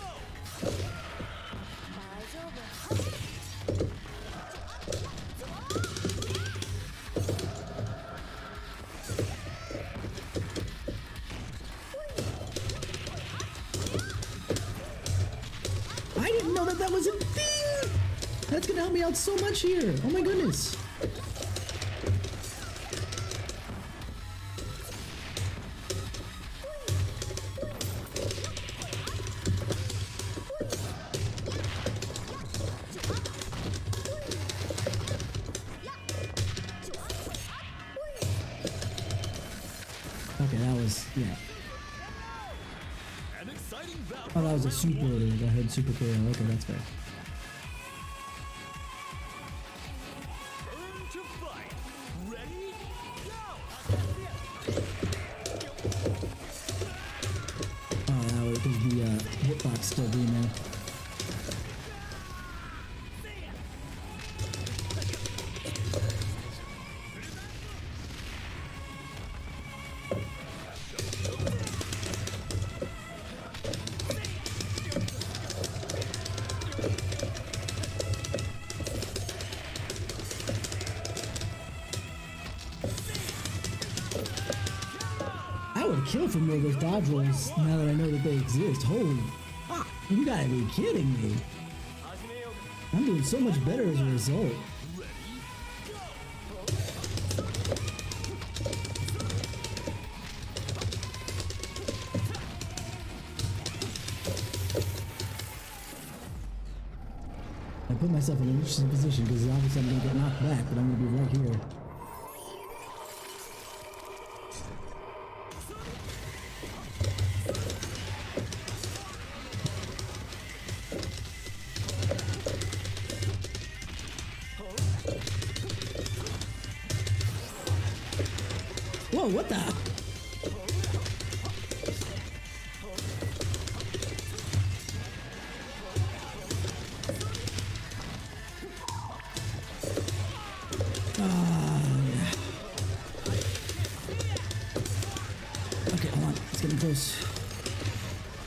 I didn't know that was a thing! That's gonna help me out so much here. Oh my goodness. Okay, that was, yeah. An exciting battle. Oh, that was a super, I heard super KO. Okay, that's fair. Turn to fight. Ready? Go! Oh, that was the hitbox still being there. kill for more of those dodge rolls now that I know that they exist. Holy fuck, you gotta be kidding me. I'm doing so much better as a result. I put myself in an interesting position because obviously I'm gonna get knocked back, but I'm gonna be right here. Whoa, what the? Okay, hold on. It's getting close.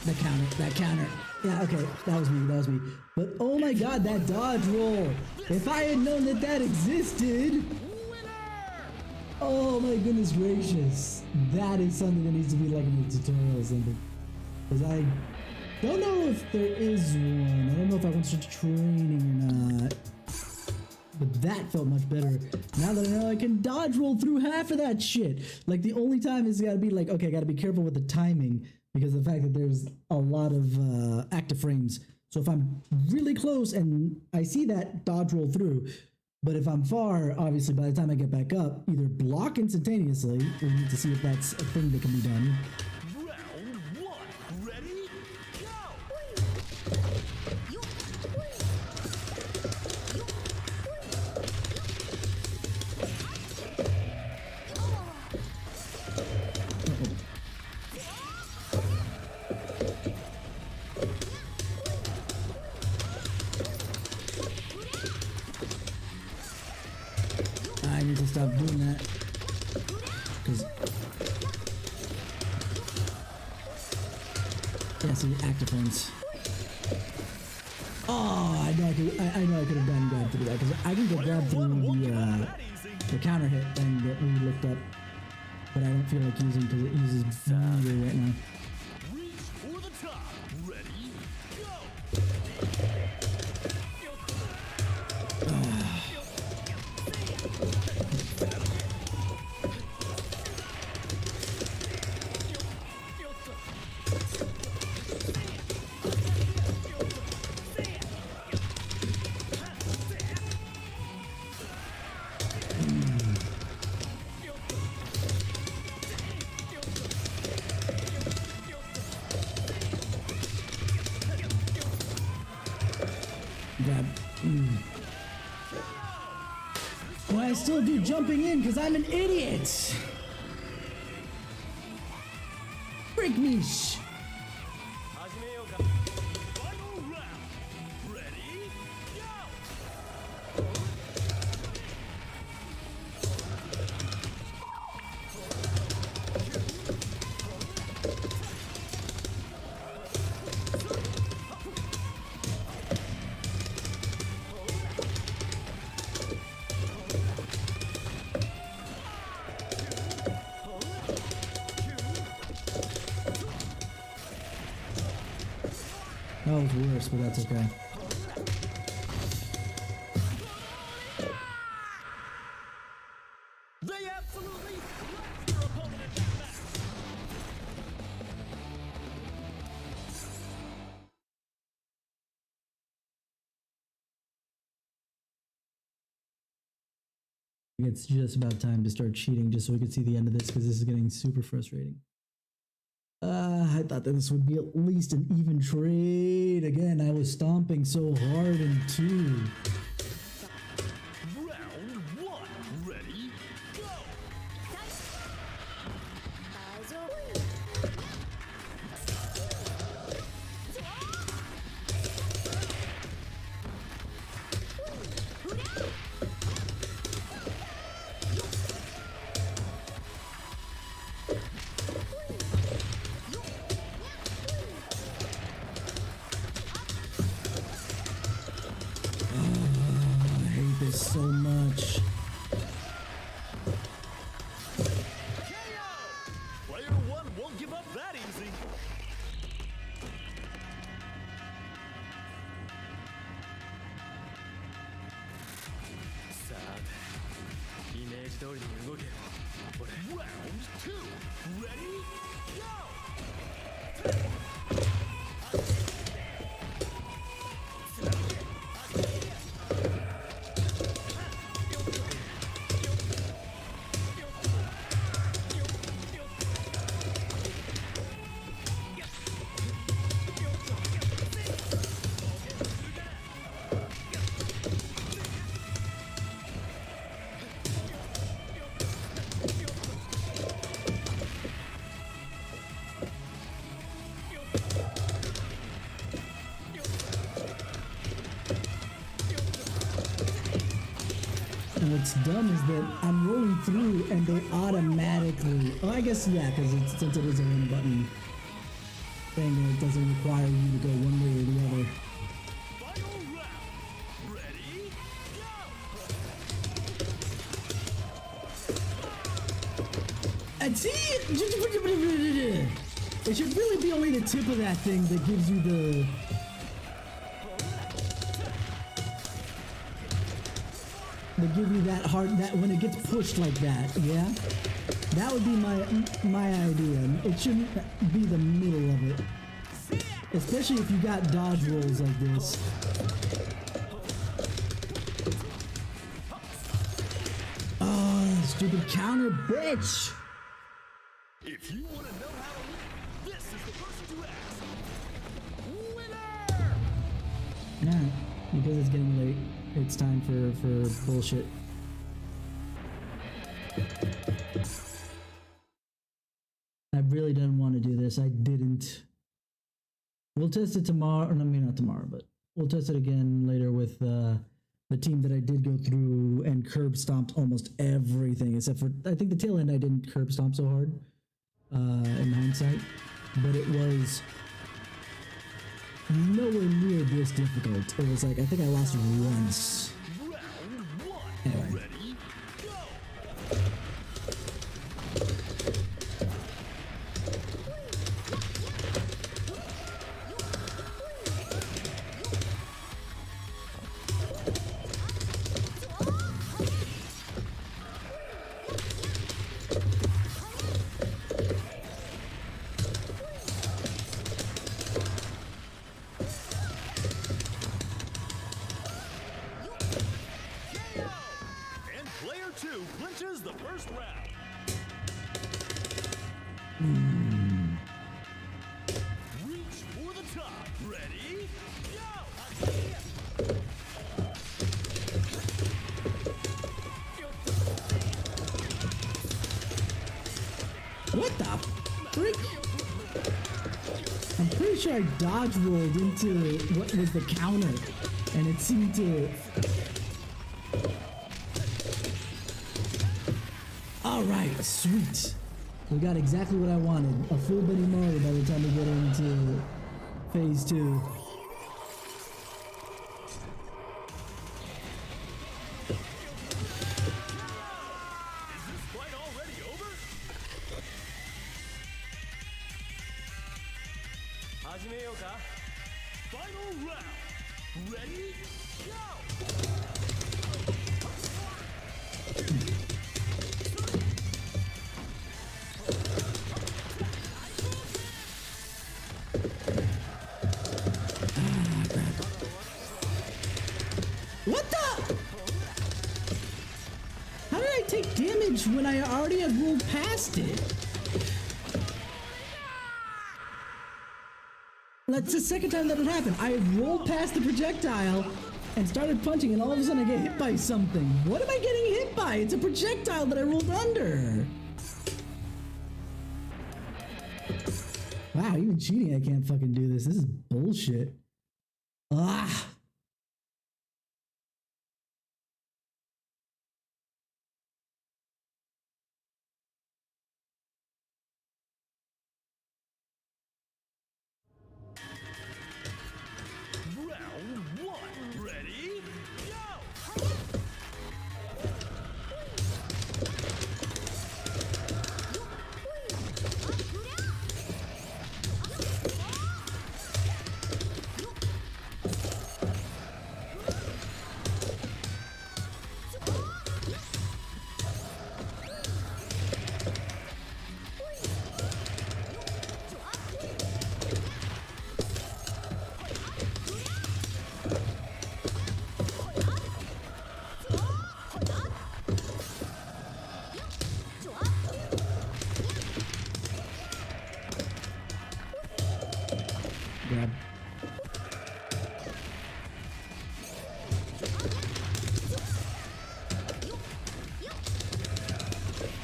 That counter. Yeah, okay, that was me. But oh my god, that dodge roll. If I had known that that existed. Oh my goodness gracious. That is something that needs to be like in the tutorial or something. Because I don't know if there is one. I don't know if I want to start training or not. But that felt much better. Now that I know I can dodge roll through half of that shit. Like the only time is gotta be like, okay, I gotta be careful with the timing because of the fact that there's a lot of active frames. So if I'm really close and I see that, dodge roll through. But if I'm far, obviously by the time I get back up, either block instantaneously, or need to see if that's a thing that can be done. Round one. Ready? I need to stop doing that. Because... yeah, see, active frames. Oh, I know I could have done grab through that, because I can get grab through the counter hit thing that we looked up. But I don't feel like using because it uses meter right now. Reach for the top. Ready? Grab. But I still do jumping in because I'm an idiot. Break me. Final round. Ready? Go! That was worse, but that's okay. They absolutely crushed their opponent at that match. It's just about time to start cheating just so we can see the end of this because this is getting super frustrating. I thought that this would be at least an even trade. Again, I was stomping so hard in 2. Round one. Ready? Go! I hate this so much. KO! Player one won't 通りに動け。俺 Round 2. Ready? Go! And what's dumb is that I'm rolling through and they automatically, oh, I guess, yeah, because since it is a one button thing, it doesn't require you to go one way or the other. Final round. Ready? Go! And see, it should really be only the tip of that thing that gives you the. They give you that hard, that when it gets pushed like that, yeah? That would be my idea. It shouldn't be the middle of it. Especially if you got dodge rolls like this. Oh, stupid counter, bitch! If you want to know how to win, this is the person to ask. Winner! Alright, because it's getting late, it's time for bullshit. I really didn't want to do this. I didn't. We'll test it tomorrow. Or maybe not tomorrow, but we'll test it again later with the team that I did go through and curb stomped almost everything, except for I think the tail end I didn't curb stomp so hard in hindsight, but it was nowhere near this difficult. It was like I think I lost once. Round 1. Anyway. Ready? Go! And player 2 clinches the first round. Reach for the top. Ready? Go! What the frick? I'm pretty sure I dodge rolled into what was the counter, and it seemed to. Alright, sweet. We got exactly what I wanted. A full Benny Mario by the time we get into phase 2. Is this fight already over? 始めようか。 Final round. Ready? Go! What the? How did I take damage when I already had rolled past it? That's the second time that it happened. I rolled past the projectile and started punching, and all of a sudden I get hit by something. What am I getting hit by? It's a projectile that I rolled under. Wow, even cheating, I can't fucking do this. This is bullshit. Ah. Round 1. Ready? Go!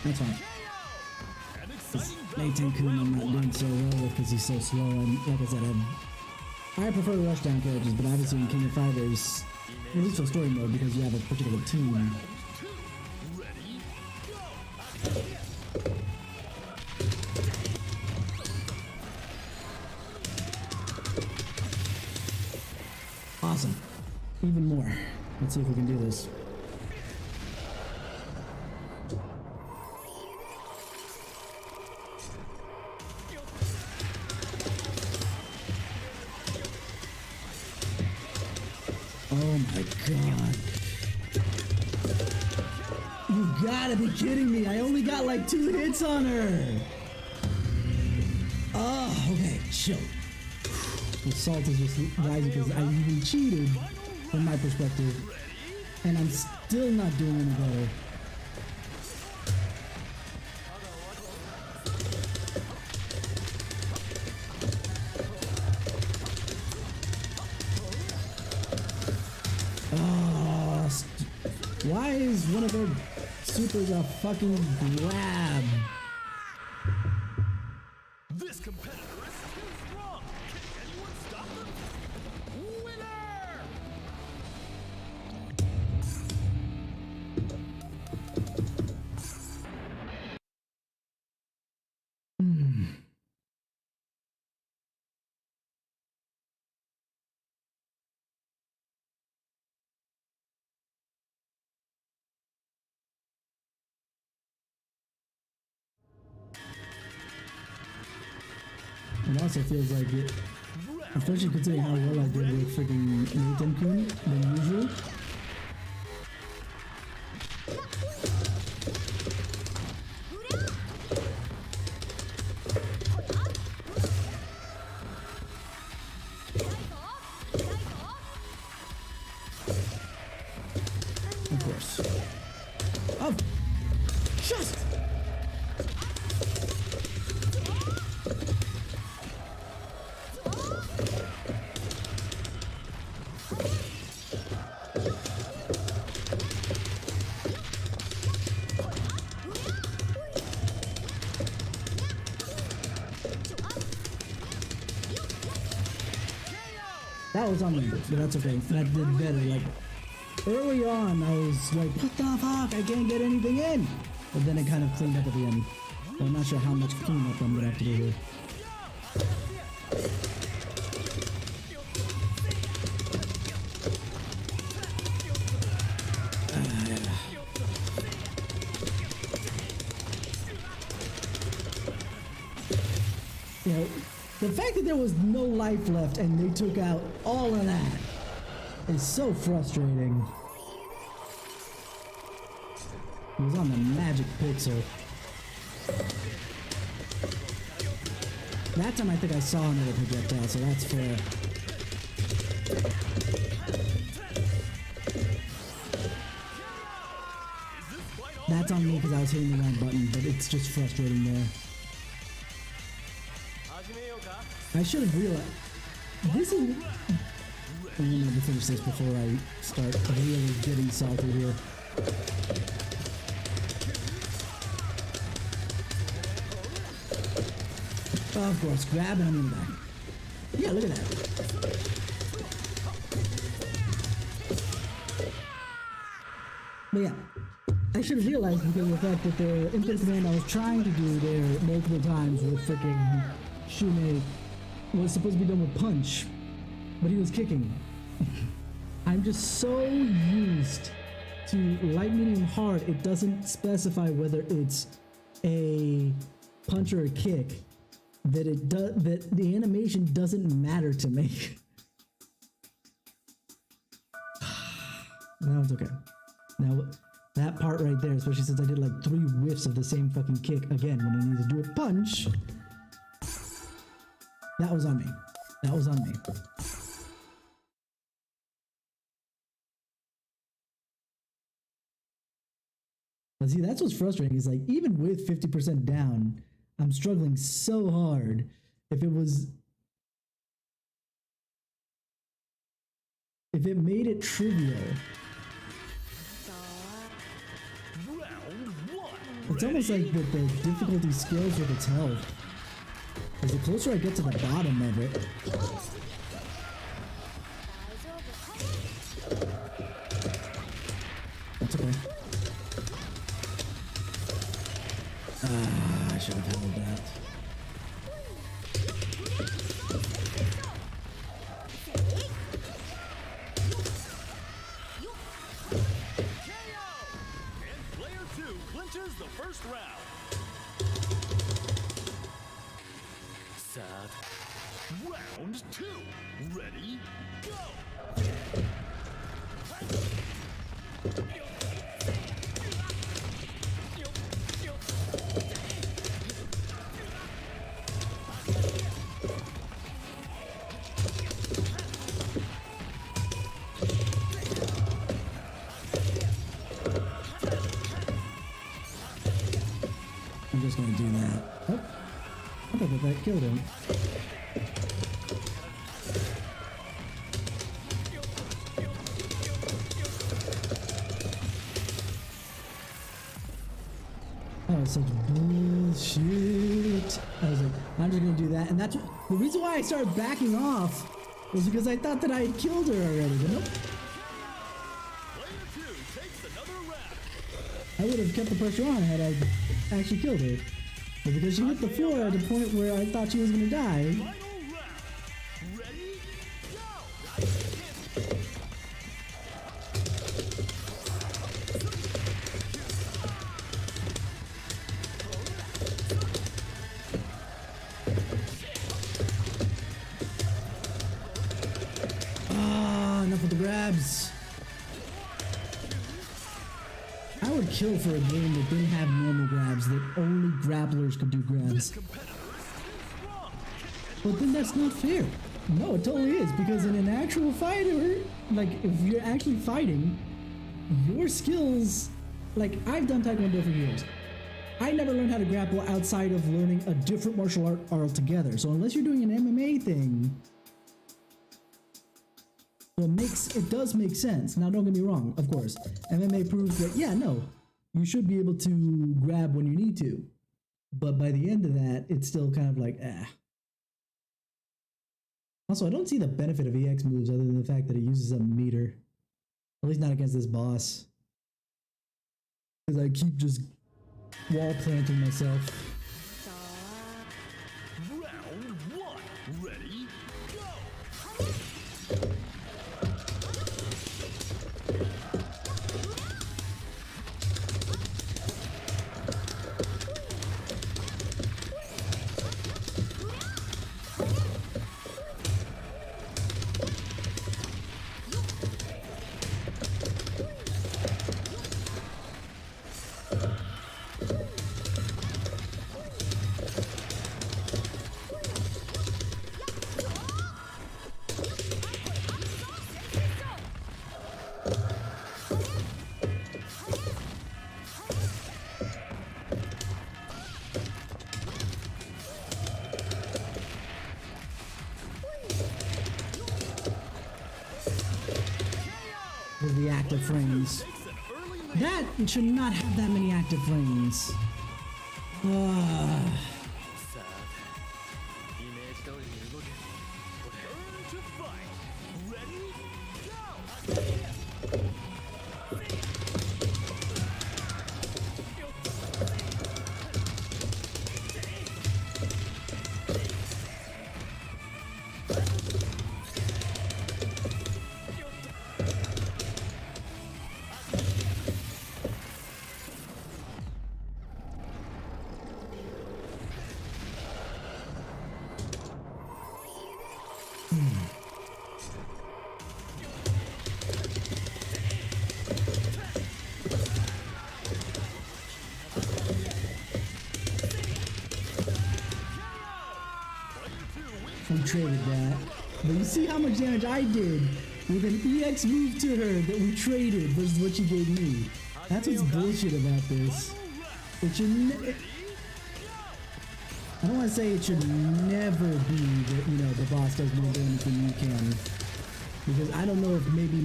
That's fine. Nate-kun I'm not doing so well with because he's so slow. And like I said, I prefer rushdown characters, but obviously in Kingdom Fighters, at least for story mode, because you have a particular team. Awesome. Even more. Let's see if we can do this. Oh my god. You gotta be kidding me. I only got like 2 hits on her. Oh, okay, chill. The salt is just rising because I even cheated from my perspective. And I'm still not doing any better. Why is one of their supers a fucking grab? This competitor is too strong. Can anyone stop them? Winner! It also feels like it, especially considering how well I did with freaking Nate-kun than usual. Of course. Oh! Just! That was on me, but that's okay. That did better. Like, early on, I was like, what the fuck? I can't get anything in! But then it kind of cleaned up at the end. So I'm not sure how much cleanup I'm gonna have to do here. You know, the fact that there was no life left and they took out all of that is so frustrating. It was on the magic pixel. That time I think I saw another projectile, so that's fair. That's on me because I was hitting the wrong button, but it's just frustrating there. I should have realized. This is. I'm gonna have to finish this before I start really getting salty here. Of course, grab and I'm in the back. Yeah, look at that. But yeah, I should have realized because of the fact that the infinite command I was trying to do there multiple times with freaking Shumei was supposed to be done with punch, but he was kicking. I'm just so used to light, medium, hard, it doesn't specify whether it's a punch or a kick, that it does, that the animation doesn't matter to me. That was okay. Now that part right there, especially since I did like 3 whiffs of the same fucking kick again when I needed to do a punch, that was on me. That was on me. But see, that's what's frustrating, is like, even with 50% down, I'm struggling so hard. If it made it trivial. Round 1. It's almost like the difficulty scales with its health. As the closer I get to the bottom of it. That's okay. I should have handled that. And player 2 clinches the first round. Sad. Round 2. Ready? Go! I'm just gonna do that. Oh, I thought that killed him. That was such bullshit. I was like, I'm just gonna do that. And that's the reason why I started backing off was because I thought that I had killed her already, but nope. Player 2 takes another round. I would have kept the pressure on had I actually killed her. But because she hit the floor at the point where I thought she was gonna die. Final round. Ready? Go! Enough with the grabs. I would kill for a game that didn't have normal grabs, that only grapplers could do grabs. But then that's not fair. No, it totally is, because in an actual fighter, like if you're actually fighting, your skills, like I've done Taekwondo for years. I never learned how to grapple outside of learning a different martial art altogether. So unless you're doing an MMA thing, so it does make sense. Now, don't get me wrong, of course. MMA proves that, yeah, no, you should be able to grab when you need to. But by the end of that, it's still kind of like, Also, I don't see the benefit of EX moves other than the fact that it uses a meter. At least not against this boss. Because I keep just wall planting myself. Round 1. Ready? Go! With the active frames. That should not have that many active frames. Turn to fight. Ready? Go! We traded that. But you see how much damage I did with an EX move to her that we traded versus what she gave me. That's what's bullshit about this. It should I don't want to say it should never be that, you know, the boss does more damage than you can. Because I don't know if maybe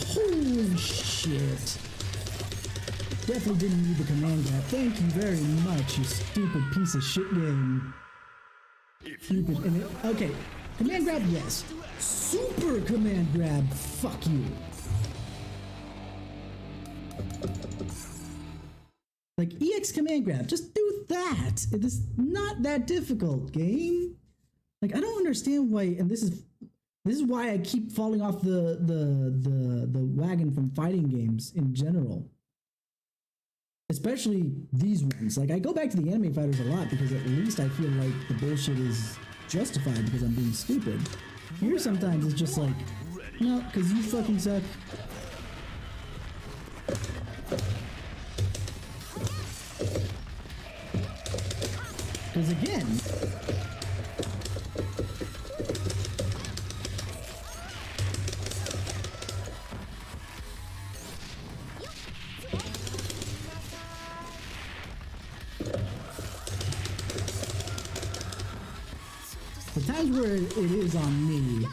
holy shit. definitely didn't need the command grab. Thank you very much, you stupid piece of shit game. Stupid. And okay, command grab, yes. Super command grab, fuck you. Like EX command grab, just do that. It is not that difficult, game. Like I don't understand why, and this is why I keep falling off the wagon from fighting games in general. Especially these ones. Like I go back to the anime fighters a lot because at least I feel like the bullshit is justified because I'm being stupid. Here sometimes it's just like, no, because you fucking suck. Because again, the times where it is on me,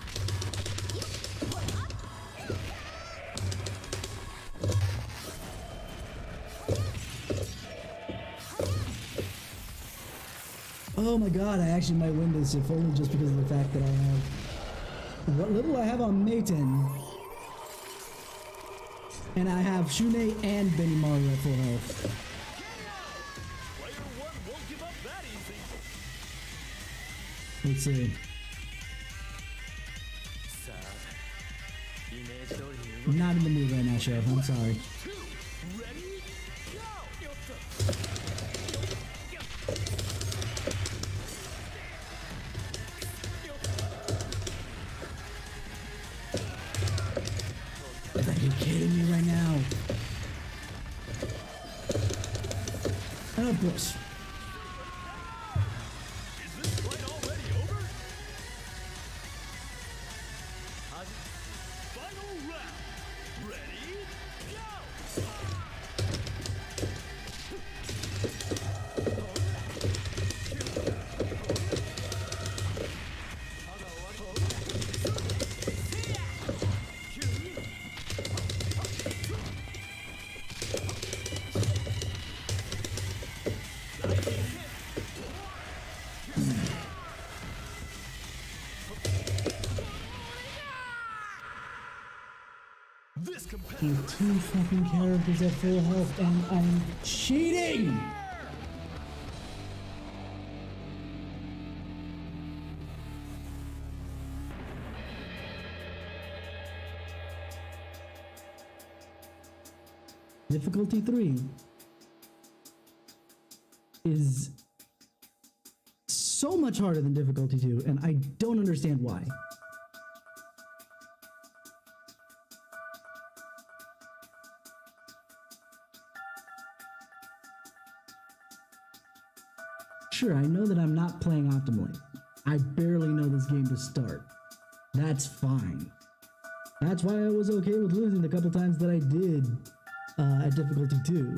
oh my god, I actually might win this if only just because of the fact that I have what little I have on Mayton, and I have Shune and Benimaru at full health. Let's see. I'm not in the mood right now, Sheriff. I'm sorry. Are you kidding me right now? And of course. With two fucking characters at full health and I'm cheating! Difficulty 3 is so much harder than difficulty 2, and I don't understand why. Sure, I know that I'm not playing optimally. I barely know this game to start. That's fine. That's why I was okay with losing the couple times that I did at difficulty 2.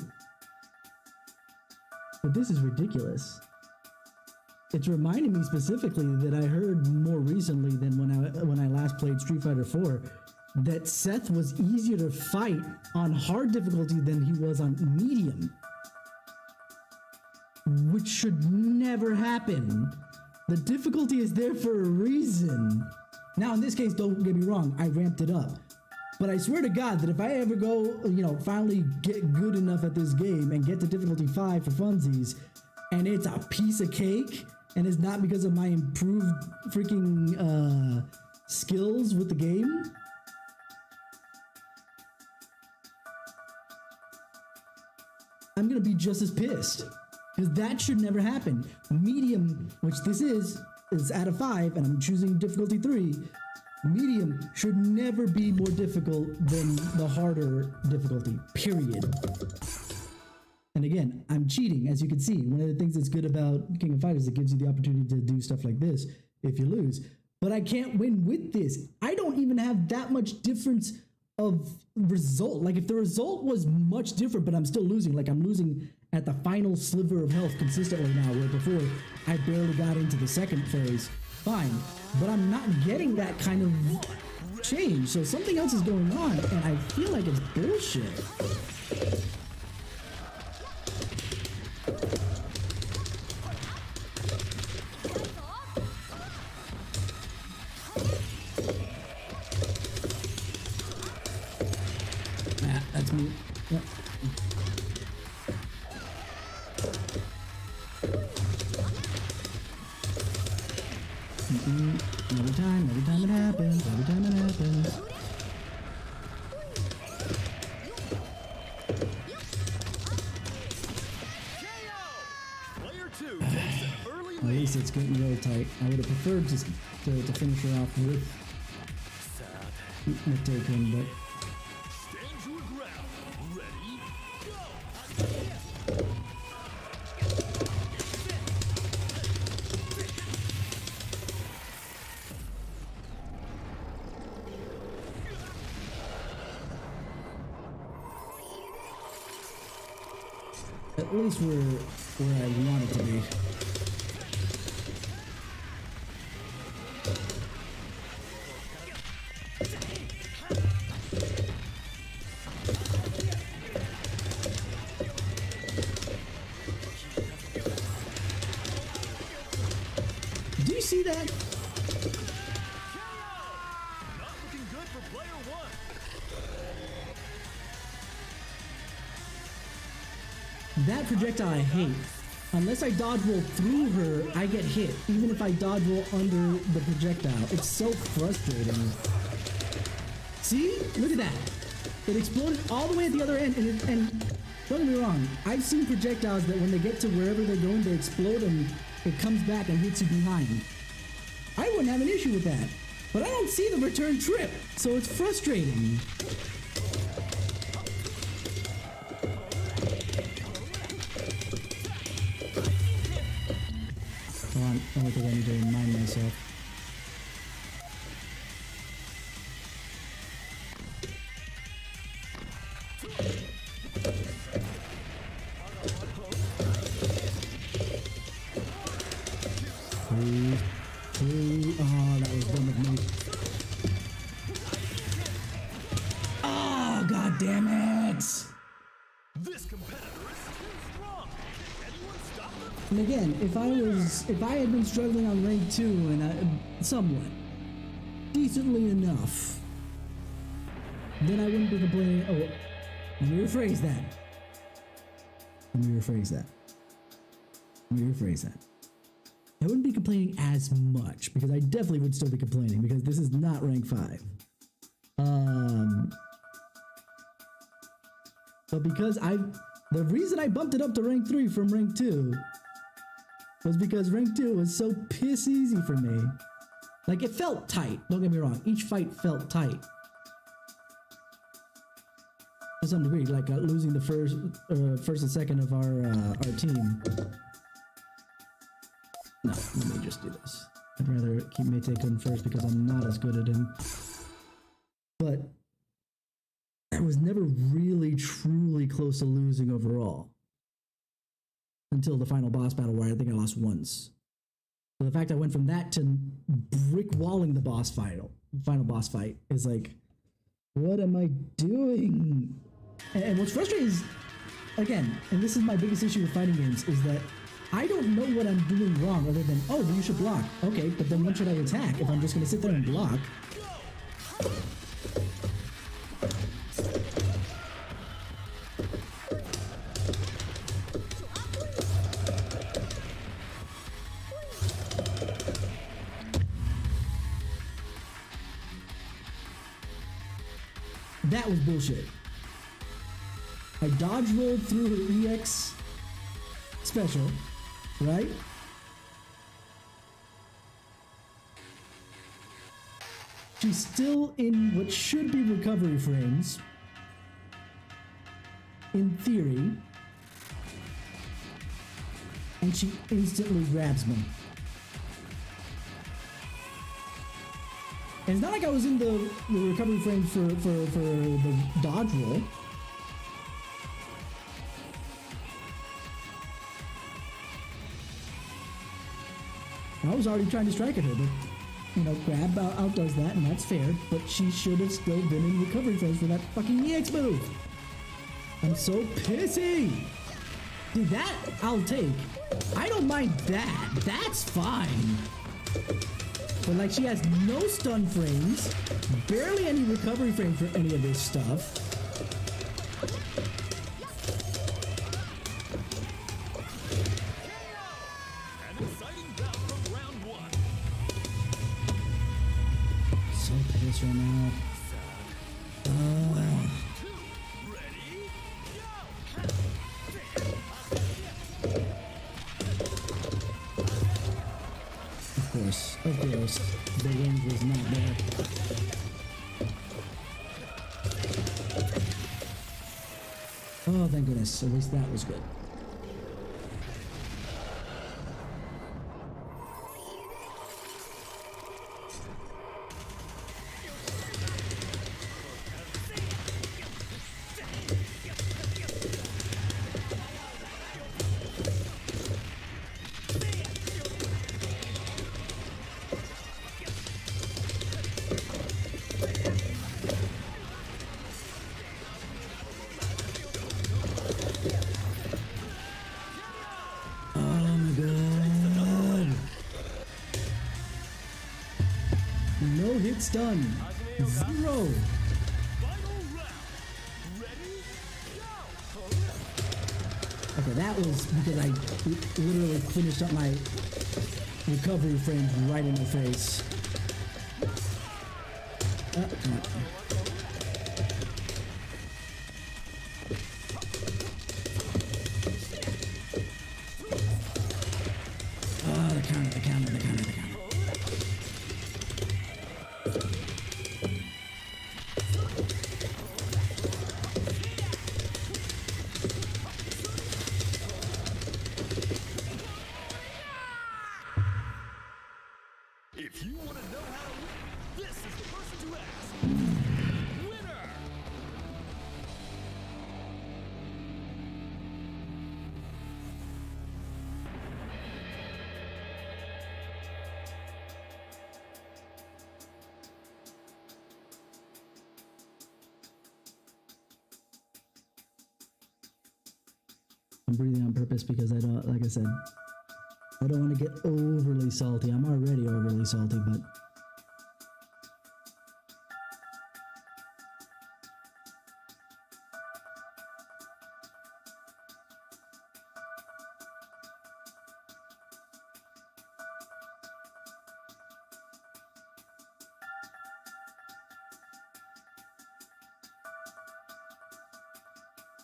But this is ridiculous. It's reminding me specifically that I heard more recently than when I last played Street Fighter 4 that Seth was easier to fight on hard difficulty than he was on medium. Which should never happen. The difficulty is there for a reason. Now, in this case, don't get me wrong, I ramped it up. But I swear to God that if I ever go, finally get good enough at this game and get to difficulty 5 for funsies, and it's a piece of cake, and it's not because of my improved freaking skills with the game, I'm gonna be just as pissed. Because that should never happen. Medium, which this is out of 5, and I'm choosing difficulty 3. Medium should never be more difficult than the harder difficulty, period. And again, I'm cheating, as you can see. One of the things that's good about King of Fighters is it gives you the opportunity to do stuff like this if you lose. But I can't win with this. I don't even have that much difference of result. Like if the result was much different, but I'm still losing, like I'm losing at the final sliver of health consistently now, where before I barely got into the second phase, fine. But I'm not getting that kind of change. So something else is going on, and I feel like it's bullshit. Every time it happens, every time it happens. Player 2 takes an early At lead. least it's getting real tight. I would have preferred to finish her off with taken, but Stand your ground. Ready? Go! at least we're where I want it to be. Do you see that? Not looking good for player 1. That projectile I hate. Unless I dodge roll through her, I get hit, even if I dodge roll under the projectile. It's so frustrating. See? Look at that. It exploded all the way at the other end, and don't get me wrong, I've seen projectiles that when they get to wherever they're going, they explode and it comes back and hits you behind. I wouldn't have an issue with that. But I don't see the return trip, so it's frustrating. Hold on, I don't think I need to remind myself. Please. Oh, that was dumb of me. Oh, god damn it! This competitor is too strong. Can anyone stop them? And again, if I had been struggling on rank 2 and somewhat, decently enough, then I wouldn't be complaining. Oh, let me rephrase that. I wouldn't be complaining as much, because I definitely would still be complaining, because this is not rank 5. But because the reason I bumped it up to rank 3 from rank 2 was because rank 2 was so piss easy for me. Like, it felt tight, don't get me wrong. Each fight felt tight. To some degree, like losing the first and second of our team. No, let me just do this. I'd rather keep Meite-kun first because I'm not as good at him. But I was never really truly close to losing overall. Until the final boss battle where I think I lost once. So the fact I went from that to brick walling the final boss fight is like, what am I doing? And what's frustrating is, again, and this is my biggest issue with fighting games, is that I don't know what I'm doing wrong other than, oh, well, you should block. Okay, but then when should I attack if I'm just going to sit there and block? That was bullshit. I dodge rolled through her EX special, right? She's still in what should be recovery frames, in theory, and she instantly grabs me. And it's not like I was in the recovery frame for the dodge roll. I was already trying to strike at her, but, you know, grab outdoes that, and that's fair, but she should have still been in recovery frames for that fucking EX move. I'm so pissy. Dude, that I'll take. I don't mind that. That's fine. But, like, she has no stun frames, barely any recovery frames for any of this stuff. An exciting bout from round 1. this right now. Of course, the range was not there. Oh, thank goodness. At least that was good. No hits done. 0. Okay, that was because I literally finished up my recovery frames right in the face. The counter. If you want to know how to win, this is the person to ask. Winner! I'm breathing on purpose because I don't, like I said, I don't want to get overly salty. I'm already overly salty, but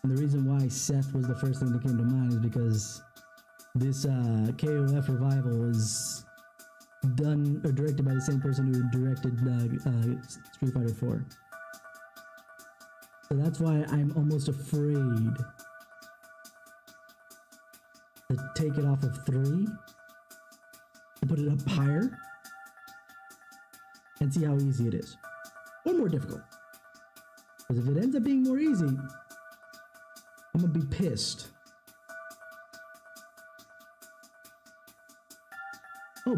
and the reason why Seth was the first thing that came to mind is because this KOF revival is done or directed by the same person who directed Street Fighter 4. So that's why I'm almost afraid to take it off of 3, to put it up higher, and see how easy it is. Or more difficult. Because if it ends up being more easy, I'm gonna be pissed. Oh.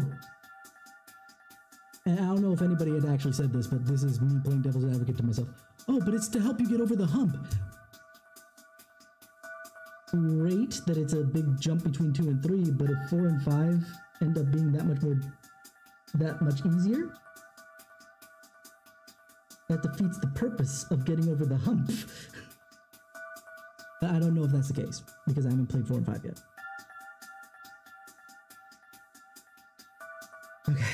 And I don't know if anybody had actually said this, but this is me playing devil's advocate to myself. Oh, but it's to help you get over the hump. Great that it's a big jump between 2 and 3, but if 4 and 5 end up being that much easier, that defeats the purpose of getting over the hump. I don't know if that's the case, because I haven't played 4 and 5 yet. Okay.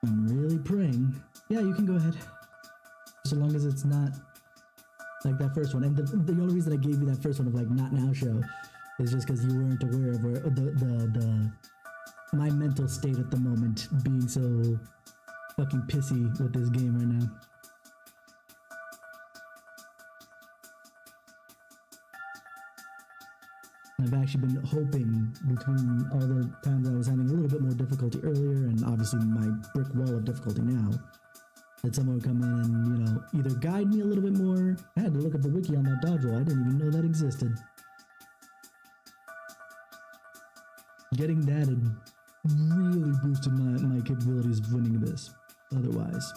I'm really praying. Yeah, you can go ahead. So long as it's not like that first one. And the only reason I gave you that first one of like not now show is just because you weren't aware of where my mental state at the moment being so fucking pissy with this game right now. I've actually been hoping between all the times I was having a little bit more difficulty earlier and obviously my brick wall of difficulty now, that someone would come in and, you know, either guide me a little bit more. I had to look up the wiki on that dodge roll. I didn't even know that existed. Getting that had really boosted my capabilities of winning this. Otherwise.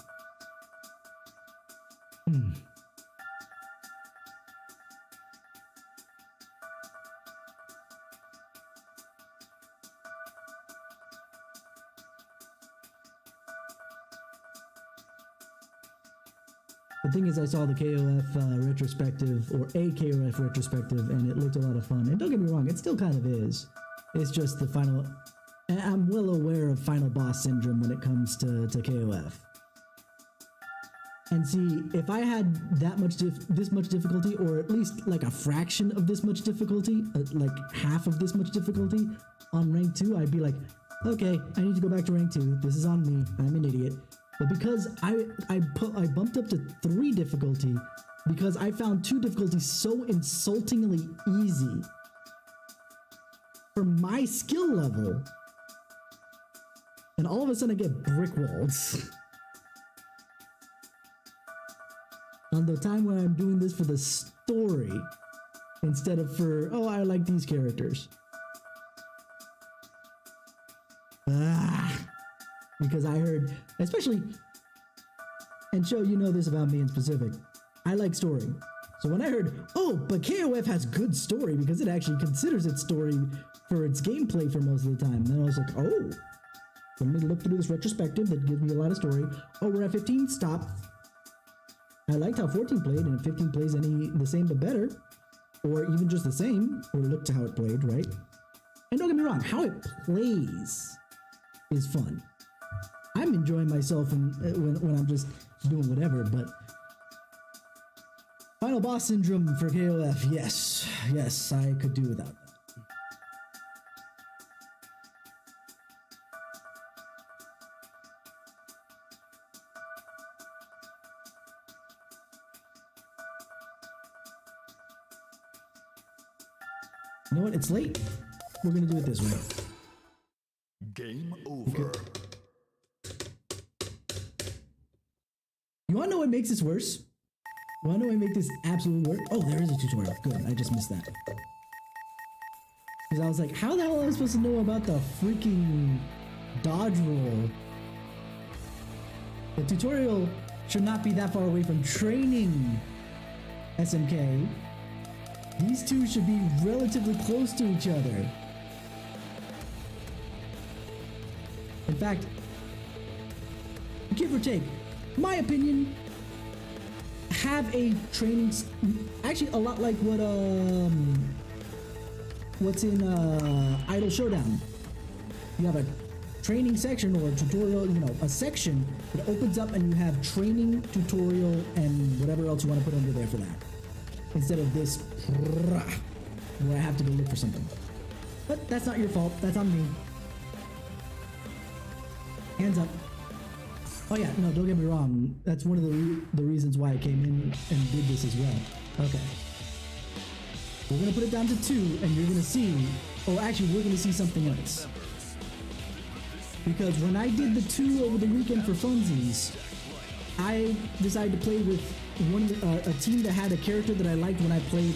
The thing is, I saw the KOF retrospective, or a KOF retrospective, and it looked a lot of fun. And don't get me wrong, it still kind of is. It's just the final... And I'm well aware of final boss syndrome when it comes to KOF. And see, if I had that much this much difficulty, or at least like a fraction of this much difficulty, like half of this much difficulty on rank 2, I'd be like, okay, I need to go back to rank 2. This is on me. I'm an idiot. But because I bumped up to 3 difficulty because I found 2 difficulties so insultingly easy for my skill level, and all of a sudden I get brick walls. On the time when I'm doing this for the story instead of for, oh, I like these characters. Because I heard, especially, and Sho, you know this about me in specific, I like story. So when I heard, oh, but KOF has good story because it actually considers its story for its gameplay for most of the time, then I was like, oh, let me look through this retrospective that gives me a lot of story. Oh, we're at 15, stop. I liked how 14 played, and if 15 plays the same but better, or even just the same, or look to how it played, right? And don't get me wrong, how it plays is fun. I'm enjoying myself when I'm just doing whatever, but final boss syndrome for KOF, yes, I could do without that. You know what? It's late. We're gonna do it this way. Game over. Okay. You wanna know what makes this worse? You wanna know what makes this absolutely worse? Oh, there is a tutorial. Good, I just missed that. Because I was like, how the hell am I supposed to know about the freaking dodge roll? The tutorial should not be that far away from training SMK. These two should be relatively close to each other. In fact, give or take, my opinion, have a training, actually a lot like what's in Idol Showdown. You have a training section or a tutorial, you know, a section that opens up and you have training, tutorial, and whatever else you want to put under there for that. Instead of this, where I have to go look for something. But that's not your fault, that's on me. Hands up. Oh yeah, no, don't get me wrong. That's one of the reasons why I came in and did this as well. Okay. We're gonna put it down to 2 and you're gonna see, oh actually we're gonna see something else. Because when I did the 2 over the weekend for funsies, I decided to play with a team that had a character that I liked when I played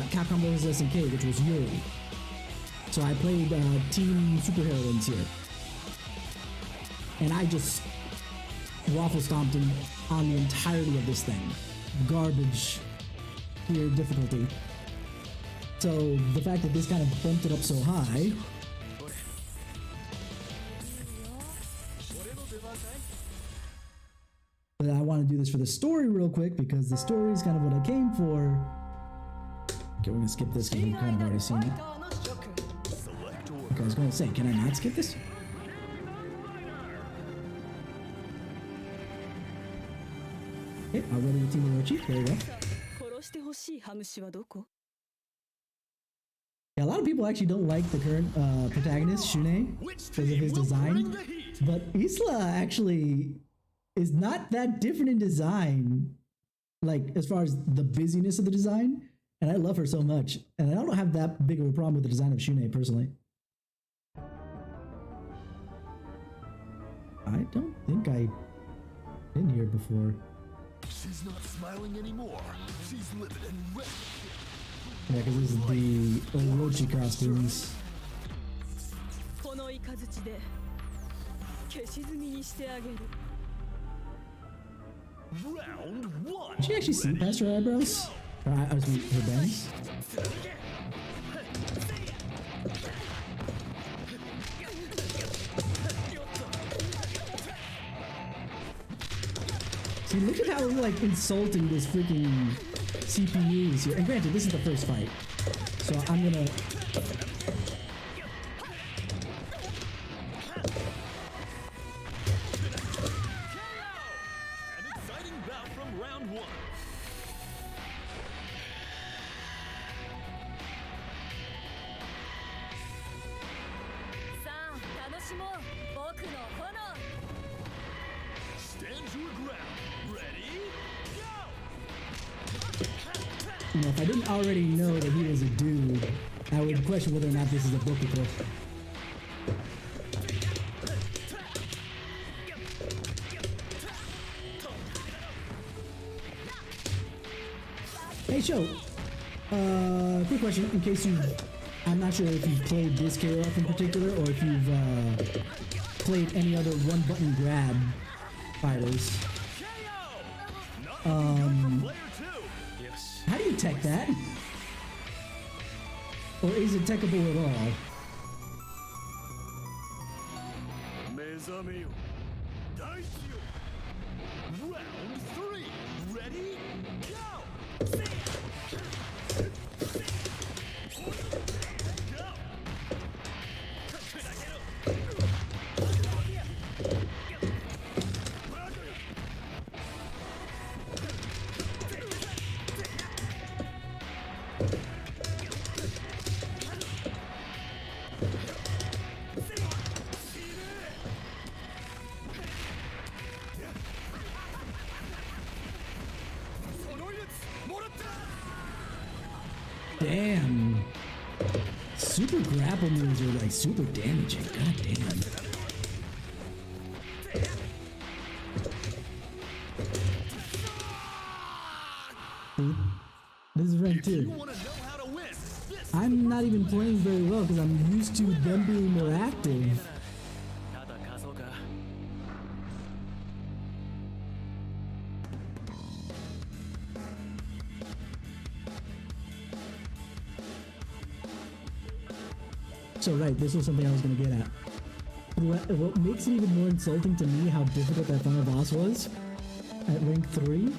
Capcom vs SNK, which was Yuri. So I played Team Superheroines here. And I just waffle stomped him on the entirety of this thing. Garbage here difficulty. So the fact that this kind of bumped it up so high. But I want to do this for the story real quick because the story is kind of what I came for. Okay, we're gonna skip this because we've kind of already seen it. Okay, I was gonna say, can I not skip this? Okay, already the team of Orochi, very well. Yeah, a lot of people actually don't like the current protagonist, Shune, because of his design. But Isla actually is not that different in design, like as far as the busyness of the design, and I love her so much, and I don't have that big of a problem with the design of Shune personally. I don't think I've been here before. She's not smiling anymore. She's livid and red. Yeah, because this is the Orochi costumes. Round 1. Did she actually see past her eyebrows? Her bangs? See, look at how like insulting this freaking CPU is here. And granted, this is the first fight, so I'm gonna. An exciting bout from round one. Stand your ground. Ready? Go! You know, if I didn't already know that he was a dude, I would question whether or not this is a Bokuto. Hey, Sho. Quick question, in case you... I'm not sure if you've played this KOF in particular, or if you've played any other one-button grab fighters. How do you tech that? Or is it techable at all? Round three. Ready? Go! Damn. Super grapple moves are like super damaging. God damn. See? This is rank 2. I'm not even playing very well because I'm used to them being more active. So right, this was something I was gonna get at. What makes it even more insulting to me how difficult that final boss was at rank 3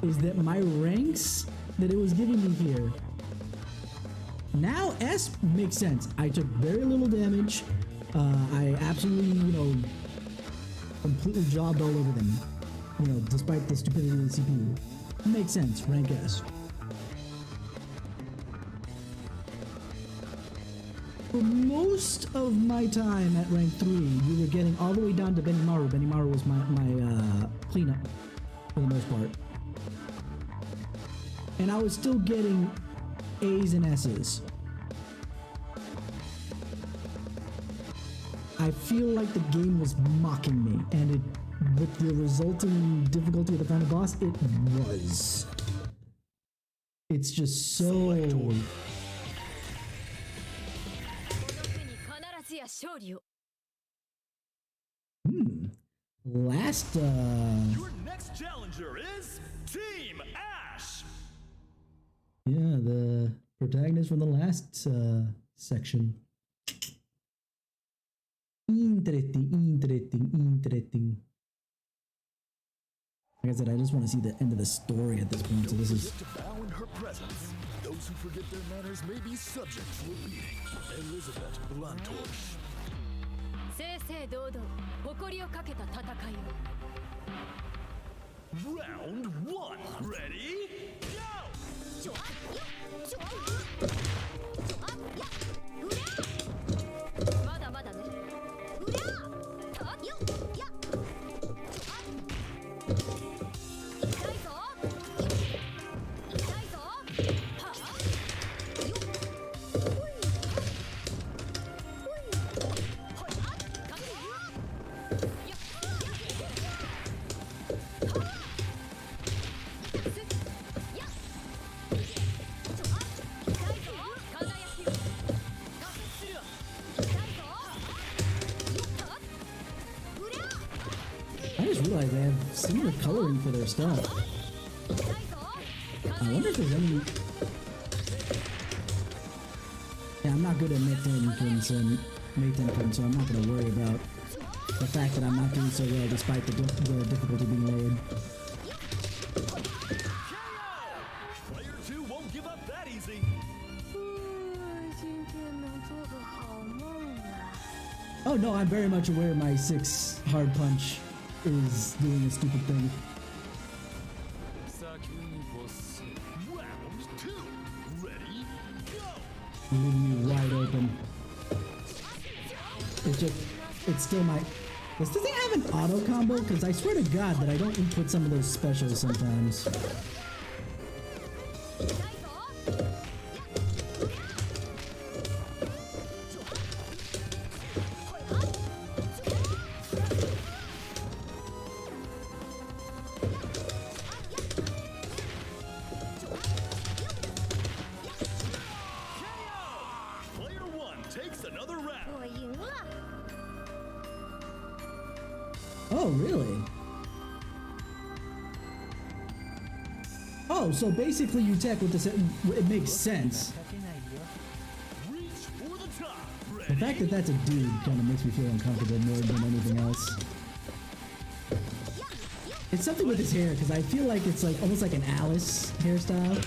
is that my ranks that it was giving me here. Now S makes sense. I took very little damage. I absolutely, completely jobbed all over them. Despite the stupidity of the CPU. Makes sense, rank S. For most of my time at rank 3, we were getting all the way down to Benimaru. Benimaru was my cleanup for the most part. And I was still getting A's and S's. I feel like the game was mocking me, and with the resulting difficulty of the final boss, it was. It's just so... Last, Your next challenger is Team Ash! Yeah, the protagonist from the last section. Interesting. Like I said, I just want to see the end of the story at this point, so this is... To bow in her presence. Those who forget their manners may be subject to a beating. Elizabeth Blantorch. Round one. Ready? Go! I just realized they have similar coloring for their stuff. I wonder if there's any... Yeah, I'm not good at Meiten Kun, so I'm not gonna worry about the fact that I'm not doing so well despite the difficulty being lowered. Player 2 won't give up that easy. 今天能做个好梦啊。 Oh no, I'm very much aware my 6 hard punch is doing a stupid thing. Round 2. Ready? Go! Leaving me wide open. It's still my... Does this thing have an auto combo? Because I swear to God that I don't input some of those specials sometimes. Player 1 takes another round. 我赢了。 Oh, really? Oh, so basically you tech with this, it makes sense. Reach for the top. The Ready? fact that that's a dude kind of makes me feel uncomfortable more than anything else. It's something with his hair, because I feel like it's like almost like an Alice hairstyle.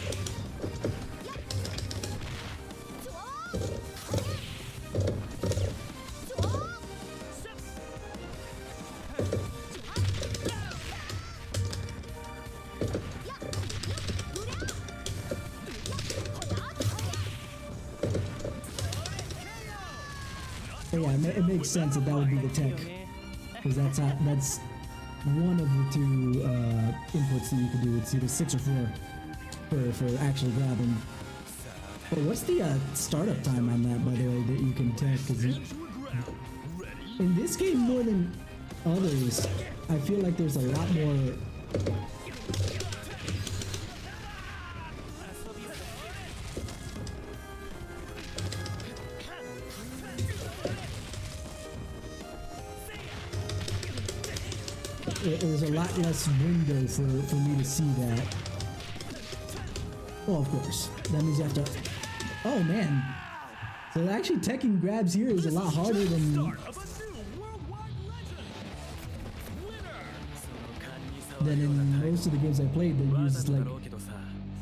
But yeah, it makes sense that that would be the tech, because that's one of the two inputs that you could do. It's either 6 or 4 for actually grabbing. But what's the startup time on that, by the way, that you can tech? Because in this game more than others, I feel like there's a lot more. There's a lot less window for me to see that. Well, of course. That means you have to... Oh, man. So actually teching grabs here is a lot harder than... Start of a new worldwide legend. Winner. than in most of the games I played that use, like,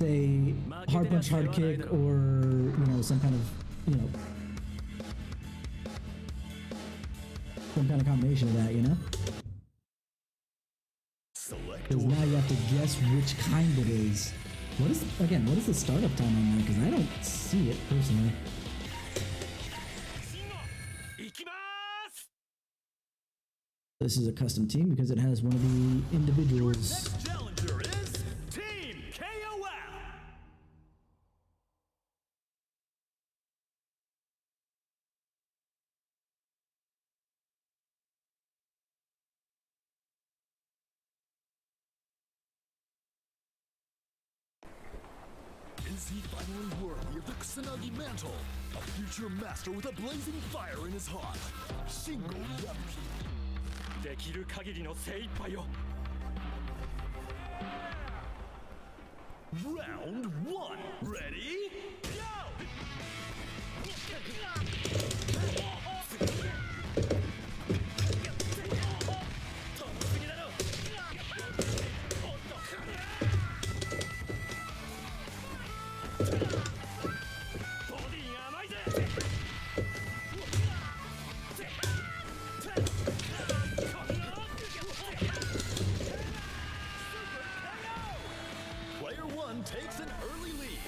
say, hard punch, hard kick, or, you know, some kind of, you know... some kind of combination of that, you know? Because now you have to guess which kind it is. What is the startup time on that? Because I don't see it personally. This is a custom team because it has one of the individuals. Next challenger is Team KOF. Is he finally worthy of the Kusanagi mantle? A future master with a blazing fire in his heart. Shingo Yabuki. できる限りの精一杯を。Round 1. Ready? Go! Player 1 takes an early lead.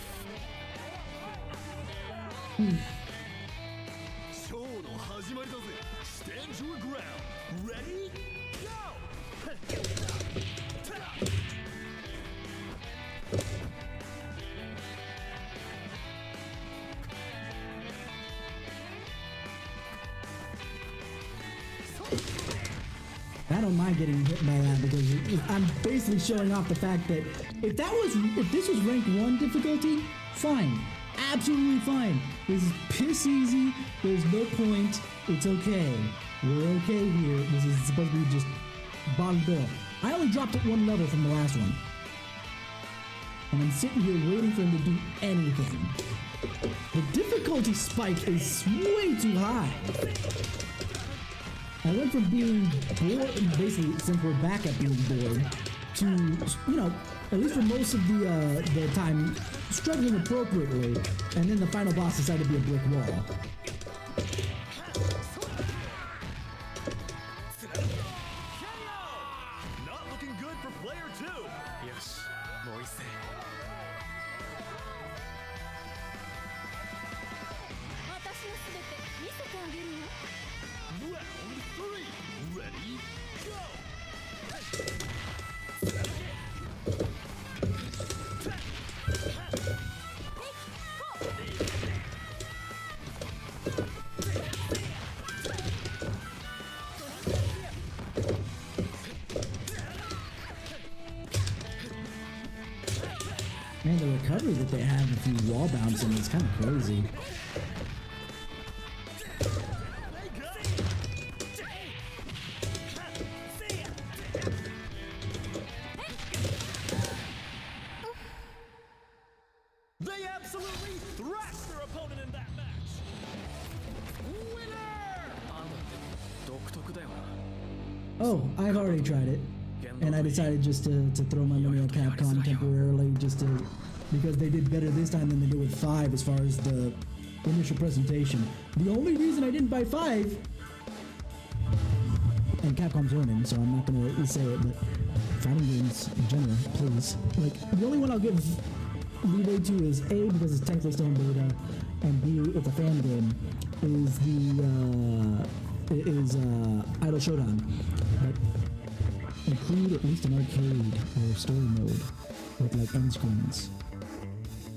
Show no hajimari da ze. Stand your ground. Ready? Go! I don't mind getting hit by that because I'm basically showing off the fact that if this was rank 1 difficulty, fine. Absolutely fine. This is piss easy. There's no point. It's okay. We're okay here. This is supposed to be just bottom bill. I only dropped it 1 level from the last one. And I'm sitting here waiting for him to do anything. The difficulty spike is way too high. I went from being bored, basically, since we're back at being bored, to, you know, at least for most of the time, struggling appropriately, and then the final boss decided to be a brick wall. Not looking good for player 2. Yes, もう一戦。私のすべて見せてあげるよ。 Round 3. Ready? Go. Man, the recovery that they have if you wall bounce them is kind of crazy. They absolutely thrashed their opponent in that match. Winner! 独特だよな。 Oh, I've already tried it. And I decided just to throw my money on Capcom temporarily, just to, because they did better this time than they did with 5 as far as the initial presentation. The only reason I didn't buy 5, and Capcom's winning, so I'm not gonna say it, but fighting games in general, please. Like, the only one I'll give leeway to is A, because it's technically still in beta, and B, it's a fan game, is Idle Showdown. But include at least an arcade or story mode with like end screens.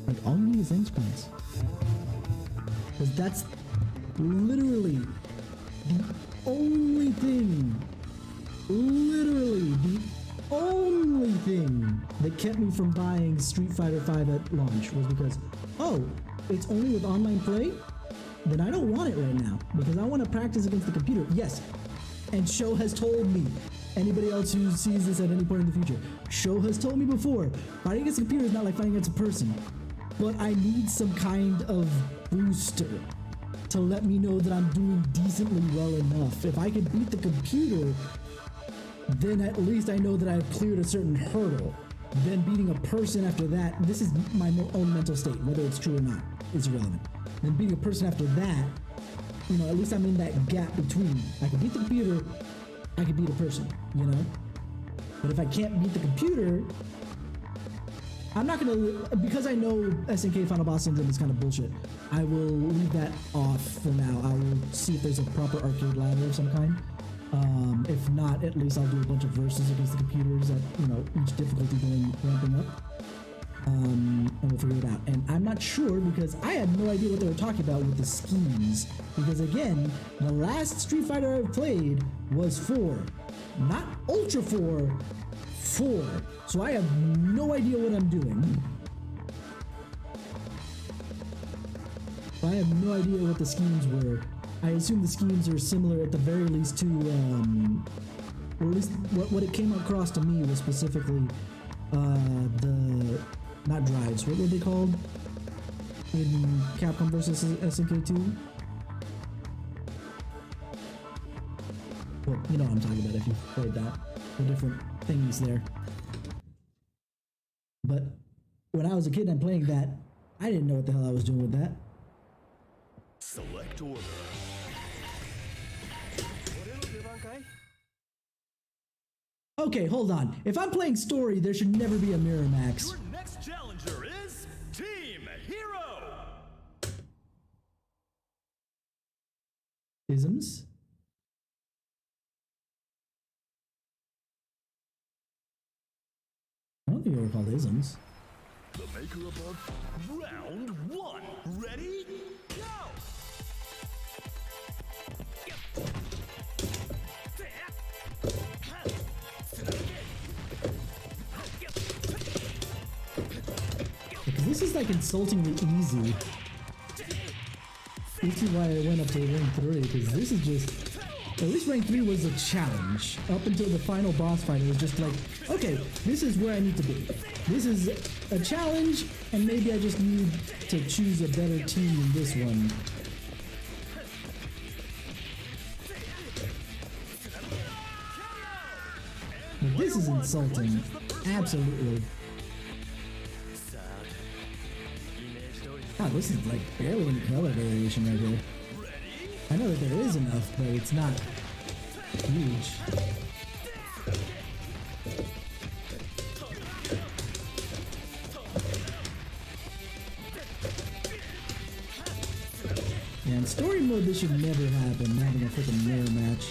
Like all you need is end screens. Because that's literally the only thing, that kept me from buying Street Fighter V at launch was because, oh, it's only with online play? Then I don't want it right now because I want to practice against the computer. Yes, and Sho has told me, anybody else who sees this at any point in the future, Sho has told me before, fighting against a computer is not like fighting against a person. But I need some kind of booster to let me know that I'm doing decently well enough. If I can beat the computer, then at least I know that I've cleared a certain hurdle. Then beating a person after that, this is my own mental state, whether it's true or not, is irrelevant. Then beating a person after that, you know, at least I'm in that gap between. I can beat the computer, I can beat a person, you know? But if I can't beat the computer, I'm not gonna, because I know SNK Final Boss Syndrome is kind of bullshit, I will leave that off for now. I will see if there's a proper arcade ladder of some kind. If not, at least I'll do a bunch of verses against the computers at, you know, each difficulty going ramping up. And we'll figure it out. And I'm not sure because I had no idea what they were talking about with the schemes. Because again, the last Street Fighter I've played was 4. Not Ultra 4, 4. So I have no idea what I'm doing. I have no idea what the schemes were. I assume the schemes are similar at the very least to, or at least what it came across to me was specifically the, not drives, what were they called in Capcom vs. SNK 2? Well, you know what I'm talking about if you've played that. The different things there. But when I was a kid and playing that, I didn't know what the hell I was doing with that. Select order. Okay, hold on. If I'm playing story, there should never be a mirror max. Your next challenger is Team Hero. Isms? I don't think they were called isms. The maker above round 1. Ready? Go! Because this is like insultingly easy. This is why I went up to rank 3, because this is just, at least rank 3 was a challenge. Up until the final boss fight, it was just like, okay, this is where I need to be. This is a challenge, and maybe I just need to choose a better team than this one. But this is insulting. Absolutely. Wow, this is like barely any color variation right here. I know that there is enough, but it's not huge. Yeah, in story mode, this should never happen, having a freaking mirror match.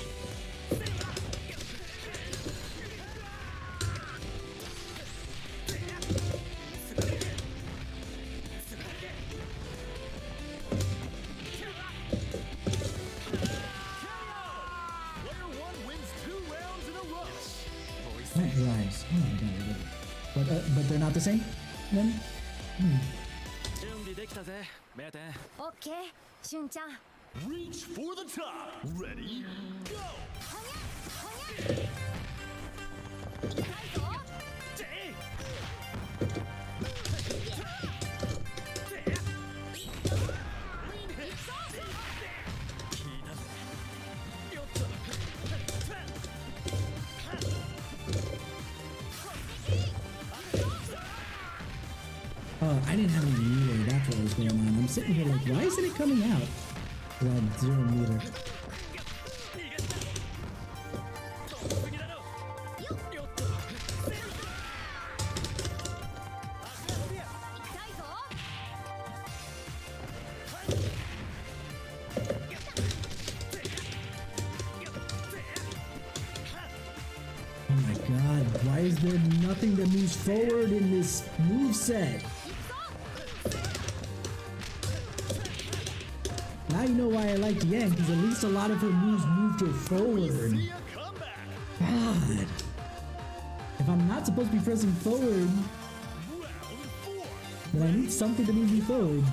Right. Oh my god. But they're not the same then? 準備できたぜ名店オッケーしゅんちゃん Reach for the top. Ready? Go. Oh, I didn't have any meter. That's what was going on. I'm sitting here like, why isn't it coming out? Because I had 0 meter. Oh my god, why is there nothing that moves forward in this moveset? Now you know why I like Yang, because at least a lot of her moves moved her forward. God. If I'm not supposed to be pressing forward, then I need something to move me forward.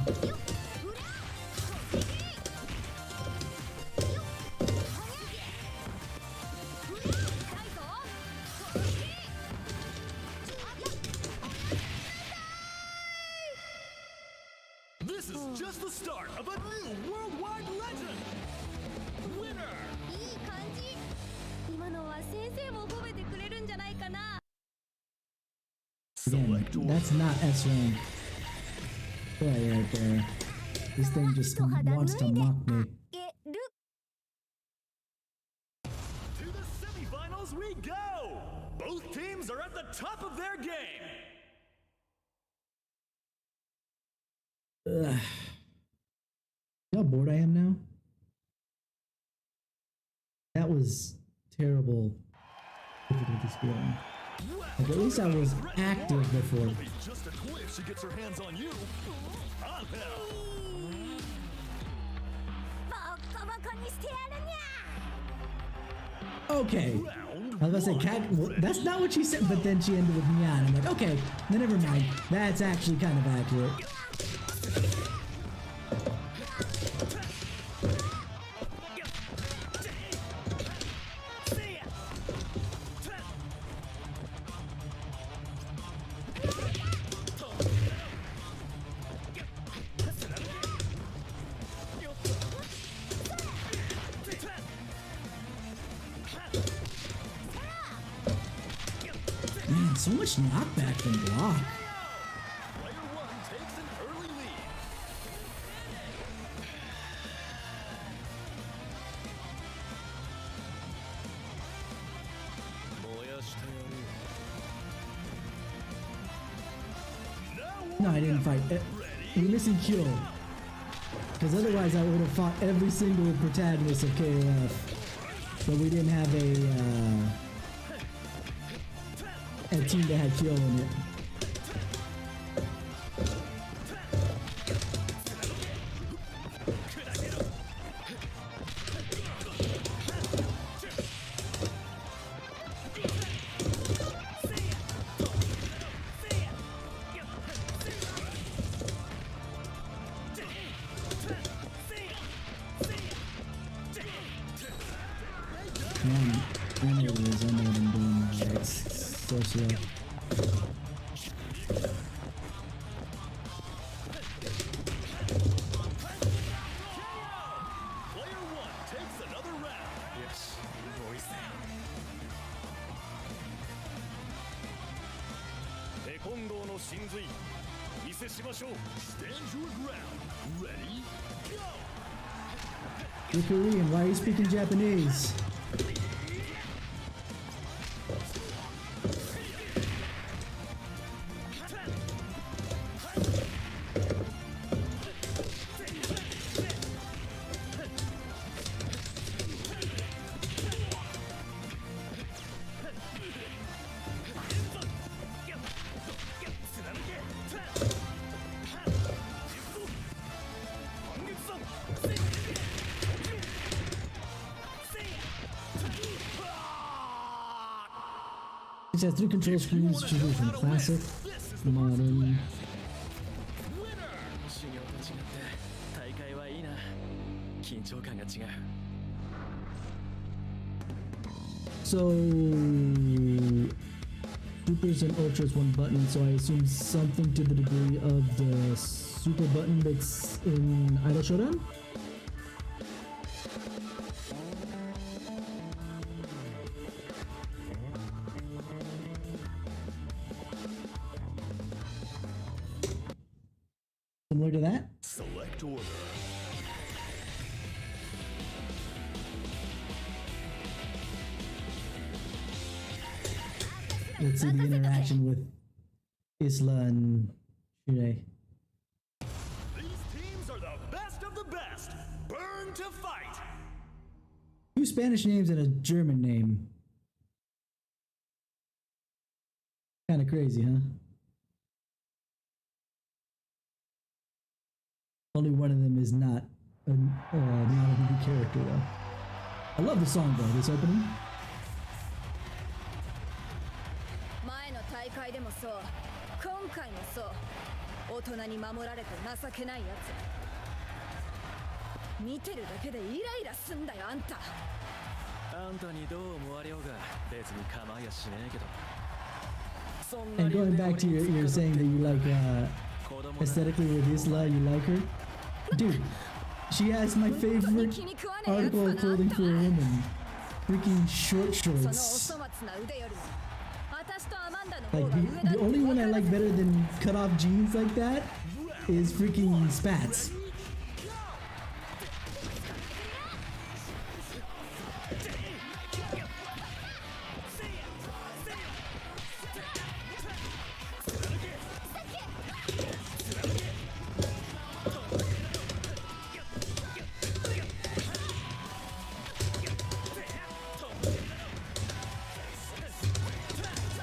This is just the start of a new worldwide legend. Winner. いい感じ今のは先生も褒めてくれるんじゃないかな Again, that's not S rank. Play right there. This thing just wants to mock me. える To the semifinals we go. Both teams are at the top of their game. Ugh. See how bored I am now? That was terrible difficulty scaling. Like, at least I was active before. It'll be just a twitch she gets her hands on you. On hell. バカバカにしてやるにゃ Okay. I was gonna say, cat. Well, that's not what she said, but then she ended with Nyan. I'm like, okay, then never mind. That's actually kind of accurate. Man, so much knockback from block. Player one takes an early lead. No, I didn't fight. We're missing Kyo. Because otherwise I would have fought every single protagonist of KOF. But we didn't have a team that had Kyo in it. Man, I know what it is. I know what I'm doing now. It's so slow. Player one takes another round. Yes, voice. しましょう。Stand your ground. Ready? Go! You're Korean, why are you speaking Japanese? It has 3 control screens, choosing from classic, modern. 修行と違って大会はいいな。緊張感が違う。 So supers and ultras one button, so I assume something to the degree of the super button that's in Idol Showdown? Similar to that? Select order. Let's see the interaction with Isla and Shirei. These teams are the best of the best. Burn to fight. 2 Spanish names and a German name. Kinda crazy, huh? Only one of them is not a movie character, though. I love the song, though, this opening. 前の大会でもそう、今回もそう。大人に守られて情けないやつ。見てるだけでイライラすんだよ、あんた。あんたにどう思われようが別に構いやしねえけど。 And going back to your saying that you like aesthetically with Isla, you like her? Dude, she has my favorite article of clothing for a woman. Freaking short そのお shorts. 粗末な腕よりも、私とアマンダの Like 方が上だ the って only 分 one か I る like better than cut off jeans like that is freaking spats.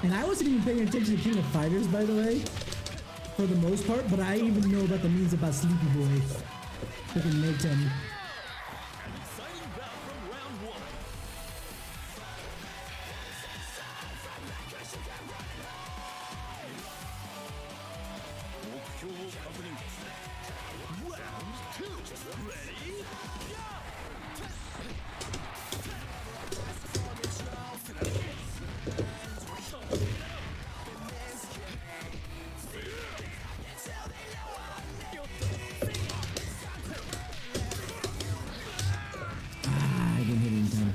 And I wasn't even paying attention to King of Fighters, by the way, for the most part, but I even know about the memes about Sleepy Boy. Freaking Meg 10. An exciting bout from round 1. 目標を確認。Round 2. Ready? Ah, I didn't hit it in time.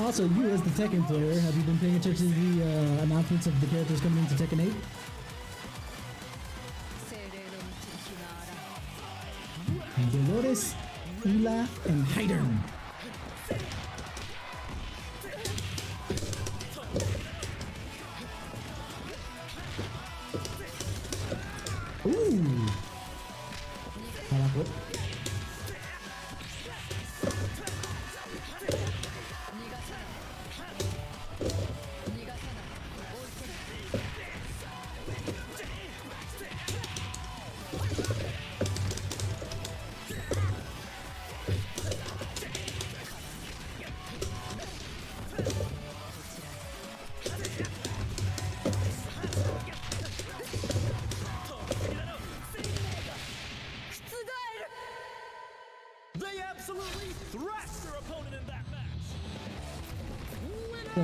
Also, you as the Tekken player, have you been paying attention to the announcements of the characters coming into Tekken 8? 精霊の導きがあらん。 Dolores, Ila, and Haidern. Ooh! Harako. 逃がさない。So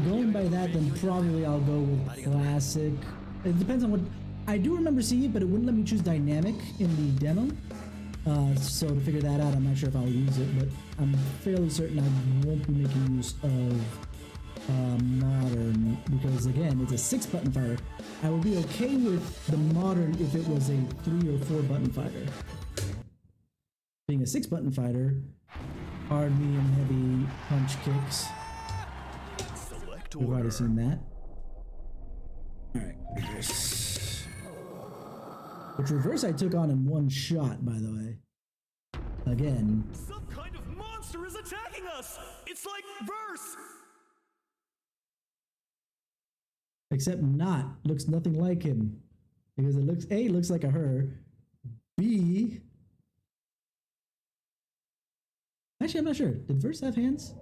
going by that, then probably I'll go with classic. It depends on what. I do remember seeing it, but it wouldn't let me choose dynamic in the demo. So to figure that out, I'm not sure if I'll use it, but I'm fairly certain I won't be making use of modern because again, it's a 6-button fighter. I would be okay with the modern if it was a 3 or 4-button fighter. Being a 6-button fighter, hard, medium, heavy, punch, kicks. Select We've already order. seen that. Alright, reverse. Which reverse I took on in one shot, by the way. Again. Some kind of monster is attacking us! It's like verse! Except not. Looks nothing like him. Because it looks, A, looks like a her. B. Actually, I'm not sure. Did Verse have hands?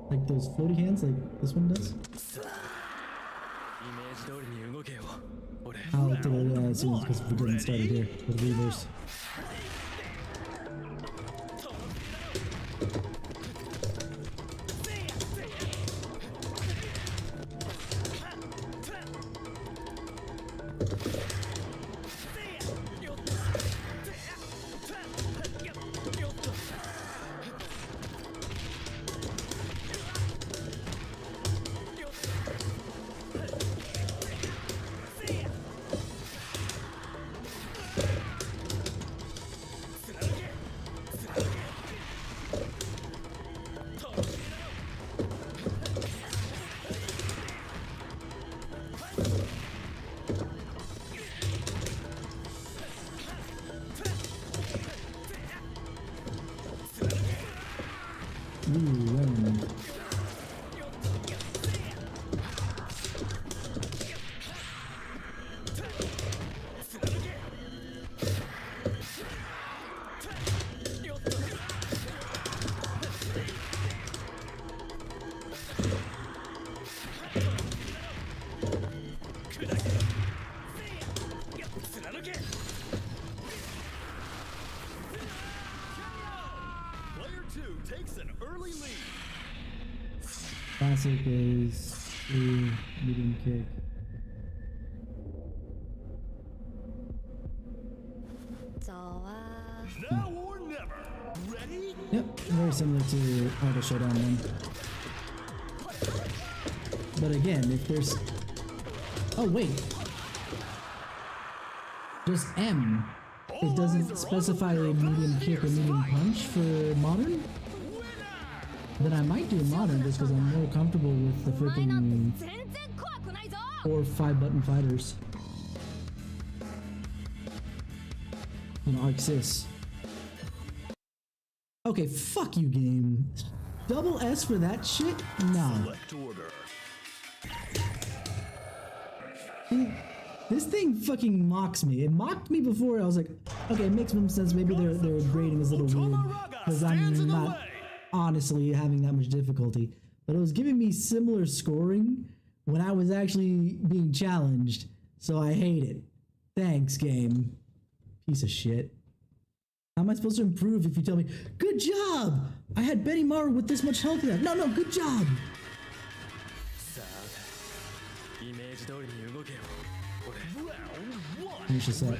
Like those floaty hands like this one does? I'll take a as soon as because we're getting started here with reverse. Classic is a medium kick. Now or never! Ready? Yep, very similar to Auto Showdown then. But again, if there's... Oh wait! Just M. It doesn't specify a medium kick or medium punch for modern? Then I might do modern just because I'm more comfortable with the freaking 4 or 5-button fighters. You know, Arc Sys. Okay, fuck you, game. Double S for that shit? Nah. Select order. This thing fucking mocks me. It mocked me before. I was like, okay, it makes some sense. Maybe their grading is a little weird because I'm not honestly having that much difficulty. But it was giving me similar scoring when I was actually being challenged. So I hate it. Thanks, game. Piece of shit. How am I supposed to improve if you tell me, good job! I had Benny Maru with this much health left. No, good job! Finish this up.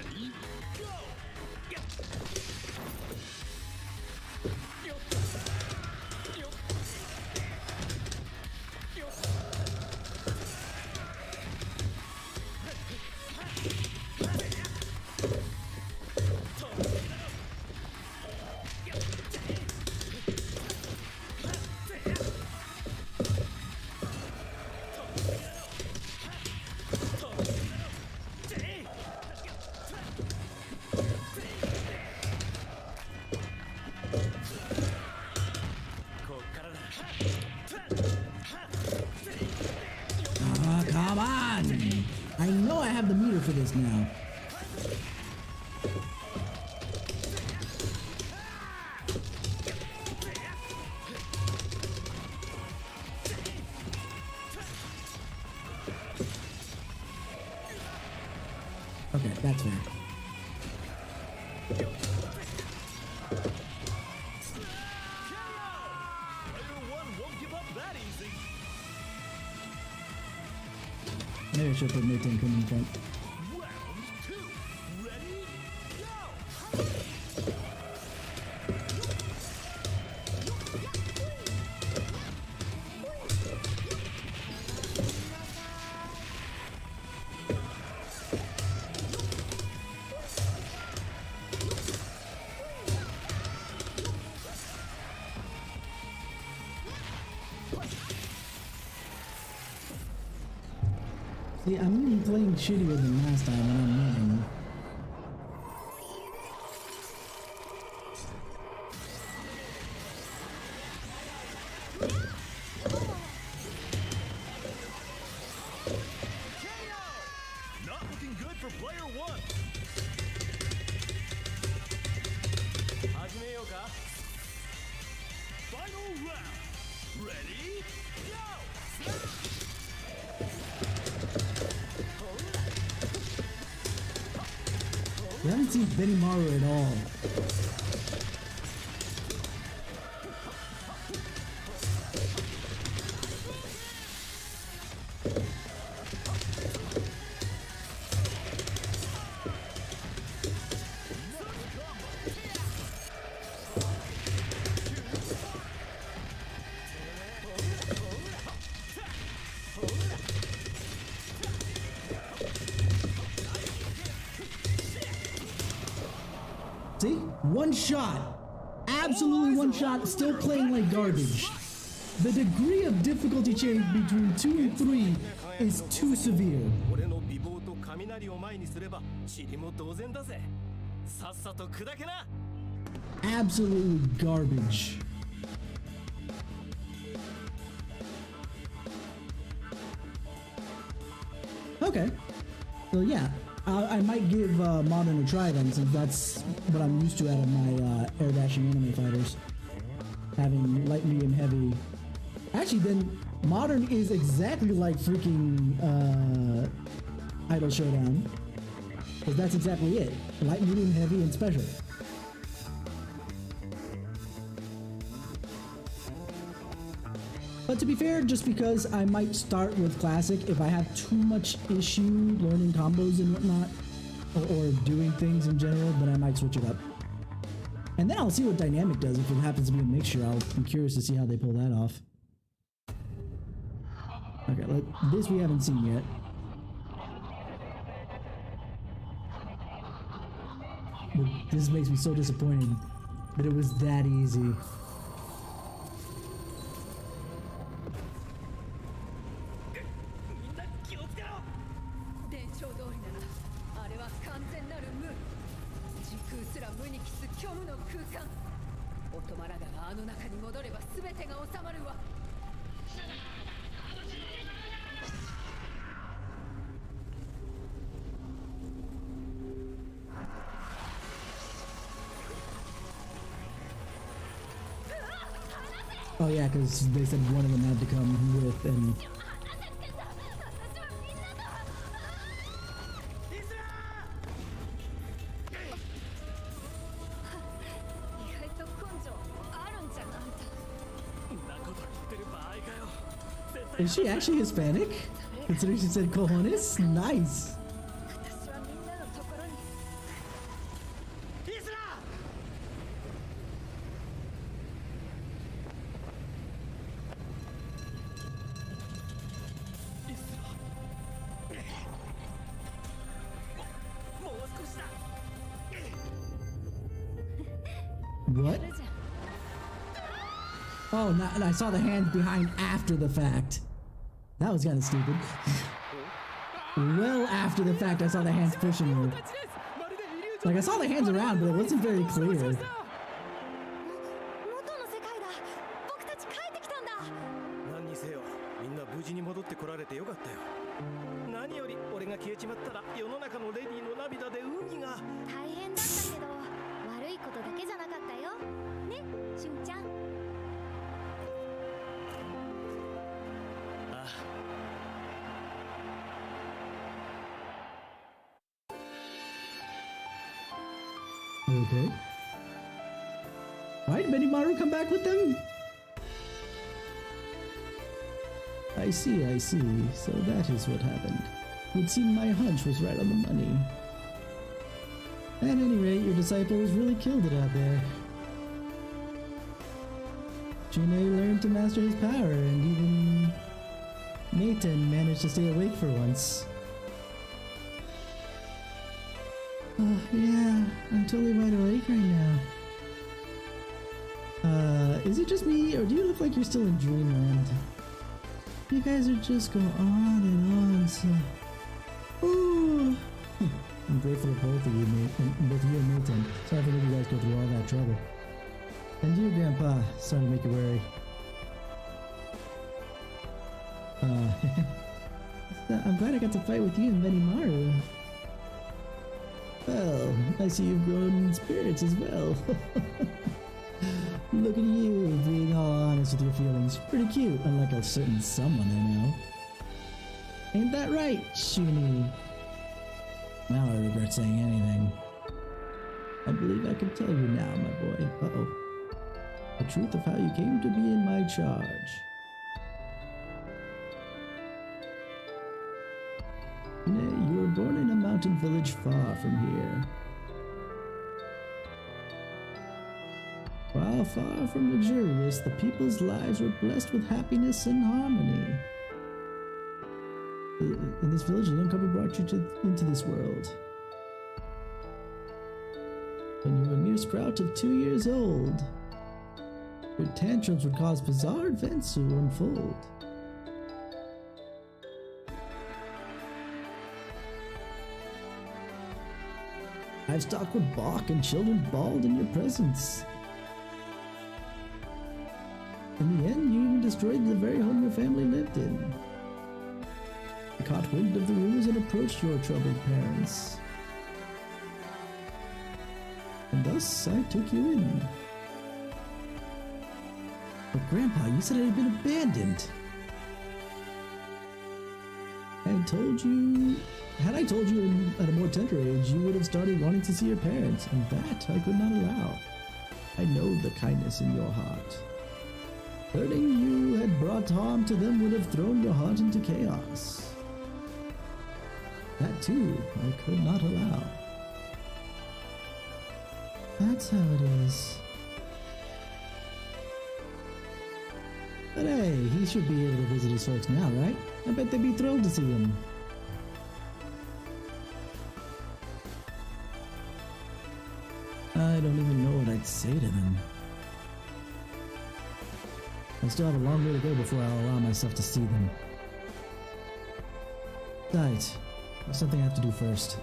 Come on! I know I have the meter for this now. Okay, that's fair. Player one won't give up that easy. Maybe I should put Mitten Kun in front. Round 2. Ready? Go! See, I'm playing shittier than last time and I'm winning. Not looking good for player 1. 始めようか。 Final round. Ready? Go! We haven't seen Benimaru at all. See? One shot. Absolutely one shot, still playing like garbage. The degree of difficulty change between 2 and 3 is too severe. 俺の美貌と雷を前にすれば塵も同然だぜ。さっさと砕けな。 Absolutely garbage. Okay. So yeah, I might give Modern a try then, since that's what I'm used to out of my air dashing anime fighters. Having light, medium, heavy. Actually, then Modern is exactly like freaking Idol Showdown, because that's exactly it: light, medium, heavy, and special. But to be fair, just because I might start with Classic, if I have too much issue learning combos and whatnot, or doing things in general, then I might switch it up. And then I'll see what Dynamic does. If it happens to be a mixture, I'll be curious to see how they pull that off. Okay, this we haven't seen yet. But this makes me so disappointed that it was that easy. 伝承通りならあれは完全なる無時空すら無に帰す虚無の空間オトマラガがあの中に戻れば全てが収まるわ Oh yeah, because they said one of them had to come with, and 意外と根性あるんじゃなあんた is she actually Hispanic? Considering she said cojones? Nice. 私はみんなのところに What? Oh, no, I saw the hands behind after the fact. That was kind of stupid. Well after the fact, I saw the hands pushing her. Like, I saw the hands around, but it wasn't very clear. 元の世界だ僕たち帰ってきたんだ 何にせよみんな無事に戻ってこられてよかったよ。何より俺が消えちまったら世の中のレディの涙で海が。大変だったけど悪いことだけじゃなかったよねしゅんちゃん Okay. Alright, Benimaru come back with them? I see, I see. So that is what happened. It would seem my hunch was right on the money. At any rate, your disciple has really killed it out there. June learned to master his power, and even Nathan managed to stay awake for once. Oh, yeah, I'm totally wide awake right now. Is it just me, or do you look like you're still in dreamland? You guys are just going on and on, so... Ooh! I'm grateful for both of you, both you and Nathan. Sorry for letting you guys go through all that trouble. And you, Grandpa, sorry to make you worry. I'm glad I got to fight with you and Benimaru. Well, I see you've grown in spirits as well. Look at you, being all honest with your feelings. Pretty cute, unlike a certain someone I know. Ain't that right, Shuni? Now I regret saying anything. I believe I can tell you now, my boy. Uh-oh. The truth of how you came to be in my charge. You were born in a mountain village far from here. While far from luxurious, the people's lives were blessed with happiness and harmony. In this village, a young couple brought you into this world. When you were a mere sprout of 2 years old, your tantrums would cause bizarre events to unfold. Livestock would balk and children bawled in your presence. In the end, you even destroyed the very home your family lived in. You caught wind of the rumors and approached your troubled parents. And thus, I took you in. But Grandpa, you said it had been abandoned. Had I told you at a more tender age, you would have started wanting to see your parents, and that I could not allow. I know the kindness in your heart. Hurting you had brought harm to them would have thrown your heart into chaos. That too, I could not allow. That's how it is. But hey, he should be able to visit his folks now, right? I bet they'd be thrilled to see him. I don't even know what I'd say to them. I still have a long way to go before I'll allow myself to see them. Besides, there's something I have to do first.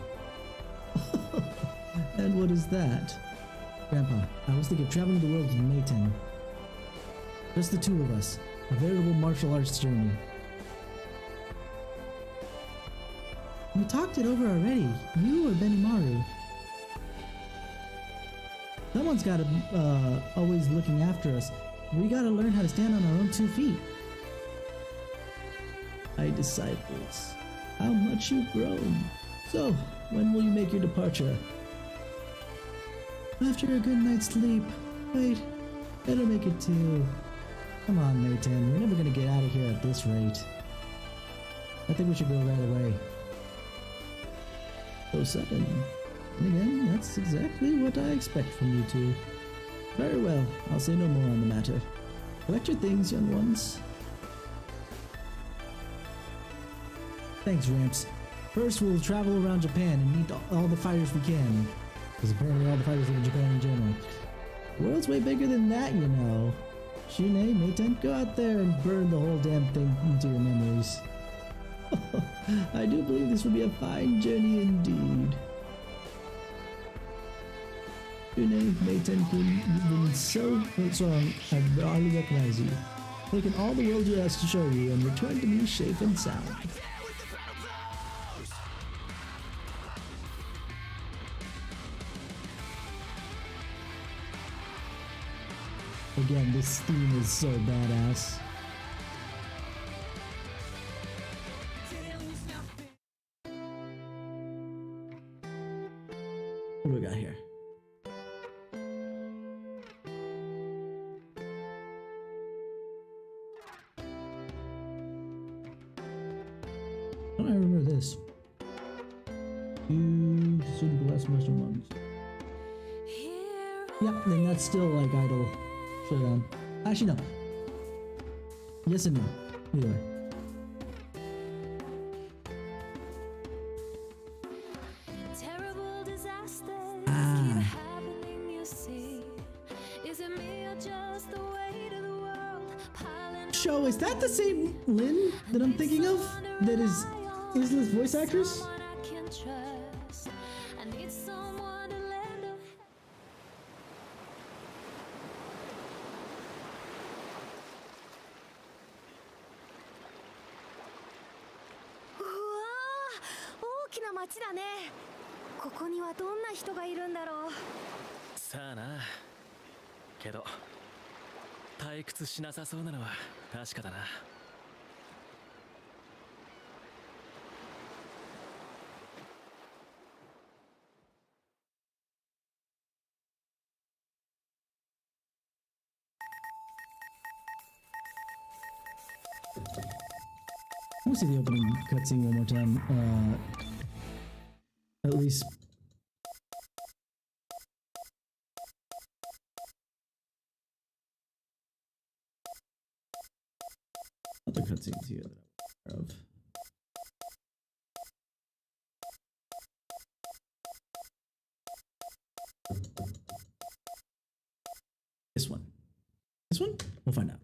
And what is that? Grandpa, I was thinking of traveling the world with Nathan. Just the two of us. A veritable martial arts journey. We talked it over already. You or Benimaru. Someone's gotta always looking after us. We gotta learn how to stand on our own 2 feet. My disciples, how much you've grown. So, when will you make your departure? After a good night's sleep. Wait, better make it 2. Come on, Nathan, we're never gonna get out of here at this rate. I think we should go right away. So sudden. And again, that's exactly what I expect from you two. Very well, I'll say no more on the matter. Collect your things, young ones. Thanks, Ramps. First, we'll travel around Japan and meet all the fighters we can. Because apparently all the fighters live in Japan in general. The world's way bigger than that, you know. Shune, Nathan, go out there and burn the whole damn thing into your memories. I do believe this will be a fine journey indeed. Shune, Nathan, you've been so strong, I barely recognize you. Taking all the world has to show you and return to me safe and sound. Again, this theme is so badass. What do we got here? Don't I remember this? You suited glass mushroom lungs. Yeah, then that's still like idle showdown. Actually, no. Yes and no. Either way. Terrible disasters keep happening, you see. Is it me or just the weight of the world piling Show, is that the same Lynn that I'm thinking of? That is Isla's voice actress? someone I can trust? I need someone to lend a大きな街だね。ここにはどんな人がいるんだろう。さあな。けど退屈しなさそうなのは確かだな。I want to see the opening cutscene one more time. At least. Other cutscenes here that I'm aware of. This one. This one? We'll find out.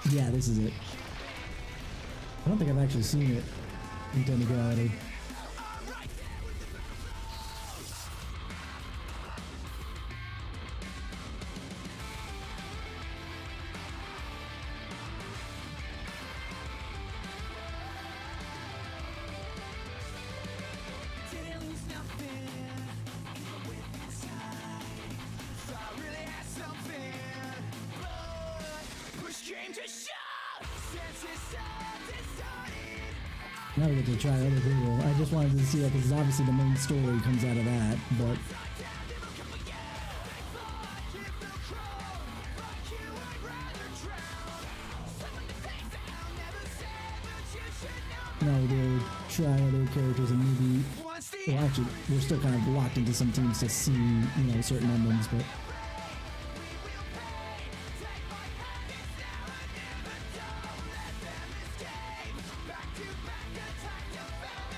Yeah, this is it. I don't think I've actually seen it in technicality. Now we get to try other people. I just wanted to see that because obviously the main story comes out of that, but now we get to try other characters and maybe, well, actually, we're still kind of locked into some teams to see, you know, certain emblems, but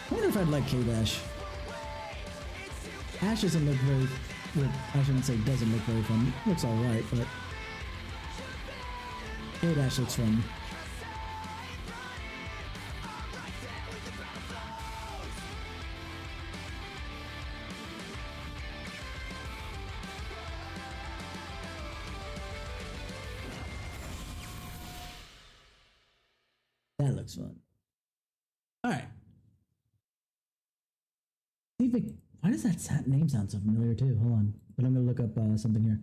I wonder if I'd like K-Dash. Ash doesn't look very, well, I shouldn't say doesn't look very fun. Looks alright, but K-Dash looks fun. That looks fun. Alright. Why does that name sound so familiar too? Hold on. But I'm gonna look up something here.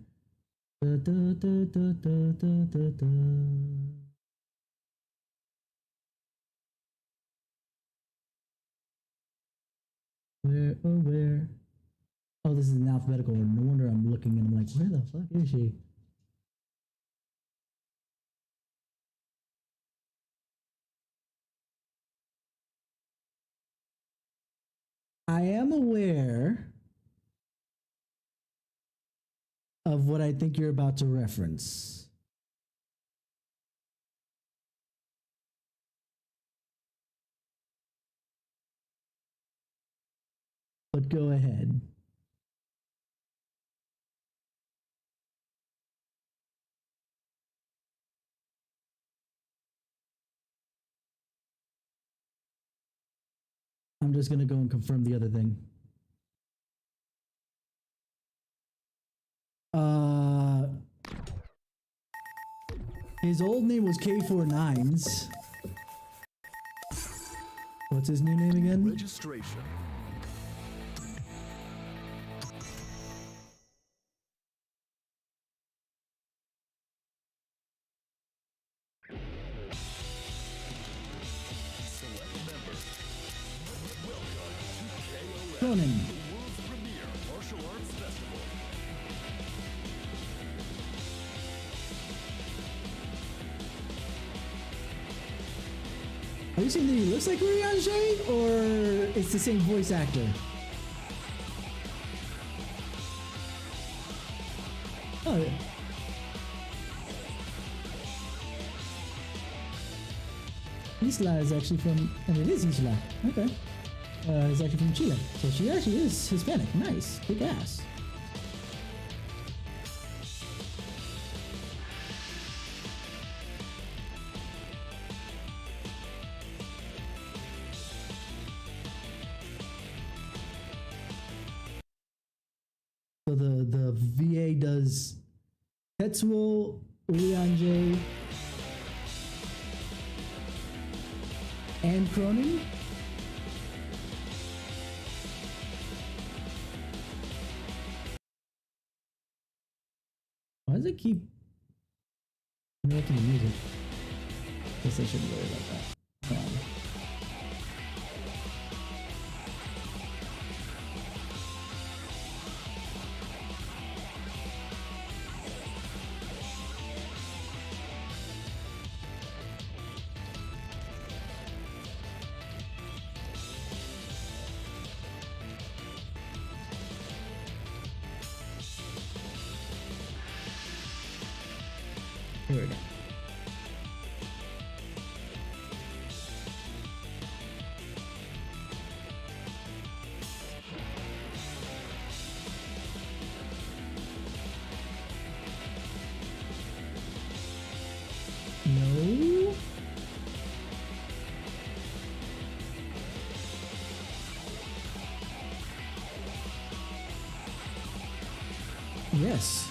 Where? Oh, this is in alphabetical order. No wonder I'm looking and I'm like, where the fuck is she? I am aware of what I think you're about to reference. But go ahead. I'm just gonna go and confirm the other thing. His old name was K49s. What's his new name again? Registration. Select member. Welcome to KOF, Conan. the world's premier martial arts festival. Are you saying that he looks like Urianger, or it's the same voice actor? Oh, yeah. Isla is actually from, and it is Isla. Okay. It's actually from Chile. So she actually is Hispanic. Nice. Big ass. So the VA does Tetsuo, Urianger, and Cronin. Why does it keep making the music? Guess I shouldn't worry about that. Here we go. No. Yes.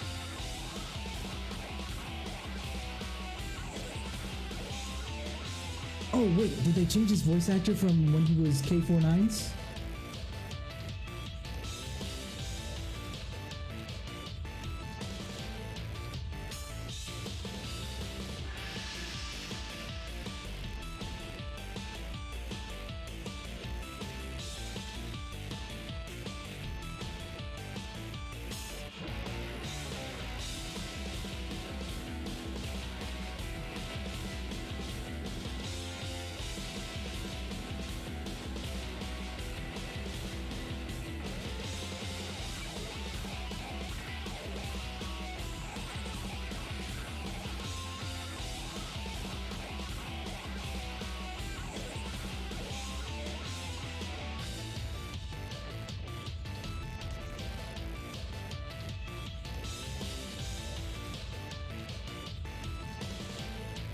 Oh wait, did they change his voice actor from when he was K49s?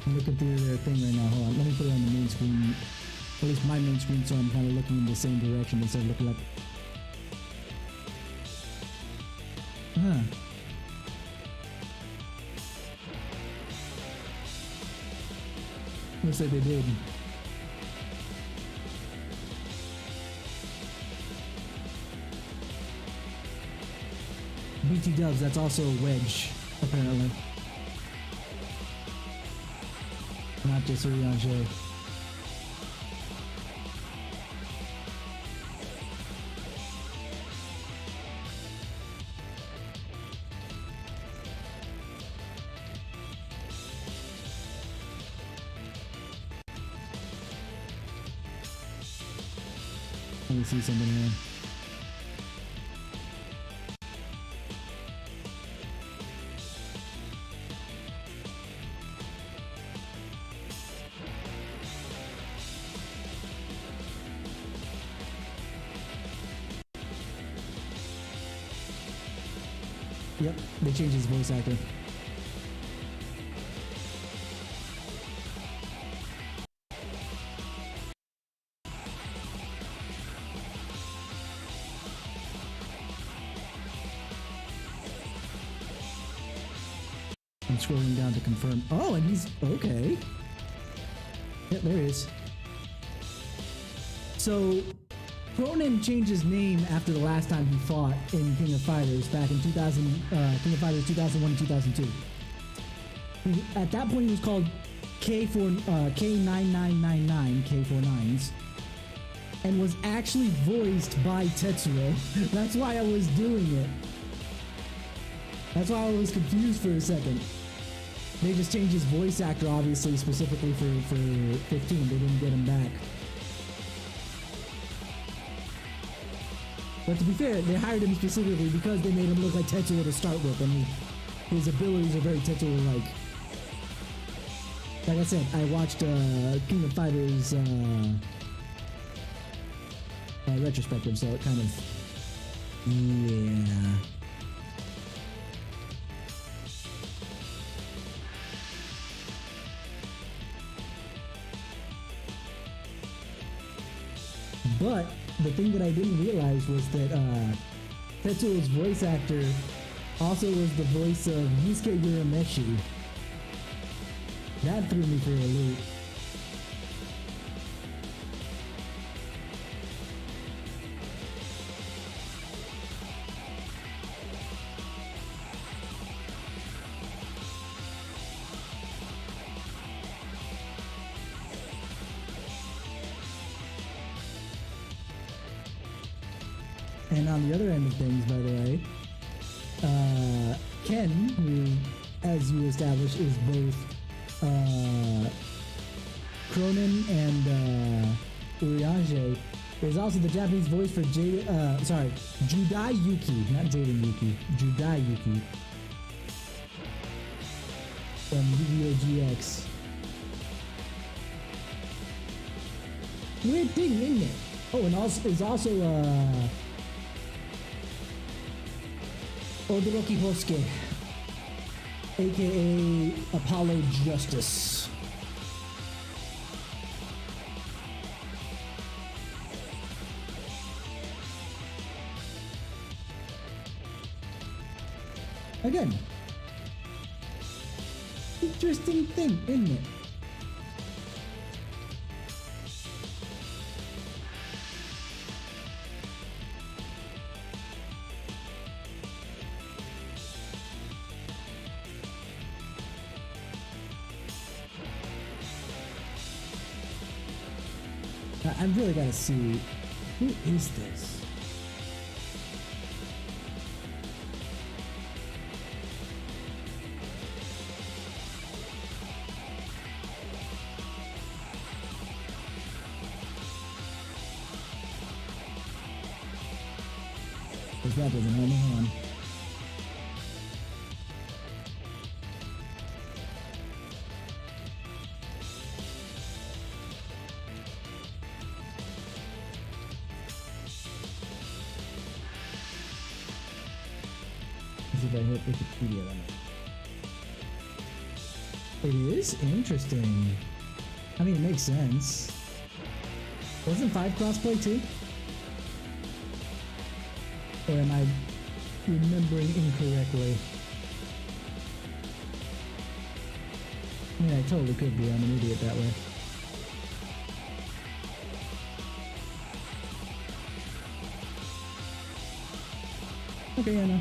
I'm looking through their thing right now. Hold on, let me put it on the main screen. At least my main screen, so I'm kind of looking in the same direction instead of looking like... Huh. Looks like they did. BT Dubs, that's also a Wedge, apparently. Not just Urianger. Let me see something here. Yep, they changed his voice actor. I'm scrolling down to confirm. Oh, and he's okay. Yep, there he is. So, Cronin changed his name after the last time he fought in King of Fighters back in King of Fighters 2001 and 2002. At that point, he was called K9999 K49s, and was actually voiced by Tetsuo. That's why I was doing it. That's why I was confused for a second. They just changed his voice actor, obviously, specifically for 15. They didn't get him back. But to be fair, they hired him specifically because they made him look like Tetsuo to start with, and his abilities are very Tetsuo-like. Like I said, I watched King of Fighters retrospective, so it kind of... Yeah... But the thing that I didn't realize was that Tetsuo's voice actor also was the voice of Yusuke Urameshi. That threw me for a loop. And on the other end of things, by the way, Ken, who, as you established, is both Cronin and Uriage, is also the Japanese voice for Judai Yuki, not Jaden Yuki, Judai Yuki from Yu-Gi-Oh! GX. Weird thing, isn't it? Oh, and also is also Odoroki Hosuke, aka Apollo Justice. Again, interesting thing, isn't it? I've really got to see, who is this? Because that doesn't help me, hang on. If I hit Wikipedia, then it is interesting. I mean, it makes sense. Wasn't 5 crossplay too? Or am I remembering incorrectly? I mean, I totally could be. I'm an idiot that way. Okay, I know.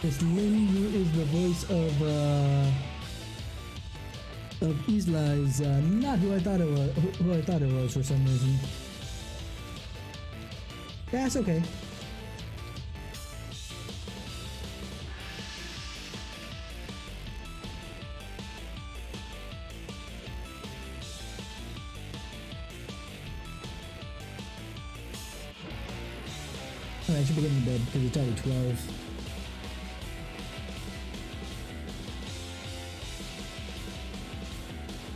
This Lin, who is the voice of Isla, is not who I thought it was. Who I thought it was for some reason. That's okay. Alright, I should be getting to bed because it's already 12.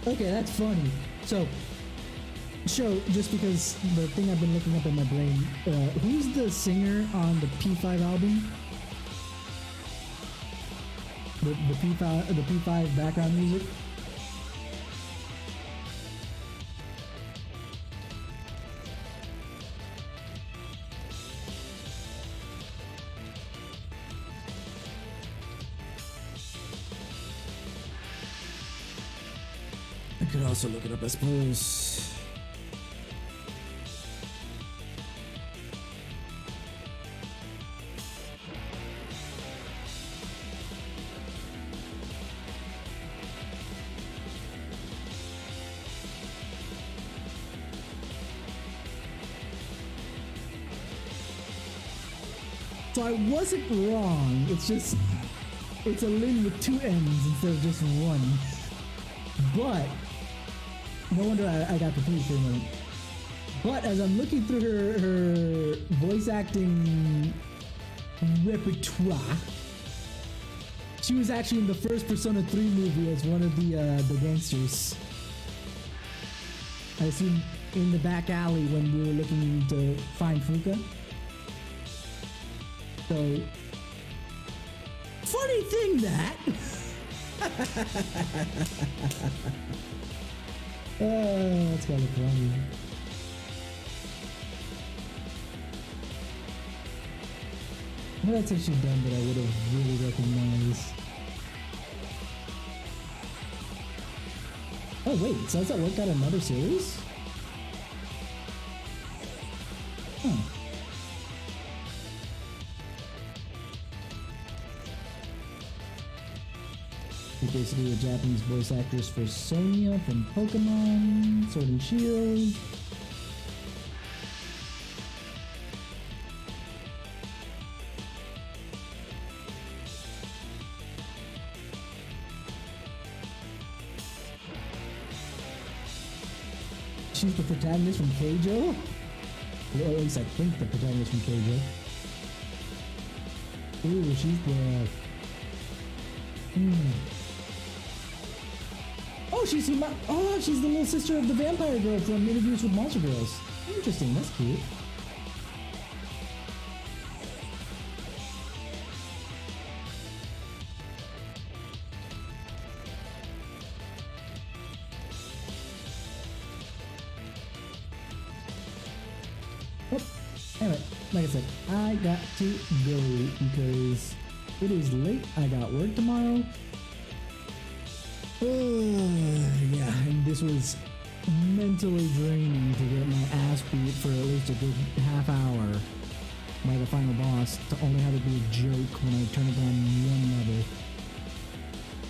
Okay, that's funny. So, just because the thing I've been looking up in my brain, who's the singer on the P5 album? The P5 background music? I could also look it up, I suppose. So I wasn't wrong. It's just It's a Lin with 2 N's instead of just one. But no wonder I got confused for a minute. But as I'm looking through her voice acting repertoire, she was actually in the first Persona 3 movie as one of the gangsters. I assume in the back alley when we were looking to find Fuka. So, funny thing that. Oh, that's kind of funny. What else has she done that I would have really recognized? Oh wait, so has that worked out another series? Huh. She's basically a Japanese voice actress for Sonya from Pokemon, Sword and Shield. She's the protagonist from Keijo. Or at least I think the protagonist from Keijo. Ooh, she's the... Oh, she's the little sister of the vampire girl from Interviews with Monster Girls. Interesting, that's cute. Oh, anyway, like I said, I got to go because it is late. I got work tomorrow. Yeah, and this was mentally draining to get my ass beat for at least a good half hour by the final boss, to only have it be a joke when I turn it down one level.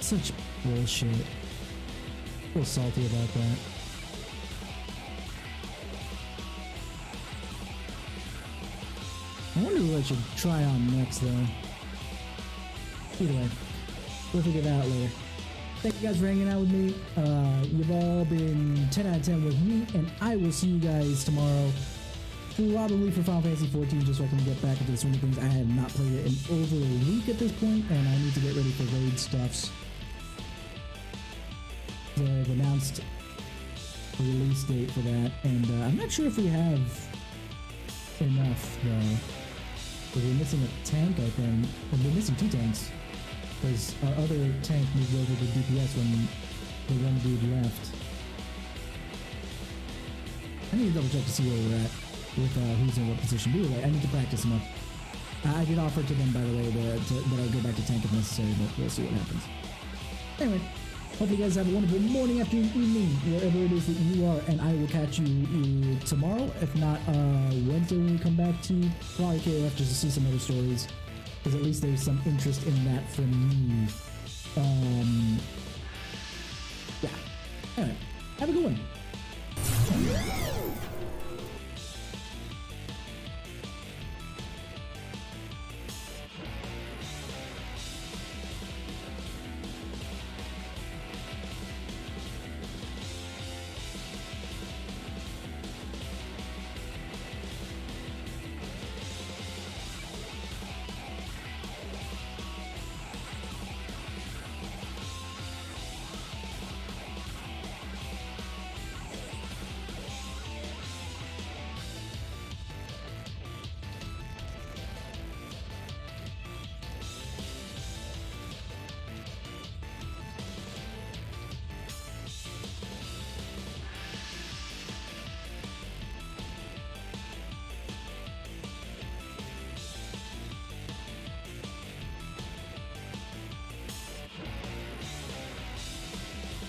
Such bullshit. I feel salty about that. I wonder what I should try on next though. Either way, we'll figure that out later. Thank you guys for hanging out with me. You've all been 10 out of 10 with me, and I will see you guys tomorrow. Probably for Final Fantasy 14, just so I can get back into the swing of things. I have not played it in over a week at this point, and I need to get ready for raid stuffs. They've announced a release date for that, and I'm not sure if we have enough though. We're missing a tank, I think. We're missing 2 tanks. Because our other tank moved over to DPS when the one dude left. I need to double check to see where we're at with who's in what position. But anyway, I need to practice enough. I did offer to them, by the way, that I'll go back to tank if necessary, but we'll see what happens. Anyway, hope you guys have a wonderful morning, afternoon, evening, wherever it is that you are, and I will catch you tomorrow, if not Wednesday when we come back to probably KOF just to see some other stories. Because at least there's some interest in that from me.